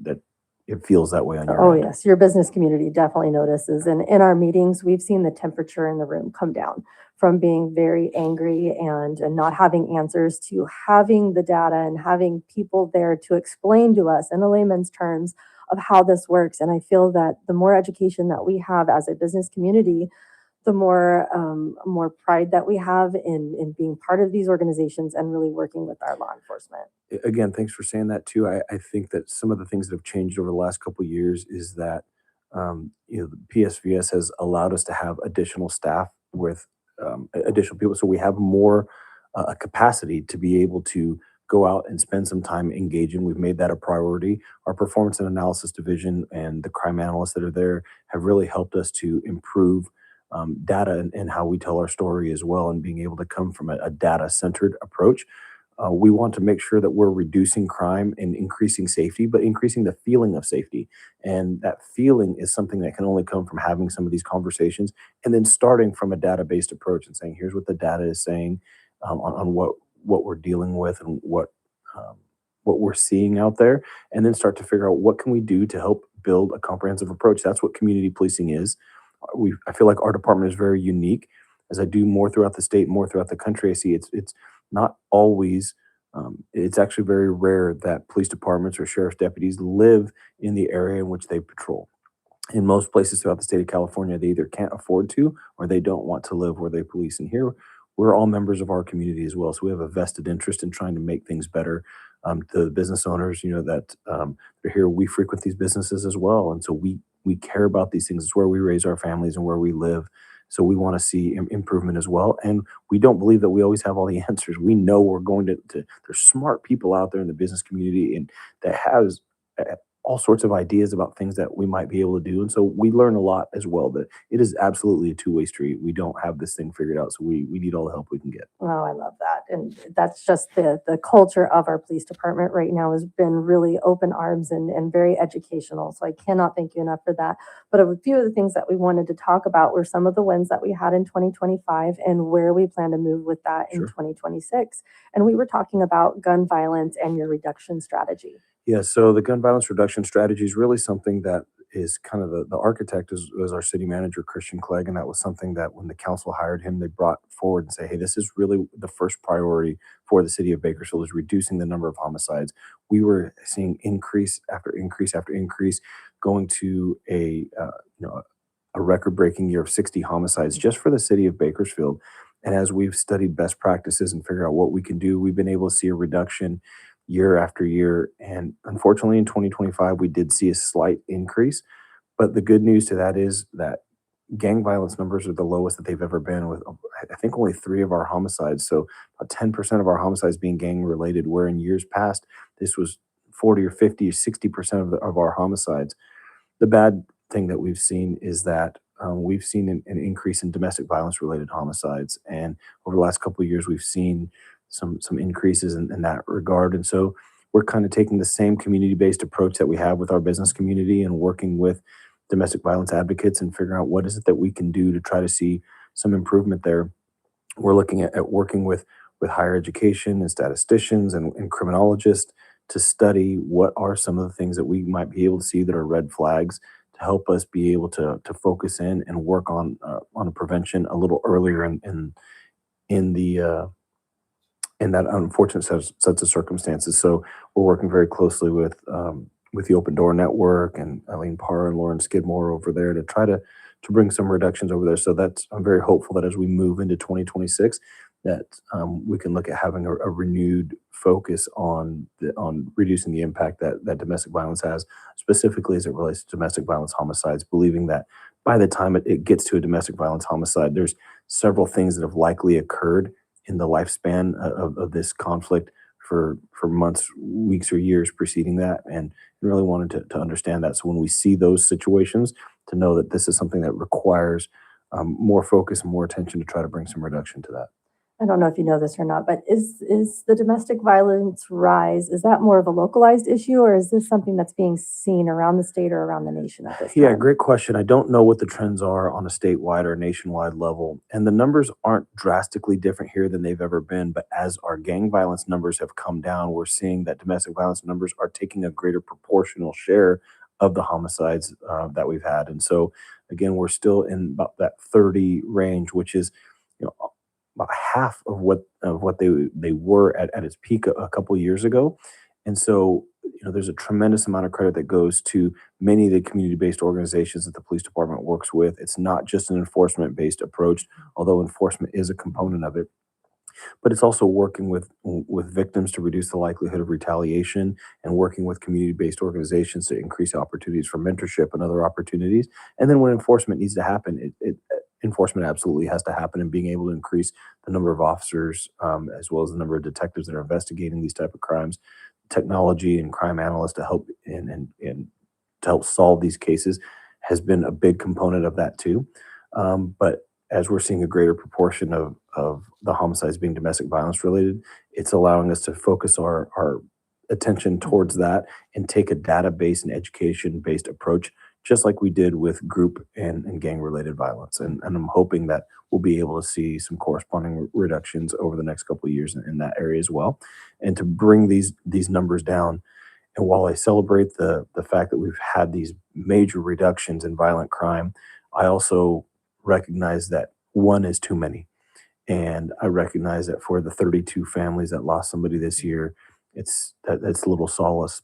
it feels that way on your Oh, end. yes. Your business community definitely notices. And in our meetings, we've seen the temperature in the room come down from being very angry and not having answers to having the data and having people there to explain to us in a layman's terms of how this works. And I feel that the more education that we have as a business community, the more pride that we have in being part of these organizations and really working with our law enforcement. Again, thanks for saying that too. I think that some of the things that have changed over the last couple of years is that the PSVS has allowed us to have additional staff with additional people, so we have more capacity to be able to go out and spend some time engaging. We've made that a priority. Our performance and analysis division and the crime analysts that are there have really helped us to improve data and how we tell our story as well, and being able to come from a data-centered approach. We want to make sure that we're reducing crime and increasing safety, but increasing the feeling of safety. And that feeling is something that can only come from having some of these conversations, and then starting from a data-based approach and saying, here's what the data is saying on what we're dealing with and what we're seeing out there, and then start to figure out what can we do to help build a comprehensive approach. That's what community policing is. I feel like our department is very unique. As I do more throughout the state, more throughout the country, I see it's not always. It's actually very rare that police departments or sheriff's deputies live in the area in which they patrol. In most places throughout the state of California, they either can't afford to or they don't want to live where they police. And here, we're all members of our community as well, so we have a vested interest in trying to make things better. The business owners, that are here, we frequent these businesses as well, and so we care about these things. It's where we raise our families and where we live. So we want to see improvement as well. And we don't believe that we always have all the answers. We know we're going to there's smart people out there in the business community and that has all sorts of ideas about things that we might be able to do. And so we learn a lot as well. That it is absolutely a two-way street. We don't have this thing figured out, so we need all the help we can get. Oh, I love that. And that's just the culture of our police department right now has been really open arms and very educational. So I cannot thank you enough for that. But a few of the things that we wanted to talk about were some of the wins that we had in 2025 and where we plan to move with that in 2026. And we were talking about gun violence and your reduction strategy. Yeah, so the gun violence reduction strategy is really something that is kind of the architect is our city manager, Christian Clegg. And that was something that when the council hired him, they brought forward and say, hey, this is really the first priority for the city of Bakersfield is reducing the number of homicides. We were seeing increase after increase after increase, going to a record-breaking year of 60 homicides just for the city of Bakersfield. And as we've studied best practices and figured out what we can do, we've been able to see a reduction year after year. And unfortunately, in 2025, we did see a slight increase. But the good news to that is that gang violence numbers are the lowest that they've ever been, with I think only 3 of our homicides. So about 10% of our homicides being gang related, where in years past, this was 40 or 50 or 60% of our homicides. The bad thing that we've seen is that we've seen an increase in domestic violence related homicides. And over the last couple of years, we've seen some increases in that regard. And so we're kind of taking the same community-based approach that we have with our business community and working with domestic violence advocates and figuring out what is it that we can do to try to see some improvement there. We're looking at working with higher education and statisticians and criminologists to study what are some of the things that we might be able to see that are red flags to help us be able to focus in and work on a prevention a little earlier in the in that unfortunate sets of circumstances. So we're working very closely with the Open Door Network and Eileen Parr and Lauren Skidmore over there to try to bring some reductions over there. So that's I'm very hopeful that as we move into 2026, that we can look at having a renewed focus on reducing the impact that domestic violence has, specifically as it relates to domestic violence homicides. Believing that by the time it gets to a domestic violence homicide, there's several things that have likely occurred in the lifespan of this conflict for months, weeks, or years preceding that, and really wanted to understand that. So when we see those situations, to know that this is something that requires more focus and more attention to try to bring some reduction to that. I don't know if you know this or not, but is the domestic violence rise, is that more of a localized issue, or is this something that's being seen around the state or around the nation at this time? Yeah, great question. I don't know what the trends are on a statewide or nationwide level, and the numbers aren't drastically different here than they've ever been. But as our gang violence numbers have come down, we're seeing that domestic violence numbers are taking a greater proportional share of the homicides that we've had. And so, again, we're still in about that 30 range, which is, about half of what they were at its peak a couple of years ago. And so, there's a tremendous amount of credit that goes to many of the community-based organizations that the police department works with. It's not just an enforcement-based approach, although enforcement is a component of it, but it's also working with victims to reduce the likelihood of retaliation and working with community-based organizations to increase opportunities for mentorship and other opportunities. And then when enforcement needs to happen, enforcement absolutely has to happen, and being able to increase the number of officers as well as the number of detectives that are investigating these type of crimes, technology and crime analysts to help and to help solve these cases has been a big component of that too. But as we're seeing a greater proportion of the homicides being domestic violence related, it's allowing us to focus our attention towards that and take a database and education-based approach, just like we did with group and gang-related violence. And I'm hoping that we'll be able to see some corresponding reductions over the next couple of years in that area as well. And to bring these numbers down, and while I celebrate the fact that we've had these major reductions in violent crime, I also recognize that one is too many. And I recognize that for the 32 families that lost somebody this year, that's little solace.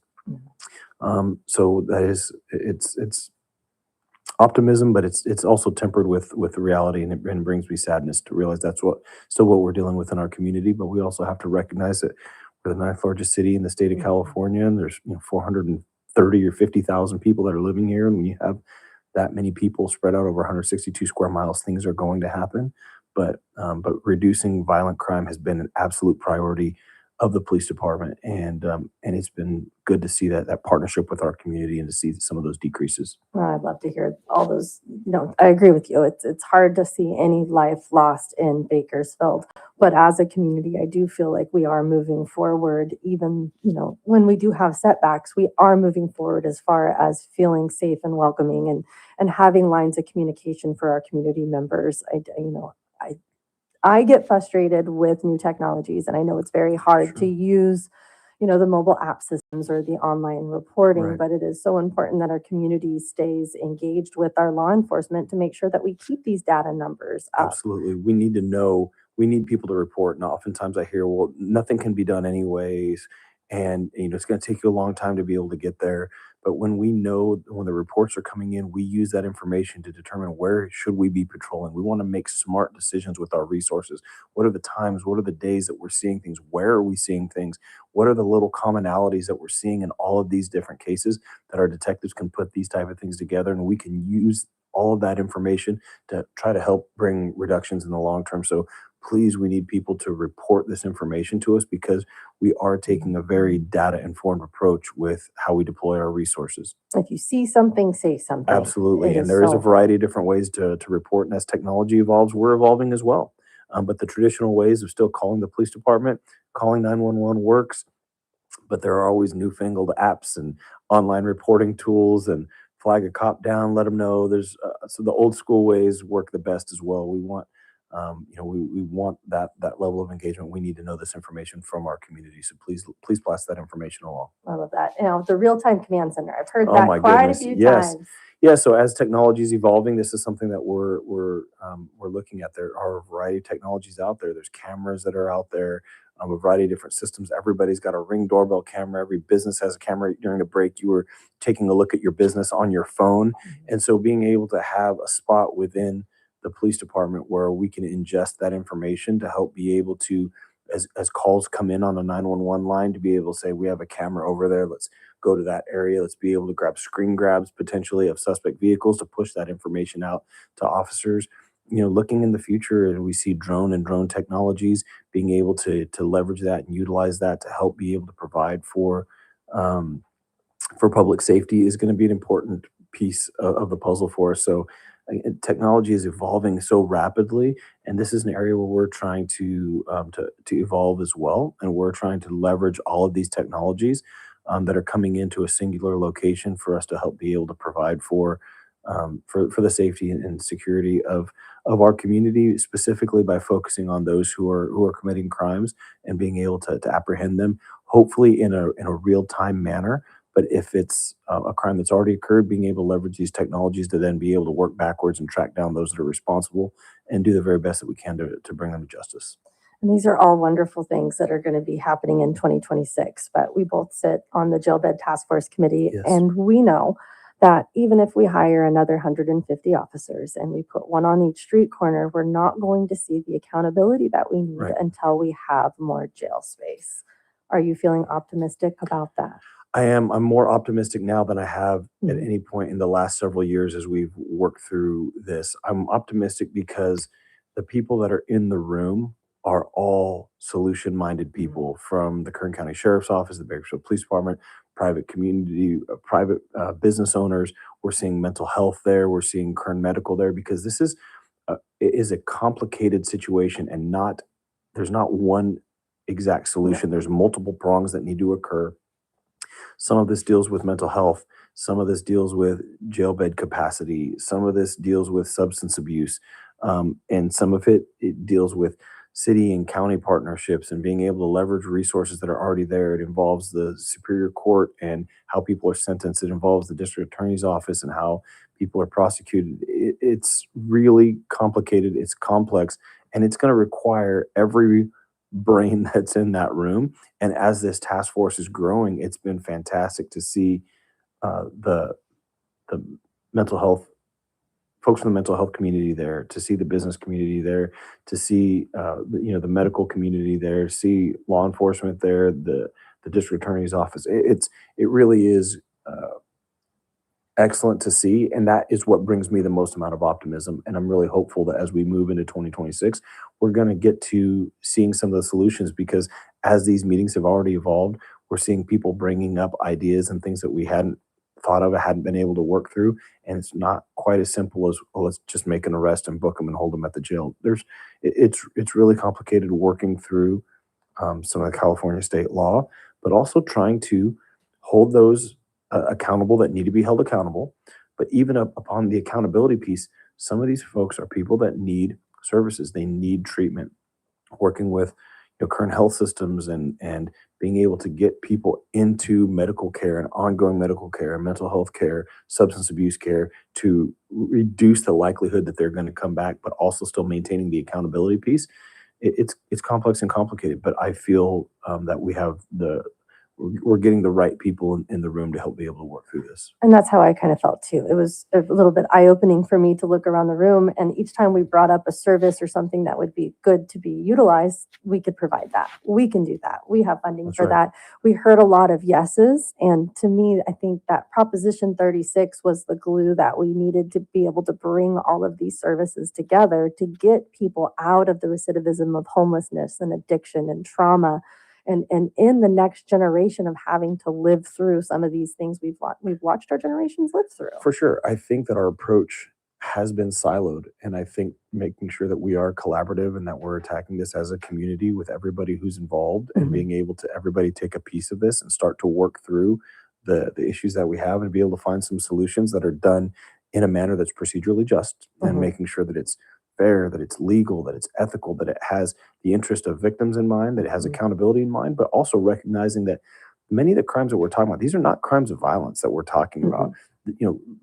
So that is it's optimism, but it's also tempered with reality, and it brings me sadness to realize that's still what we're dealing with in our community. But we also have to recognize that we're the 9th largest city in the state of California, and there's 430 or 50,000 people that are living here, and when you have that many people spread out over 162 square miles, things are going to happen. But reducing violent crime has been an absolute priority of the police department, and it's been good to see that partnership with our community and to see some of those decreases. I'd love to hear all those. I agree with you. It's hard to see any life lost in Bakersfield, but as a community, I do feel like we are moving forward. Even when we do have setbacks, we are moving forward as far as feeling safe and welcoming, and having lines of communication for our community members. I get frustrated with new technologies, and I know it's very hard to use, the mobile app systems or the online reporting, Right. but it is so important that our community stays engaged with our law enforcement to make sure that we keep these data numbers up. Absolutely. We need to know, we need people to report. And oftentimes I hear, well, nothing can be done anyways. And, it's going to take you a long time to be able to get there. But when we know, when the reports are coming in, we use that information to determine where should we be patrolling. We want to make smart decisions with our resources. What are the times? What are the days that we're seeing things? Where are we seeing things? What are the little commonalities that we're seeing in all of these different cases that our detectives can put these type of things together, and we can use all of that information to try to help bring reductions in the long term. So please, we need people to report this information to us because we are taking a very data informed approach with how we deploy our resources. If you see something, say something. Absolutely. It And is there is so a variety of different ways to report. And as technology evolves, we're evolving as well. But the traditional ways of still calling the police department, calling 911 works, but there are always newfangled apps and online reporting tools and flag a cop down, let them know. There's so the old school ways work the best as well. We want, we want that level of engagement. We need to know this information from our community. So please pass that information along. I love that. The real-time command center. I've heard Oh that my quite goodness. a few Yes. times. Yeah. So as technology is evolving, this is something that we're looking at. There are a variety of technologies out there. There's cameras that are out there, a variety of different systems. Everybody's got a Ring doorbell camera. Every business has a camera. During the break, you were taking a look at your business on your phone. And so being able to have a spot within the police department where we can ingest that information to help be able to, as calls come in on a 911 line, to be able to say, we have a camera over there. Let's go to that area. Let's be able to grab screen grabs potentially of suspect vehicles to push that information out to officers. Looking in the future, and we see drone technologies, being able to leverage that and utilize that to help be able to provide for public safety is going to be an important piece of the puzzle for us. So technology is evolving so rapidly, and this is an area where we're trying to evolve as well, and we're trying to leverage all of these technologies that are coming into a singular location for us to help be able to provide for the safety and security of our community, specifically by focusing on those who are committing crimes and being able to apprehend them, hopefully in a real time manner. But if it's a crime that's already occurred, being able to leverage these technologies to then be able to work backwards and track down those that are responsible and do the very best that we can to bring them to justice. And these are all wonderful things that are going to be happening in 2026. But we both sit on the Jail Bed Task Force Committee, Yes. and we know that even if we hire another 150 officers and we put one on each street corner, we're not going to see the accountability that we need Right. until we have more jail space. Are you feeling optimistic about that? I am. I'm more optimistic now than I have at any point in the last several years as we've worked through this. I'm optimistic because the people that are in the room are all solution-minded people, from the Kern County Sheriff's Office, the Bakersfield Police Department, private community, private business owners. We're seeing mental health there. We're seeing Kern Medical there, because this is it is a complicated situation, and there's not one exact solution. There's multiple prongs that need to occur. Some of this deals with mental health. Some of this deals with jail bed capacity. Some of this deals with substance abuse. And some of it deals with city and county partnerships and being able to leverage resources that are already there. It involves the Superior Court and how people are sentenced. It involves the district attorney's office and how people are prosecuted. It's really complicated. It's complex, and it's going to require every brain that's in that room. And as this task force is growing, it's been fantastic to see the mental health folks from the mental health community there, to see the business community there, to see the medical community there, see law enforcement there, the district attorney's office. It really is excellent to see, and that is what brings me the most amount of optimism. And I'm really hopeful that as we move into 2026, we're going to get to seeing some of the solutions because as these meetings have already evolved, we're seeing people bringing up ideas and things that we hadn't thought of, hadn't been able to work through, and it's not quite as simple as, well, let's just make an arrest and book them and hold them at the jail. It's really complicated working through some of the California state law, but also trying to hold those accountable that need to be held accountable. But even upon the accountability piece, some of these folks are people that need services, they need treatment. Working with current health systems and being able to get people into medical care and ongoing medical care, mental health care, substance abuse care to reduce the likelihood that they're going to come back, but also still maintaining the accountability piece. It's complex and complicated, but I feel that we're getting the right people in the room to help be able to work through this. And that's how I kind of felt too. It was a little bit eye-opening for me to look around the room, and each time we brought up a service or something that would be good to be utilized, we could provide that. We can do that. We have funding for that. We heard a lot of yeses, and to me, I think that Proposition 36 was the glue that we needed to be able to bring all of these services together to get people out of the recidivism of homelessness and addiction and trauma. And in the next generation of having to live through some of these things we've watched our generations live through. For sure. I think that our approach has been siloed, and I think making sure that we are collaborative and that we're attacking this as a community with everybody who's involved and being able to everybody take a piece of this and start to work through the issues that we have and be able to find some solutions that are done in a manner that's procedurally just and making sure that it's fair, that it's legal, that it's ethical, that it has the interest of victims in mind, that it has accountability in mind, but also recognizing that many of the crimes that we're talking about, these are not crimes of violence that we're talking about.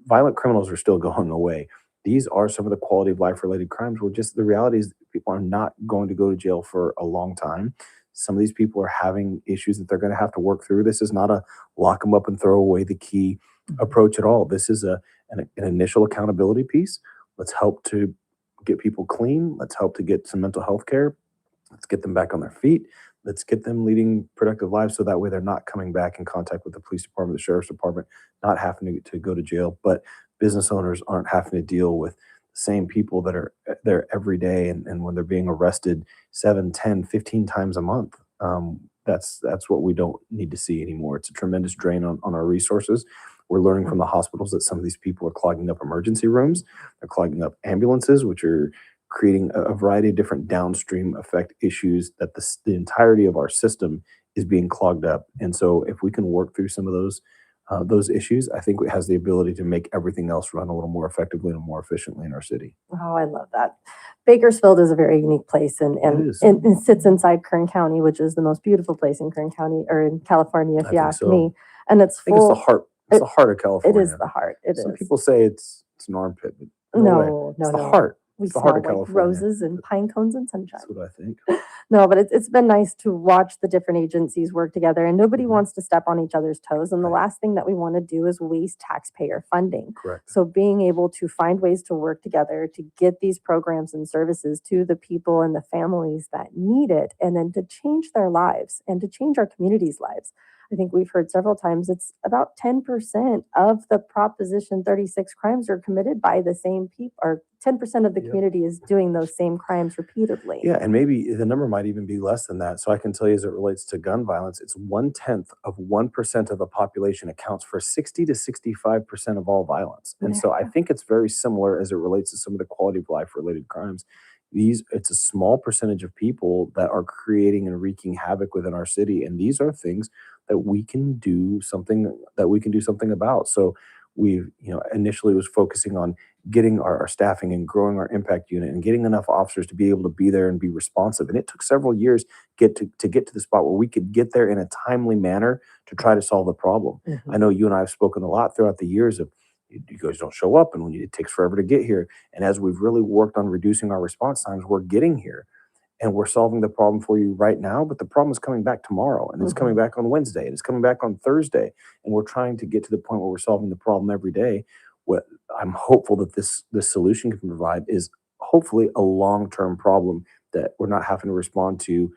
Violent criminals are still going away. These are some of the quality of life related crimes where just the reality is people are not going to go to jail for a long time. Some of these people are having issues that they're going to have to work through. This is not a lock them up and throw away the key approach at all. This is an initial accountability piece. Let's help to get people clean. Let's help to get some mental health care. Let's get them back on their feet. Let's get them leading productive lives so that way they're not coming back in contact with the police department, the sheriff's department, not having to go to jail. But business owners aren't having to deal with the same people that are there every day. And when they're being arrested 7, 10, 15 times a month, that's what we don't need to see anymore. It's a tremendous drain on our resources. We're learning from the hospitals that some of these people are clogging up emergency rooms. They're clogging up ambulances, which are creating a variety of different downstream effect issues that the entirety of our system is being clogged up. And so if we can work through some of those issues, I think it has the ability to make everything else run a little more effectively and more efficiently in our city. Oh, I love that. Bakersfield is a very unique place and it sits inside Kern County, which is the most beautiful place in Kern County or in California, if you ask me. And it's I think it's the heart. It's the heart of California. It is the heart. Some people say it's an armpit, but no, it's the heart. We It's the smell heart of like California. roses and pine cones and sunshine. That's what I think. No, but it's been nice to watch the different agencies work together, and nobody wants to step on each other's toes. And the last thing that we want to do is waste taxpayer funding. Correct. So being able to find ways to work together to get these programs and services to the people and the families that need it, and then to change their lives and to change our communities' lives. I think we've heard several times it's about 10% of the Proposition 36 crimes are committed by the same people, or 10% of the community is doing those same crimes repeatedly. Yeah, and maybe the number might even be less than that. So I can tell you as it relates to gun violence, it's 1/10 of 1% of the population accounts for 60 to 65% of all violence. And so I think it's very similar as it relates to some of the quality of life related crimes. It's a small percentage of people that are creating and wreaking havoc within our city. And these are things that we can do something about. So we initially was focusing on getting our staffing and growing our impact unit and getting enough officers to be able to be there and be responsive. And it took several years to get to the spot where we could get there in a timely manner to try to solve the problem. I know you and I have spoken a lot throughout the years of you guys don't show up and it takes forever to get here. And as we've really worked on reducing our response times, we're getting here. And we're solving the problem for you right now, but the problem is coming back tomorrow, and it's coming back on Wednesday, and it's coming back on Thursday. And we're trying to get to the point where we're solving the problem every day. What I'm hopeful that this solution can provide is hopefully a long-term problem that we're not having to respond to,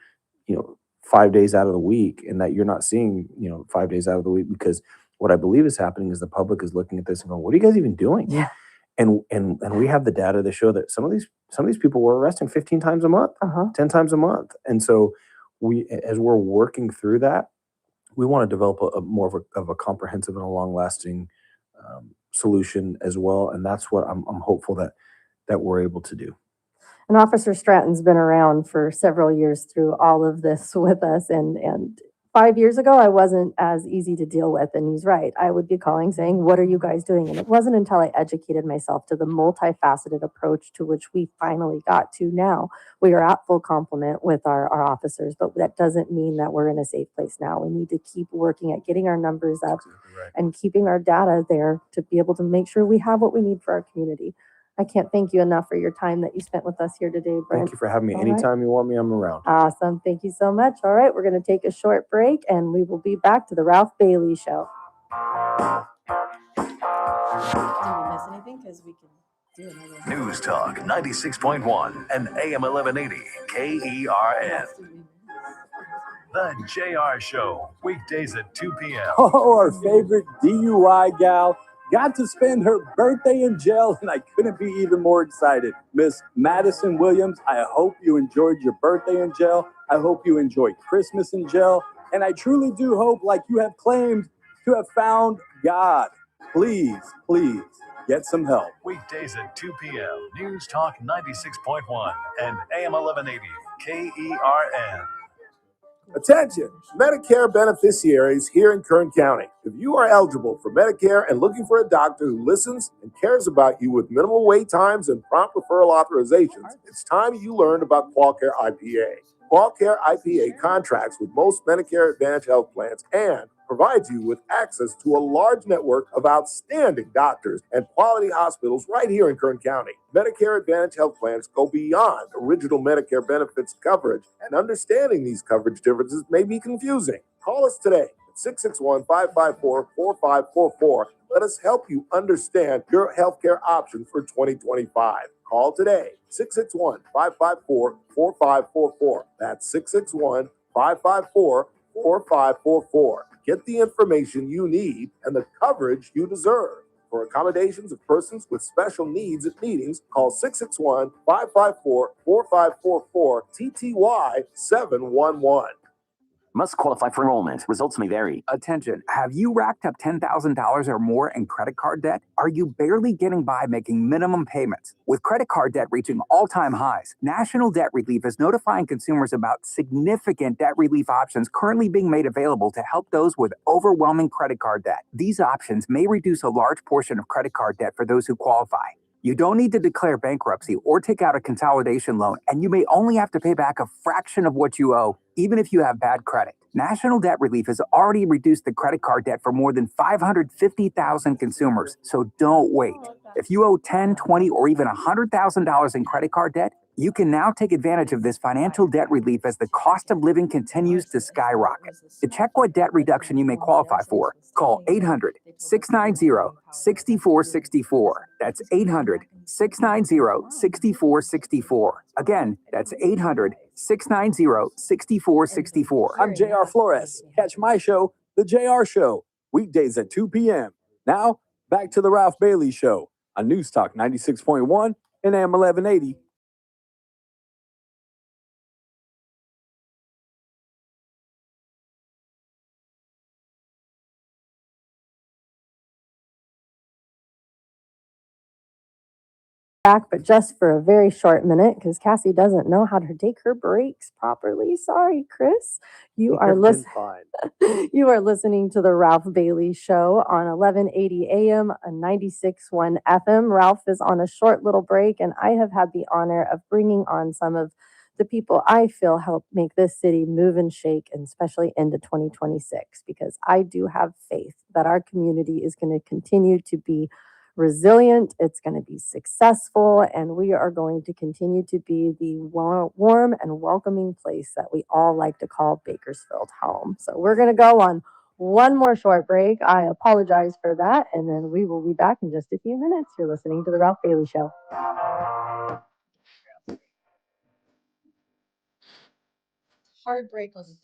5 days out of the week, and that you're not seeing, 5 days out of the week because What I believe is happening is the public is looking at this and going, "What are you guys even doing?" Yeah. And we have the data to show that some of these people were arresting 15 times a month, 10 times a month, and so as we're working through that, we want to develop a more of a comprehensive and a long-lasting solution as well, and that's what I'm hopeful that we're able to do. And Officer Stratton's been around for several years through all of this with us. And 5 years ago, I wasn't as easy to deal with. And he's right. I would be calling saying, "What are you guys doing?" And it wasn't until I educated myself to the multifaceted approach to which we finally got to now. We are at full complement with our officers, but that doesn't mean that we're in a safe place now. We need to keep working at getting our numbers up and keeping our data there to be able to make sure we have what we need for our community. I can't thank you enough for your time that you spent with us here today, Brent. Thank you for having me. All right. Anytime you want me, I'm around. Awesome. Thank you so much. All right, we're going to take a short break and we will be back to the Ralph Bailey Show. Did we miss anything? Because we can do another. News Talk 96.1 and AM 1180 KERN. The JR Show, weekdays at 2 p.m. Oh, our favorite DUI gal got to spend her birthday in jail, and I couldn't be even more excited. Miss Madison Williams, I hope you enjoyed your birthday in jail. I hope you enjoyed Christmas in jail. And I truly do hope, like you have claimed, to have found God. Please, please get some help. Weekdays at 2 p.m. News Talk 96.1 and AM 1180 KERN. Attention, Medicare beneficiaries here in Kern County. If you are eligible for Medicare and looking for a doctor who listens and cares about you with minimal wait times and prompt referral authorizations, it's time you learned about QualCare IPA. QualCare IPA contracts with most Medicare Advantage health plans and provides you with access to a large network of outstanding doctors and quality hospitals right here in Kern County. Medicare Advantage health plans go beyond original Medicare benefits coverage, and understanding these coverage differences may be confusing. Call us today at 661-554-4544. Let us help you understand your healthcare options for 2025. Call today, 661-554-4544. That's 661-554-4544. Get the information you need and the coverage you deserve. For accommodations of persons with special needs at meetings, call 661-554-4544, TTY 711. Must qualify for enrollment. Results may vary. Attention. Have you racked up $10,000 or more in credit card debt? Are you barely getting by making minimum payments? With credit card debt reaching all-time highs, National Debt Relief is notifying consumers about significant debt relief options currently being made available to help those with overwhelming credit card debt. These options may reduce a large portion of credit card debt for those who qualify. You don't need to declare bankruptcy or take out a consolidation loan, and you may only have to pay back a fraction of what you owe, even if you have bad credit. National Debt Relief has already reduced the credit card debt for more than 550,000 consumers, so don't wait. If you owe $10,000, $20,000, or even $100,000 in credit card debt, you can now take advantage of this financial debt relief as the cost of living continues to skyrocket. To check what debt reduction you may qualify for, call 800-690-6464. That's 800-690-6464. Again, that's 800-690-6464. I'm JR Flores. Catch my show, The JR Show, weekdays at 2 p.m. Now, back to the Ralph Bailey Show on News Talk 96.1 and AM 1180. Back, but just for a very short minute because Cassie doesn't know how to take her breaks properly. Sorry, Chris. You are listening. You are listening to the Ralph Bailey Show on 1180 AM and 96.1 FM. Ralph is on a short little break, and I have had the honor of bringing on some of the people I feel help make this city move and shake, and especially into 2026, because I do have faith that our community is going to continue to be resilient, it's going to be successful, and we are going to continue to be the warm and welcoming place that we all like to call Bakersfield home. So we're going to go on one more short break. I apologize for that, and then we will be back in just a few minutes. You're listening to The Ralph Bailey Show. Hard break was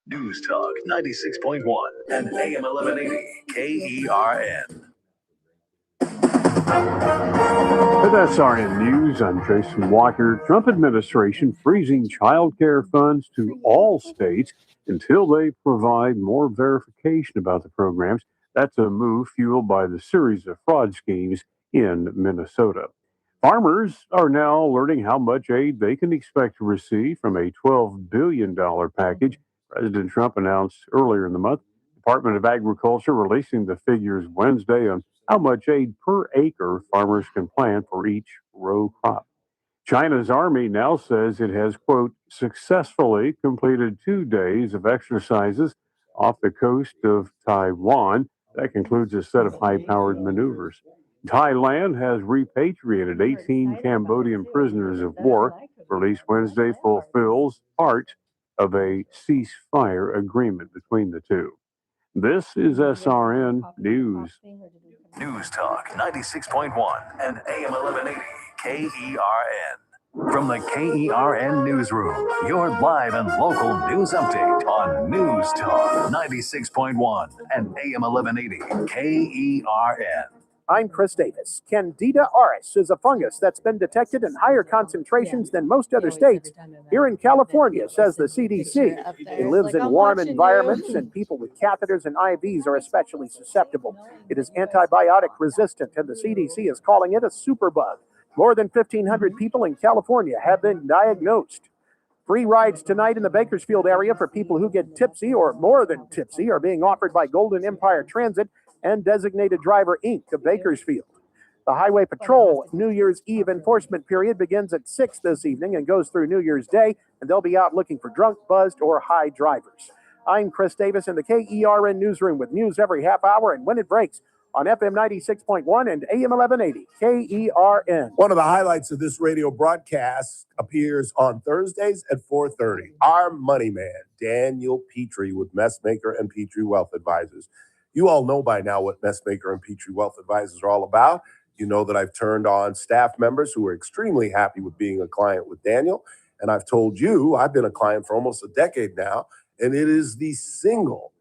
News Talk 96.1 and AM 1180 KERN. With SRN News, I'm Jason Walker. Trump administration freezing child care funds to all states until they provide more verification about the programs. That's a move fueled by the series of fraud schemes in Minnesota. Farmers are now learning how much aid they can expect to receive from a $12 billion package President Trump announced earlier in the month. Department of Agriculture releasing the figures Wednesday on how much aid per acre farmers can plant for each row crop. China's army now says it has, quote, successfully completed 2 days of exercises off the coast of Taiwan. That concludes a set of high-powered maneuvers. Thailand has repatriated 18 Cambodian prisoners of war. Released Wednesday fulfills part of a ceasefire agreement between the two. This is SRN News. News Talk 96.1 and AM 1180 KERN. From the KERN Newsroom, your live and local news update on News Talk 96.1 and AM 1180 KERN. I'm Chris Davis. Candida auris is a fungus that's been detected in higher concentrations than most other states. Here in California, says the CDC. It lives in warm environments, and people with catheters and IVs are especially susceptible. It is antibiotic resistant, and the CDC is calling it a superbug. More than 1,500 people in California have been diagnosed. Free rides tonight in the Bakersfield area for people who get tipsy or more than tipsy are being offered by Golden Empire Transit and Designated Driver Inc. of Bakersfield. The Highway Patrol New Year's Eve enforcement period begins at 6 this evening and goes through New Year's Day, and they'll be out looking for drunk, buzzed, or high drivers. I'm Chris Davis in the KERN Newsroom with news every half hour and when it breaks on FM 96.1 and AM 1180 KERN. One of the highlights of this radio broadcast appears on Thursdays at 4:30. Our money man, Daniel Petrie with Messmaker and Petrie Wealth Advisors. You all know by now what Messmaker and Petrie Wealth Advisors are all about. You know that I've turned on staff members who are extremely happy with being a client with Daniel. And I've told you, I've been a client for almost a decade now, and it is the single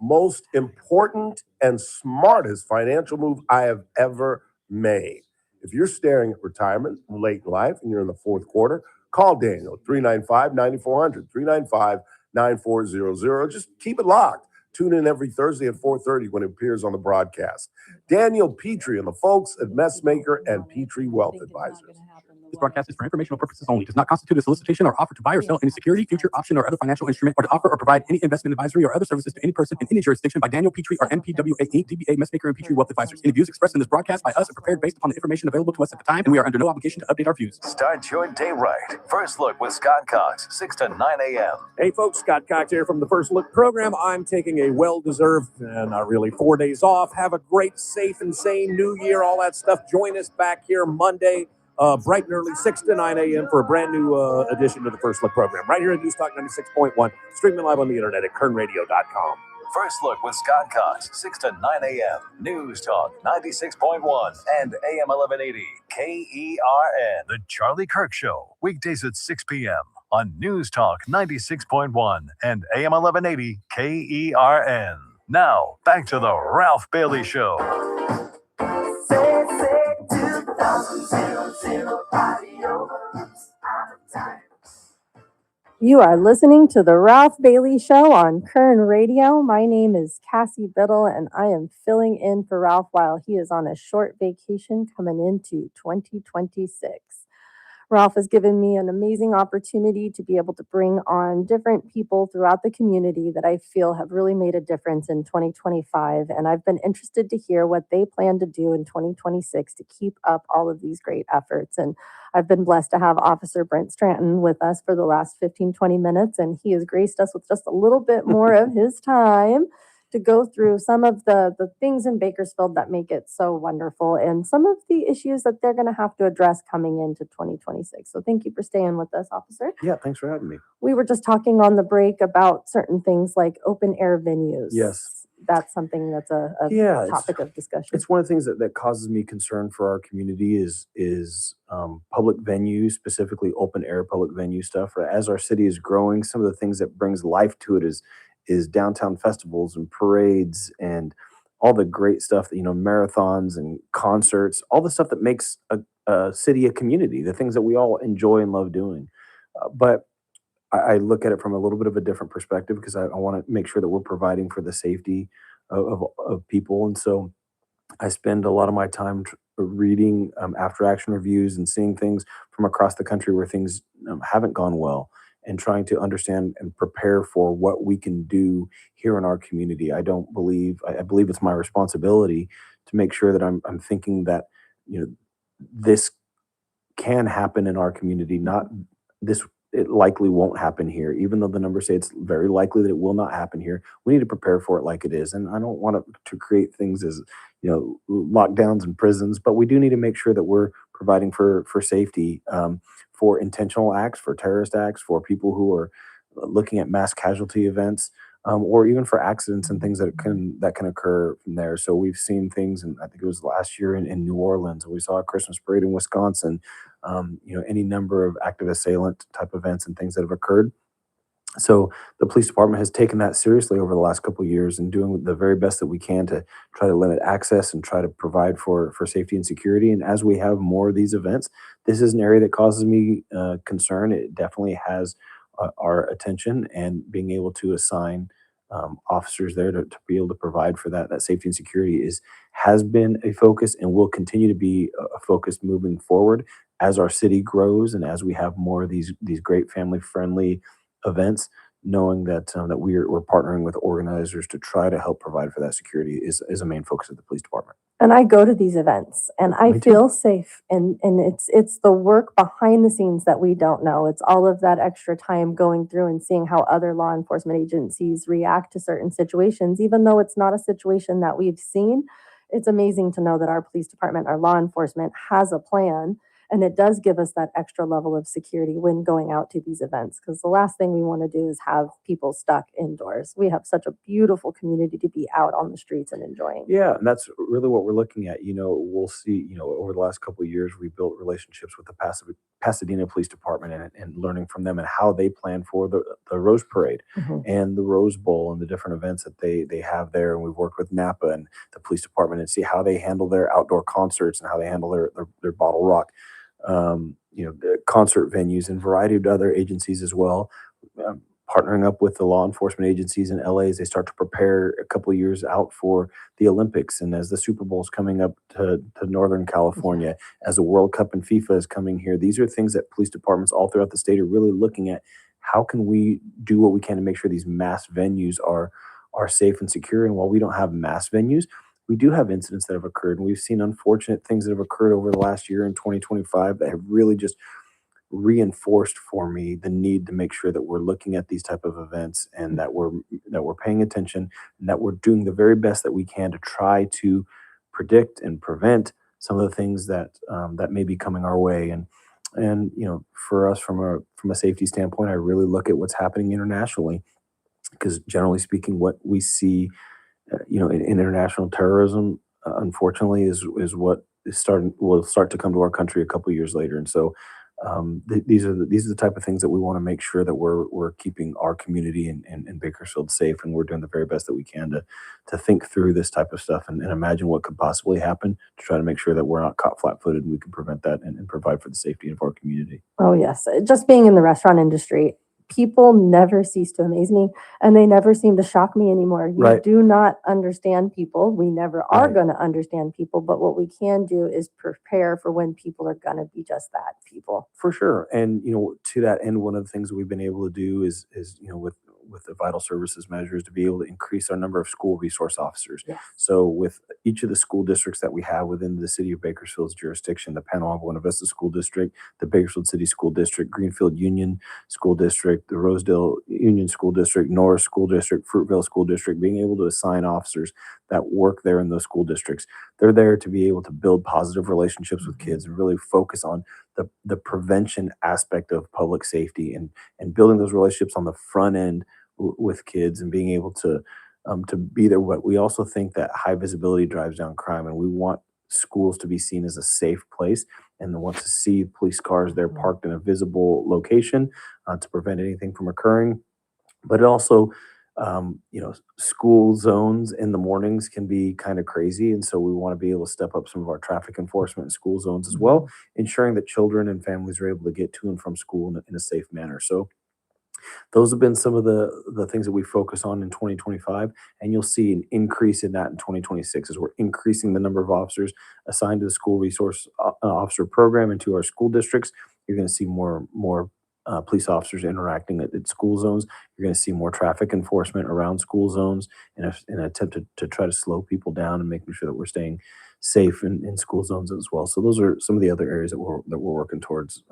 most important and smartest financial move I have ever made. If you're staring at retirement late in life and you're in the fourth quarter, call Daniel, 395-9400, 395-9400. Just keep it locked. Tune in every Thursday at 4:30 when it appears on the broadcast. Daniel Petrie and the folks at Messmaker and Petrie Wealth Advisors. This broadcast is for informational purposes only. Does not constitute a solicitation or offer to buy or sell any security, future, option, or other financial instrument, or to offer or provide any investment advisory or other services to any person in any jurisdiction by Daniel Petrie or NPWA Inc., DBA Messmaker and Petrie Wealth Advisors. Any views expressed in this broadcast by us are prepared based upon the information available to us at the time, and we are under no obligation to update our views. Start your day right. First Look with Scott Cox, 6 to 9 a.m. Hey folks, Scott Cox here from the First Look program. I'm taking a well-deserved and really 4 days off. Have a great, safe, and sane New Year, all that stuff. Join us back here Monday, bright and early, 6 to 9 a.m. for a brand new edition of the First Look program. Right here at News Talk 96.1, streaming live on the internet at kernradio.com. First Look with Scott Cox, 6 to 9 a.m. News Talk 96.1 and AM 1180 KERN. The Charlie Kirk Show, weekdays at 6 p.m. on News Talk 96.1 and AM 1180 KERN. Now, back to the Ralph Bailey Show. You are listening to the Ralph Bailey Show on Kern Radio. My name is Cassie Bittle, and I am filling in for Ralph while he is on a short vacation coming into 2026. Ralph has given me an amazing opportunity to be able to bring on different people throughout the community that I feel have really made a difference in 2025. And I've been interested to hear what they plan to do in 2026 to keep up all of these great efforts. And I've been blessed to have Officer Brent Stratton with us for the last 15, 20 minutes, and he has graced us with just a little bit more of his time to go through some of the things in Bakersfield that make it so wonderful and some of the issues that they're going to have to address coming into 2026. So thank you for staying with us, Officer. Yeah, thanks for having me. We were just talking on the break about certain things like open air venues. Yes. That's something that's a topic of discussion. It's one of the things that causes me concern for our community is public venues, specifically open air public venue stuff. Right? As our city is growing, some of the things that brings life to it is downtown festivals and parades and all the great stuff that, marathons and concerts, all the stuff that makes a city a community, the things that we all enjoy and love doing. But I look at it from a little bit of a different perspective because I want to make sure that we're providing for the safety of people. And so I spend a lot of my time reading after action reviews and seeing things from across the country where things haven't gone well and trying to understand and prepare for what we can do here in our community. I believe it's my responsibility to make sure that I'm thinking that, this can happen in our community, not this. It likely won't happen here, even though the numbers say it's very likely that it will not happen here. We need to prepare for it like it is, and I don't want to create things as lockdowns and prisons, but we do need to make sure that we're providing for safety, for intentional acts, for terrorist acts, for people who are looking at mass casualty events, or even for accidents and things that can occur from there. So we've seen things, and I think it was last year in New Orleans, and we saw a Christmas parade in Wisconsin. Any number of active assailant type events and things that have occurred. So the police department has taken that seriously over the last couple of years and doing the very best that we can to try to limit access and try to provide for safety and security. And as we have more of these events, this is an area that causes me concern. It definitely has our attention, and being able to assign officers there to be able to provide for that safety and security has been a focus and will continue to be a focus moving forward as our city grows and as we have more of these great family friendly events. Knowing that we're partnering with organizers to try to help provide for that security is a main focus of the police department. And I go to these events and I feel safe, and it's the work behind the scenes that we don't know. It's all of that extra time going through and seeing how other law enforcement agencies react to certain situations, even though it's not a situation that we've seen. It's amazing to know that our police department, our law enforcement has a plan, and it does give us that extra level of security when going out to these events, because the last thing we want to do is have people stuck indoors. We have such a beautiful community to be out on the streets and enjoying. Yeah, and that's really what we're looking at. We'll see, over the last couple of years, we built relationships with the Pasadena Police Department and learning from them and how they plan for the Rose Parade and the Rose Bowl and the different events that they have there. And we've worked with Napa and the police department and see how they handle their outdoor concerts and how they handle their bottle rock, the concert venues and a variety of other agencies as well. Partnering up with the law enforcement agencies in LA as they start to prepare a couple of years out for the Olympics, and as the Super Bowl is coming up to Northern California, as the World Cup and FIFA is coming here. These are things that police departments all throughout the state are really looking at. How can we do what we can to make sure these mass venues are safe and secure? And while we don't have mass venues, we do have incidents that have occurred, and we've seen unfortunate things that have occurred over the last year in 2025 that have really just reinforced for me the need to make sure that we're looking at these type of events and that we're paying attention and that we're doing the very best that we can to try to predict and prevent some of the things that may be coming our way. And for us from a safety standpoint, I really look at what's happening internationally, because generally speaking, what we see in international terrorism, unfortunately, is what will start to come to our country a couple of years later. And so these are the type of things that we want to make sure that we're keeping our community and Bakersfield safe, and we're doing the very best that we can to think through this type of stuff and imagine what could possibly happen to try to make sure that we're not caught flat-footed and we can prevent that and provide for the safety of our community. Oh yes, just being in the restaurant industry, people never cease to amaze me, and they never seem to shock me anymore. You do not understand people. We never are going to understand people, but what we can do is prepare for when people are going to be just that, people. For sure. And to that end, one of the things that we've been able to do is the vital services measures to be able to increase our number of school resource officers. Yes. So with each of the school districts that we have within the city of Bakersfield's jurisdiction, the Panama Buena Vista School District, the Bakersfield City School District, Greenfield Union School District, the Rosedale Union School District, Norris School District, Fruitvale School District, being able to assign officers that work there in those school districts. They're there to be able to build positive relationships with kids and really focus on the prevention aspect of public safety and building those relationships on the front end with kids and being able to be there. But we also think that high visibility drives down crime, and we want schools to be seen as a safe place and want to see police cars there parked in a visible location to prevent anything from occurring. But it also, school zones in the mornings can be kind of crazy. And so we want to be able to step up some of our traffic enforcement in school zones as well, ensuring that children and families are able to get to and from school in a safe manner. So those have been some of the things that we focus on in 2025, and you'll see an increase in that in 2026 as we're increasing the number of officers assigned to the school resource officer program into our school districts. You're going to see more police officers interacting at school zones. You're going to see more traffic enforcement around school zones in an attempt to try to slow people down and making sure that we're staying safe in school zones as well. So those are some of the other areas that we're working towards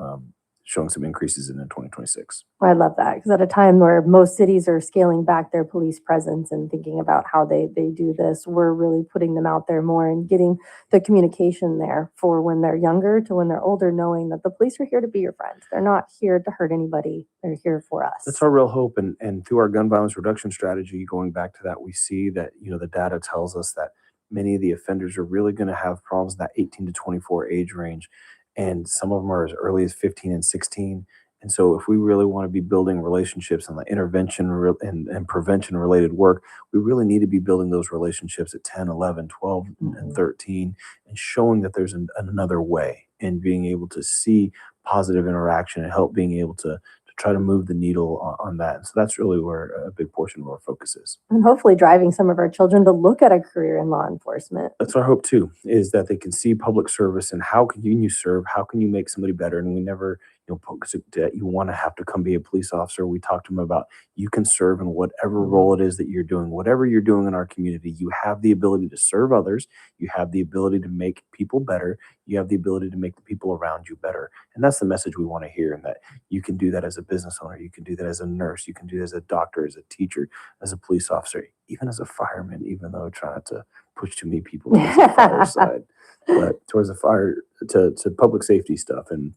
showing some increases in 2026. I love that, because at a time where most cities are scaling back their police presence and thinking about how they do this, we're really putting them out there more and getting the communication there for when they're younger to when they're older, knowing that the police are here to be your friends. They're not here to hurt anybody. They're here for us. That's our real hope. And through our gun violence reduction strategy, going back to that, we see that, the data tells us that many of the offenders are really going to have problems in that 18 to 24 age range. And some of them are as early as 15 and 16. And so if we really want to be building relationships and the intervention and prevention related work, we really need to be building those relationships at 10, 11, 12, and 13, and showing that there's another way, and being able to see positive interaction and help being able to try to move the needle on that. And so that's really where a big portion of our focus is. And hopefully driving some of our children to look at a career in law enforcement. That's our hope too, is that they can see public service and how can you serve, how can you make somebody better. And we never, focus that you want to have to come be a police officer. We talk to them about you can serve in whatever role it is that you're doing, whatever you're doing in our community. You have the ability to serve others. You have the ability to make people better. You have the ability to make the people around you better. And that's the message we want to hear, and that you can do that as a business owner. You can do that as a nurse. You can do that as a doctor, as a teacher, as a police officer, even as a fireman, even though I try not to push too many people towards the fire side, but towards the fire to public safety stuff. And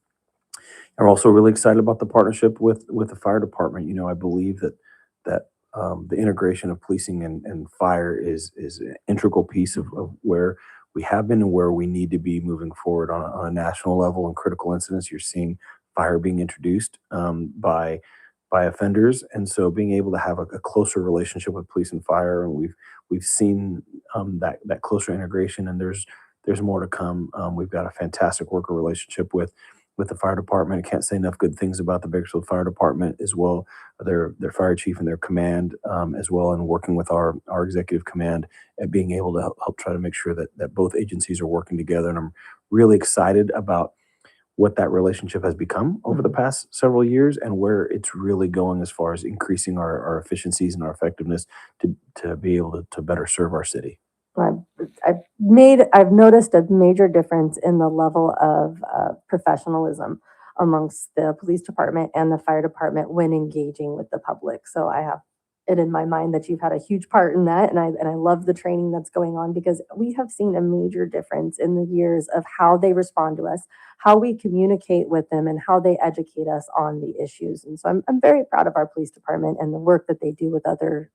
I'm also really excited about the partnership with the fire department. I believe that the integration of policing and fire is an integral piece of where we have been and where we need to be moving forward on a national level. In critical incidents, you're seeing fire being introduced by offenders, and so being able to have a closer relationship with police and fire, and we've seen that closer integration, and there's more to come. We've got a fantastic working relationship with the fire department. I can't say enough good things about the Bakersfield Fire Department as well, their fire chief and their command as well, and working with our executive command at being able to help try to make sure that both agencies are working together. And I'm really excited about what that relationship has become over the past several years and where it's really going as far as increasing our efficiencies and our effectiveness to be able to better serve our city. I've noticed a major difference in the level of professionalism amongst the police department and the fire department when engaging with the public. So I have it in my mind that you've had a huge part in that, and I love the training that's going on, because we have seen a major difference in the years of how they respond to us, how we communicate with them, and how they educate us on the issues. And so I'm very proud of our police department and the work that they do with other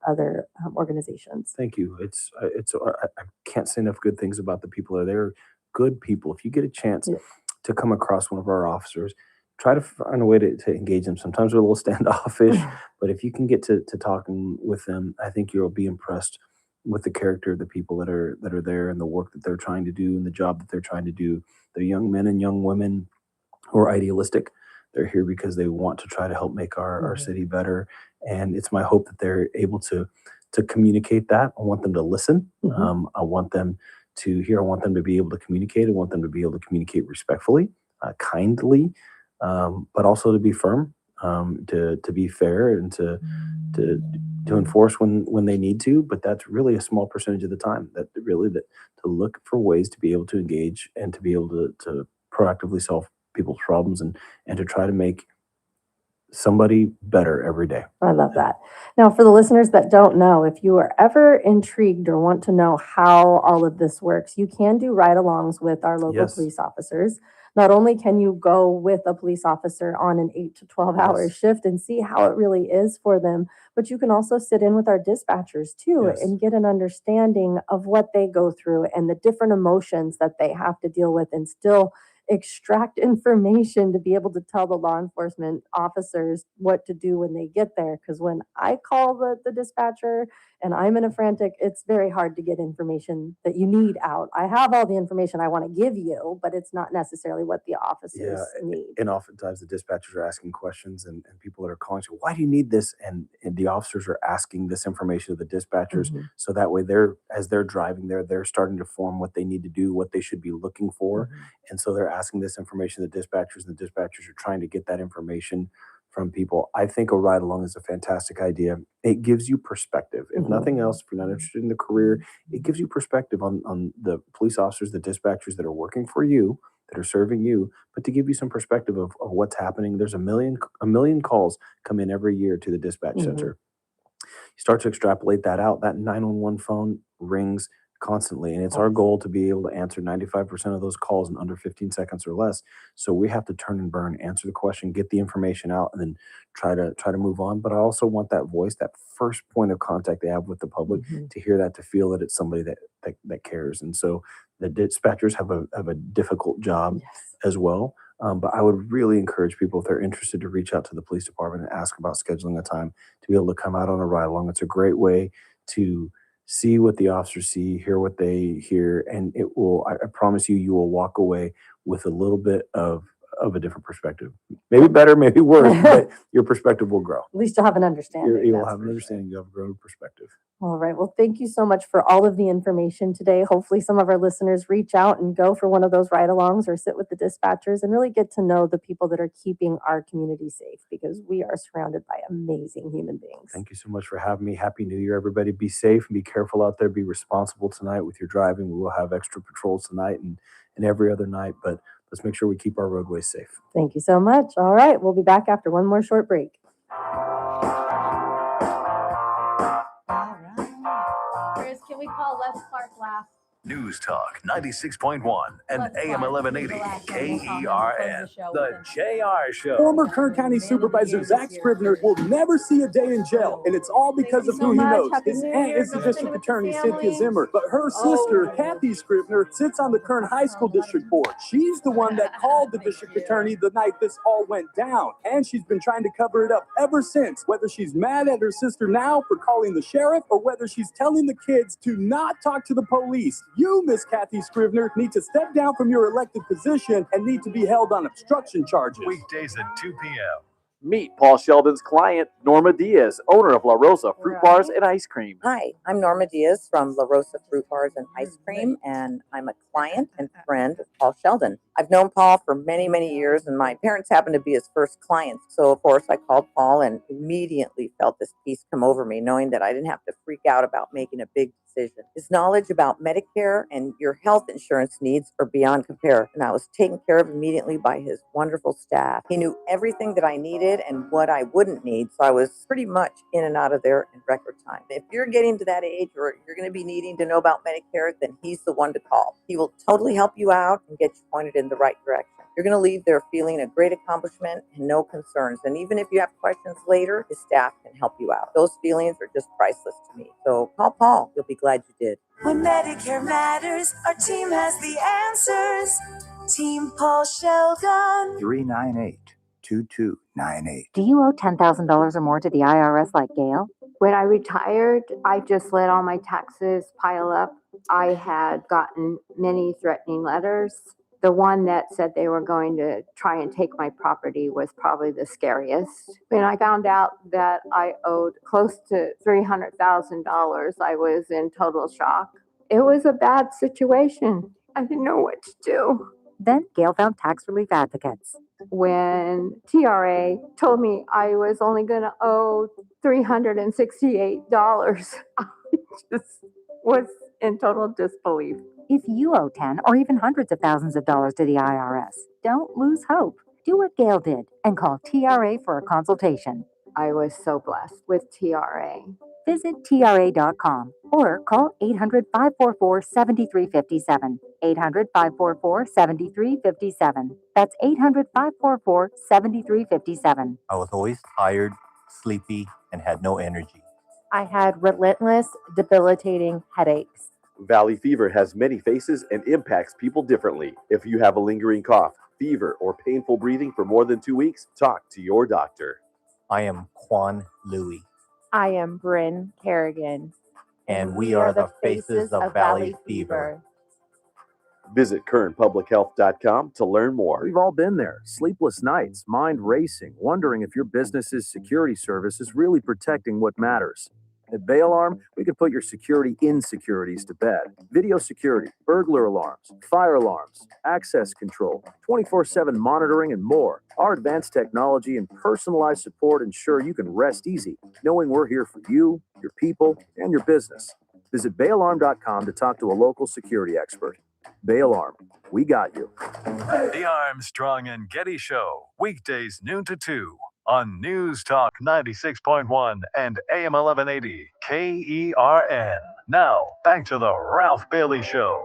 organizations. Thank you. I can't say enough good things about the people that are there. Good people. If you get a chance to come across one of our officers, try to find a way to engage them. Sometimes they're a little standoffish, but if you can get to talking with them, I think you'll be impressed with the character of the people that are there and the work that they're trying to do and the job that they're trying to do. They're young men and young women who are idealistic. They're here because they want to try to help make our city better. And it's my hope that they're able to communicate that. I want them to listen. I want them to hear. I want them to be able to communicate. I want them to be able to communicate respectfully, kindly, but also to be firm. to be fair and to enforce when they need to. But that's really a small percentage of the time. That to look for ways to be able to engage and to be able to proactively solve people's problems and to try to make somebody better every day. I love that. Now, for the listeners that don't know, if you are ever intrigued or want to know how all of this works, you can do ride-alongs with our local Yes. police officers. Not only can you go with a police officer on an 8 to 12-hour Yes. shift and see how it really is for them, but you can also sit in with our dispatchers too Yes. and get an understanding of what they go through and the different emotions that they have to deal with and still extract information to be able to tell the law enforcement officers what to do when they get there. Because when I call the dispatcher and I'm in a frantic, it's very hard to get information that you need out. I have all the information I want to give you, but it's not necessarily what the officers need. And oftentimes the dispatchers are asking questions and people that are calling say, why do you need this? And the officers are asking this information to the dispatchers. Mhm. So that way as they're driving there, they're starting to form what they need to do, what they should be looking for. And so they're asking this information to the dispatchers, and the dispatchers are trying to get that information from people. I think a ride along is a fantastic idea. It gives you perspective. If nothing else, if you're not interested in the career, it gives you perspective on the police officers, the dispatchers that are working for you, that are serving you, but to give you some perspective of what's happening. There's a million calls come in every year to the dispatch center. You start to extrapolate that out, that 911 phone rings constantly. And it's our goal to be able to answer 95% of those calls in under 15 seconds or less. So we have to turn and burn, answer the question, get the information out, and then try to move on. But I also want that voice, that first point of contact they have with the public, to hear that, to feel that it's somebody that cares. And so the dispatchers have a difficult job as well. But I would really encourage people, if they're interested, to reach out to the police department and ask about scheduling a time to be able to come out on a ride along. It's a great way to see what the officers see, hear what they hear, and it will, I promise you, you will walk away with a little bit of a different perspective. Maybe better, maybe worse, but your perspective will grow. At least you'll have an understanding. You'll have an understanding, you'll have a growing perspective. All right. Well, thank you so much for all of the information today. Hopefully some of our listeners reach out and go for one of those ride-alongs or sit with the dispatchers and really get to know the people that are keeping our community safe, because we are surrounded by amazing human beings. Thank you so much for having me. Happy New Year, everybody. Be safe and be careful out there. Be responsible tonight with your driving. We will have extra patrols tonight and every other night, but let's make sure we keep our roadways safe. Thank you so much. All right. We'll be back after one more short break. Chris, can we call Les Clark last? News Talk 96.1 and AM 1180 KERN. The JR Show. Former Kern County Supervisor Zach Scrivener will never see a day in jail, and it's all because of who he knows. His aunt is the district attorney, Cynthia Zimmer, but her sister, Kathy Scrivener, sits on the Kern High School District Board. She's the one that called the district attorney the night this all went down, and she's been trying to cover it up ever since, whether she's mad at her sister now for calling the sheriff or whether she's telling the kids to not talk to the police. You, Miss Kathy Scrivener, need to step down from your elected position and need to be held on obstruction charges. Weekdays at 2 p.m. Meet Paul Sheldon's client, Norma Diaz, owner of La Rosa Fruit Bars and Ice Cream. Hi, I'm Norma Diaz from La Rosa Fruit Bars and Ice Cream, and I'm a client and friend of Paul Sheldon. I've known Paul for many, many years, and my parents happened to be his first clients. So, of course, I called Paul and immediately felt this peace come over me, knowing that I didn't have to freak out about making a big decision. His knowledge about Medicare and your health insurance needs are beyond compare, and I was taken care of immediately by his wonderful staff. He knew everything that I needed and what I wouldn't need, so I was pretty much in and out of there in record time. If you're getting to that age where you're going to be needing to know about Medicare, then he's the one to call. He will totally help you out and get you pointed in the right direction. You're going to leave there feeling a great accomplishment and no concerns. And even if you have questions later, his staff can help you out. Those feelings are just priceless to me. So call Paul. You'll be glad you did. When Medicare matters, our team has the answers. Team Paul Sheldon. 398-2298. Do you owe $10,000 or more to the IRS like Gail? When I retired, I just let all my taxes pile up. I had gotten many threatening letters. The one that said they were going to try and take my property was probably the scariest. When I found out that I owed close to $300,000, I was in total shock. It was a bad situation. I didn't know what to do. Then Gail found tax relief advocates. When TRA told me I was only going to owe $368, I just was in total disbelief. If you owe 10 or even hundreds of thousands of dollars to the IRS, don't lose hope. Do what Gail did and call TRA for a consultation. I was so blessed with TRA. Visit TRA.com or call 800-544-7357. 800-544-7357. That's 800-544-7357. I was always tired, sleepy, and had no energy. I had relentless, debilitating headaches. Valley fever has many faces and impacts people differently. If you have a lingering cough, fever, or painful breathing for more than 2 weeks, talk to your doctor. I am Quan Louie. I am Bryn Kerrigan. And we are the faces of Valley Fever. Visit kernpublichealth.com to learn more. We've all been there. Sleepless nights, mind racing, wondering if your business's security service is really protecting what matters. At Bay Alarm, we can put your security insecurities to bed. Video security, burglar alarms, fire alarms, access control, 24/7 monitoring, and more. Our advanced technology and personalized support ensure you can rest easy, knowing we're here for you, your people, and your business. Visit bayalarm.com to talk to a local security expert. Bay Alarm, we got you. The Armstrong and Getty Show, weekdays noon to 2 on News Talk 96.1 and AM 1180 KERN. Now, back to the Ralph Bailey Show.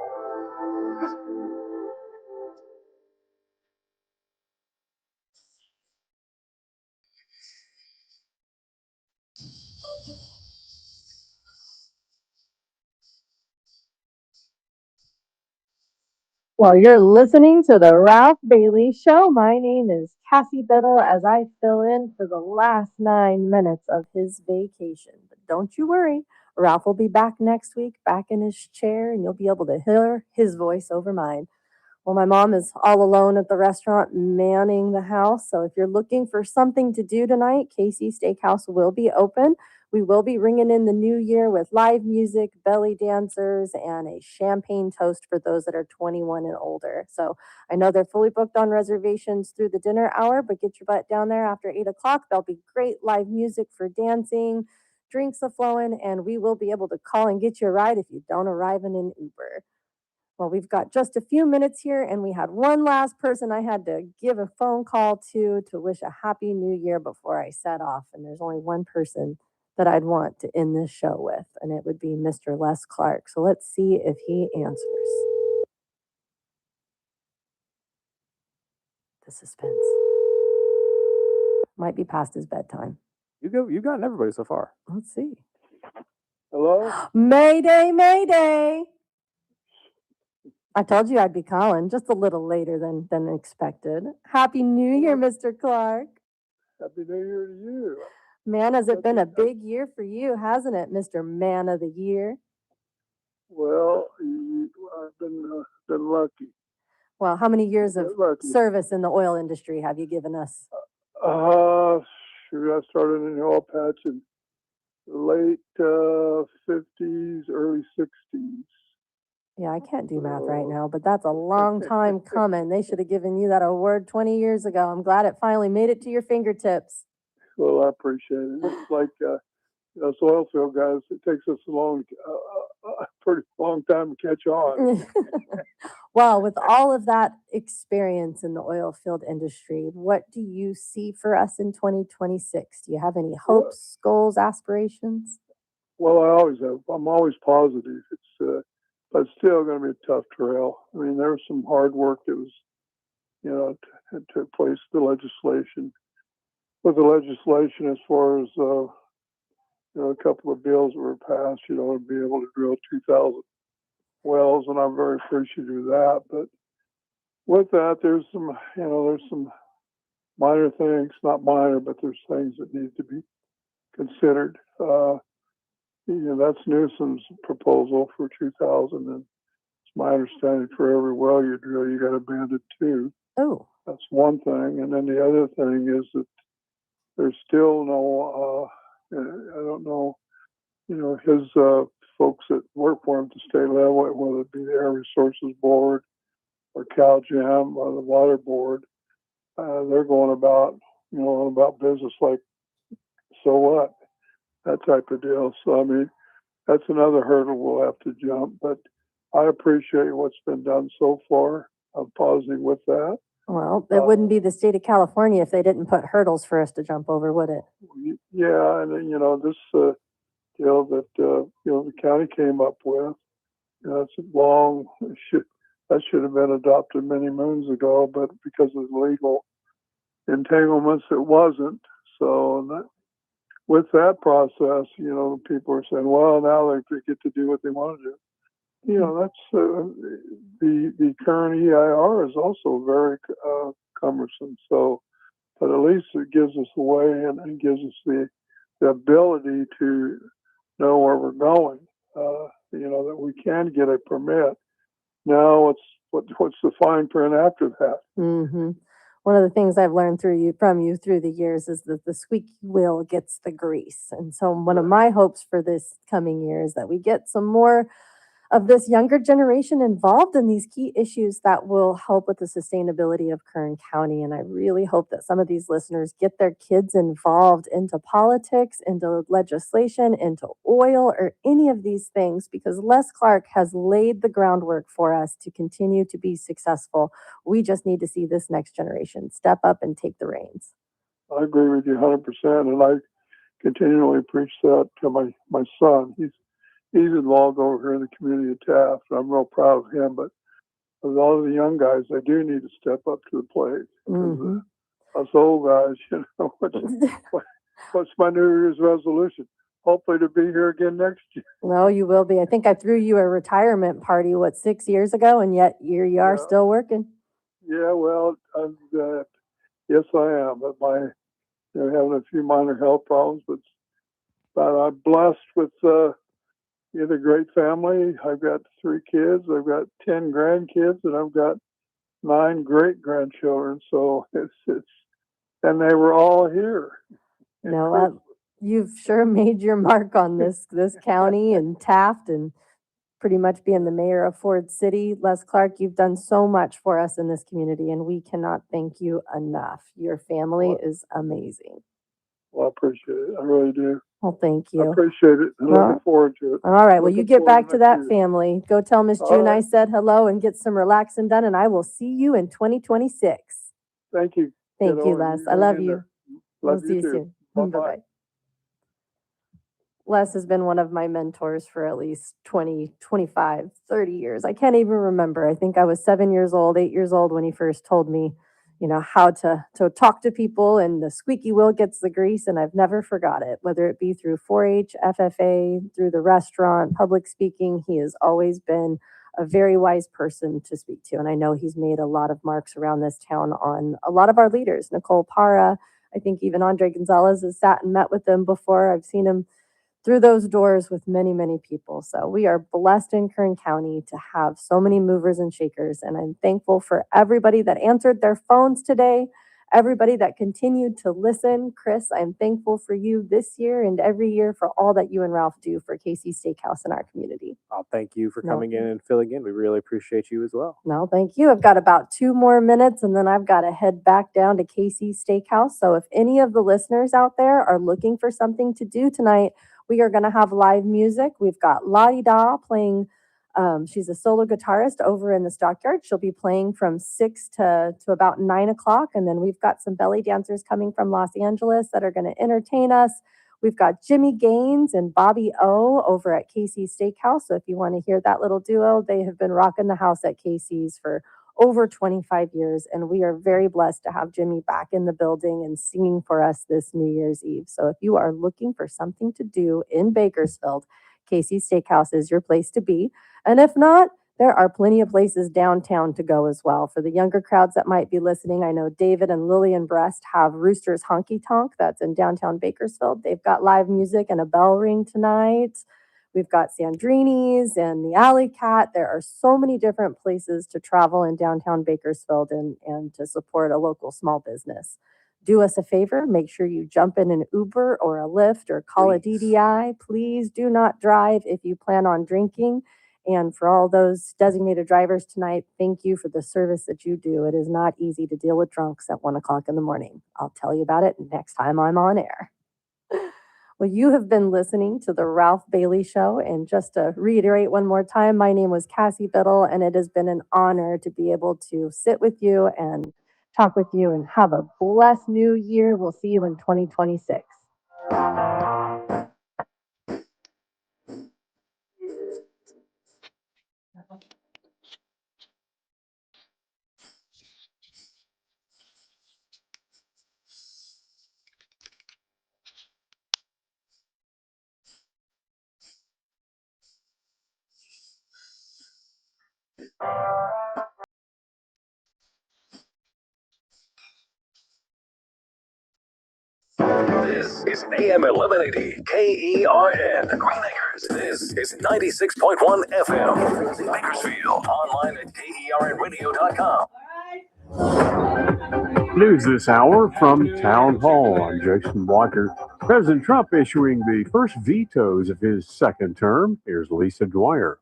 Well, you're listening to the Ralph Bailey Show. My name is Cassie Bittle as I fill in for the last 9 minutes of his vacation. But don't you worry, Ralph will be back next week, back in his chair, and you'll be able to hear his voice over mine. Well, my mom is all alone at the restaurant manning the house. So if you're looking for something to do tonight, Casey Steakhouse will be open. We will be ringing in the new year with live music, belly dancers, and a champagne toast for those that are 21 and older. So I know they're fully booked on reservations through the dinner hour, but get your butt down there after 8 o'clock. There'll be great live music for dancing, drinks are flowing, and we will be able to call and get you a ride if you don't arrive in an Uber. Well, we've got just a few minutes here, and we had one last person I had to give a phone call to wish a happy new year before I set off. And there's only one person that I'd want to end this show with, and it would be Mr. Les Clark. So let's see if he answers. The suspense. Might be past his bedtime. You've gotten everybody so far. Let's see. Hello? Mayday, mayday. I told you I'd be calling just a little later than expected. Happy New Year, Mr. Clark. Happy New Year to you. Man, has it been a big year for you, hasn't it, Mr. Man of the Year? Well, I've been lucky. Well, how many years of service in the oil industry have you given us? I started in the oil patch in the late 50s, early 60s. Yeah, I can't do math right now, but that's a long time coming. They should have given you that award 20 years ago. I'm glad it finally made it to your fingertips. Well, I appreciate it. It's like us oil field guys, it takes us a pretty long time to catch on. Well, with all of that experience in the oil field industry, what do you see for us in 2026? Do you have any hopes, goals, aspirations? Well, I always have. I'm always positive. But it's still going to be a tough trail. I mean, there was some hard work that was, it took place, the legislation. With the legislation, as far as, a couple of bills that were passed, to be able to drill 2,000 wells, and I'm very appreciative of that. But with that, there's some minor things, not minor, but there's things that need to be considered. That's Newsom's proposal for 2,000, and it's my understanding for every well you drill, you got to band it too. Oh, that's one thing, and then the other thing is that there's still no. I don't know. His folks that work for him at the state level, whether it be the Air Resources Board Cal Jam or the Water Board, they're going about, on about business like, so what? That type of deal. So, I mean, that's another hurdle we'll have to jump. But I appreciate what's been done so far. I'm positive with that. Well, it wouldn't be the state of California if they didn't put hurdles for us to jump over, would it? Yeah, and then, this deal that the county came up with, it's long. That should have been adopted many moons ago, but because of legal entanglements, it wasn't. So with that process, people are saying, well, now they get to do what they want to do. That's the current EIR is also very cumbersome. So, but at least it gives us a way and gives us the ability to know where we're going. That we can get a permit. Now, what's the fine print after that? Mm-hmm. One of the things I've learned from you through the years is that the squeaky wheel gets the grease. And so one of my hopes for this coming year is that we get some more of this younger generation involved in these key issues that will help with the sustainability of Kern County. And I really hope that some of these listeners get their kids involved into politics, into legislation, into oil, or any of these things, because Les Clark has laid the groundwork for us to continue to be successful. We just need to see this next generation step up and take the reins. I agree with you 100%. And I continually preach that to my son. He's involved over here in the community of Taft. I'm real proud of him, but with all of the young guys, they do need to step up to the plate. Mm-hmm. Us old guys, what's my New Year's resolution? Hopefully to be here again next year. No, you will be. I think I threw you a retirement party, 6 years ago, and yet here you are still working. Yeah, well, yes, I am, but having a few minor health problems, but I'm blessed with a great family. I've got 3 kids. I've got 10 grandkids, and I've got 9 great grandchildren. So it's and they were all here. No, you've sure made your mark on this county and Taft, and pretty much being the mayor of Ford City. Les Clark, you've done so much for us in this community, and we cannot thank you enough. Your family is amazing. Well, I appreciate it. I really do. Well, thank you. I appreciate it. I'm looking forward to it. All right. Well, you get back to that family. Go tell Miss June I said hello and get some relaxing done, and I will see you in 2026. Thank you. Thank you, Les. I love you. Love We'll see you too. soon. Bye-bye. Les has been one of my mentors for at least 20, 25, 30 years. I can't even remember. I think I was 7 years old, 8 years old when he first told me, how to talk to people, and the squeaky wheel gets the grease, and I've never forgot it, whether it be through 4-H, FFA, through the restaurant, public speaking. He has always been a very wise person to speak to, and I know he's made a lot of marks around this town on a lot of our leaders. Nicole Parra, I think even Andre Gonzalez has sat and met with them before. I've seen him through those doors with many, many people. So we are blessed in Kern County to have so many movers and shakers. And I'm thankful for everybody that answered their phones today, everybody that continued to listen. Chris, I'm thankful for you this year and every year for all that you and Ralph do for Casey's Steakhouse in our community. Oh, thank you for coming in and filling in. We really appreciate you as well. No, thank you. I've got about 2 more minutes, and then I've got to head back down to Casey's Steakhouse. So if any of the listeners out there are looking for something to do tonight, we are going to have live music. We've got Lottie Da playing. She's a solo guitarist over in the Stockyard. She'll be playing from 6 to about 9 o'clock. And then we've got some belly dancers coming from Los Angeles that are going to entertain us. We've got Jimmy Gaines and Bobby O over at Casey's Steakhouse. So if you want to hear that little duo, they have been rocking the house at Casey's for over 25 years. And we are very blessed to have Jimmy back in the building and singing for us this New Year's Eve. So if you are looking for something to do in Bakersfield, Casey's Steakhouse is your place to be. And if not, there are plenty of places downtown to go as well. For the younger crowds that might be listening, I know David and Lillian Brest have Rooster's Honky Tonk that's in downtown Bakersfield. They've got live music and a bell ring tonight. We've got Sandrini's and the Alley Cat. There are so many different places to travel in downtown Bakersfield and to support a local small business. Do us a favor, make sure you jump in an Uber or a Lyft or call a DDI. Please do not drive if you plan on drinking. And for all those designated drivers tonight, thank you for the service that you do. It is not easy to deal with drunks at 1 o'clock in the morning. I'll tell you about it next time I'm on air. Well, you have been listening to the Ralph Bailey Show. And just to reiterate one more time, my name was Cassie Bittle, and it has been an honor to be able to sit with you and talk with you and have a blessed new year. We'll see you in 2026. This is AM 1180 KERN. Green Acres. This is 96.1 FM. Bakersfield. Online at KERNradio.com. News this hour from Town Hall. I'm Jason Walker. President Trump issuing the first vetoes of his second term. Here's Lisa Dwyer.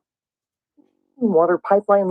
Water pipeline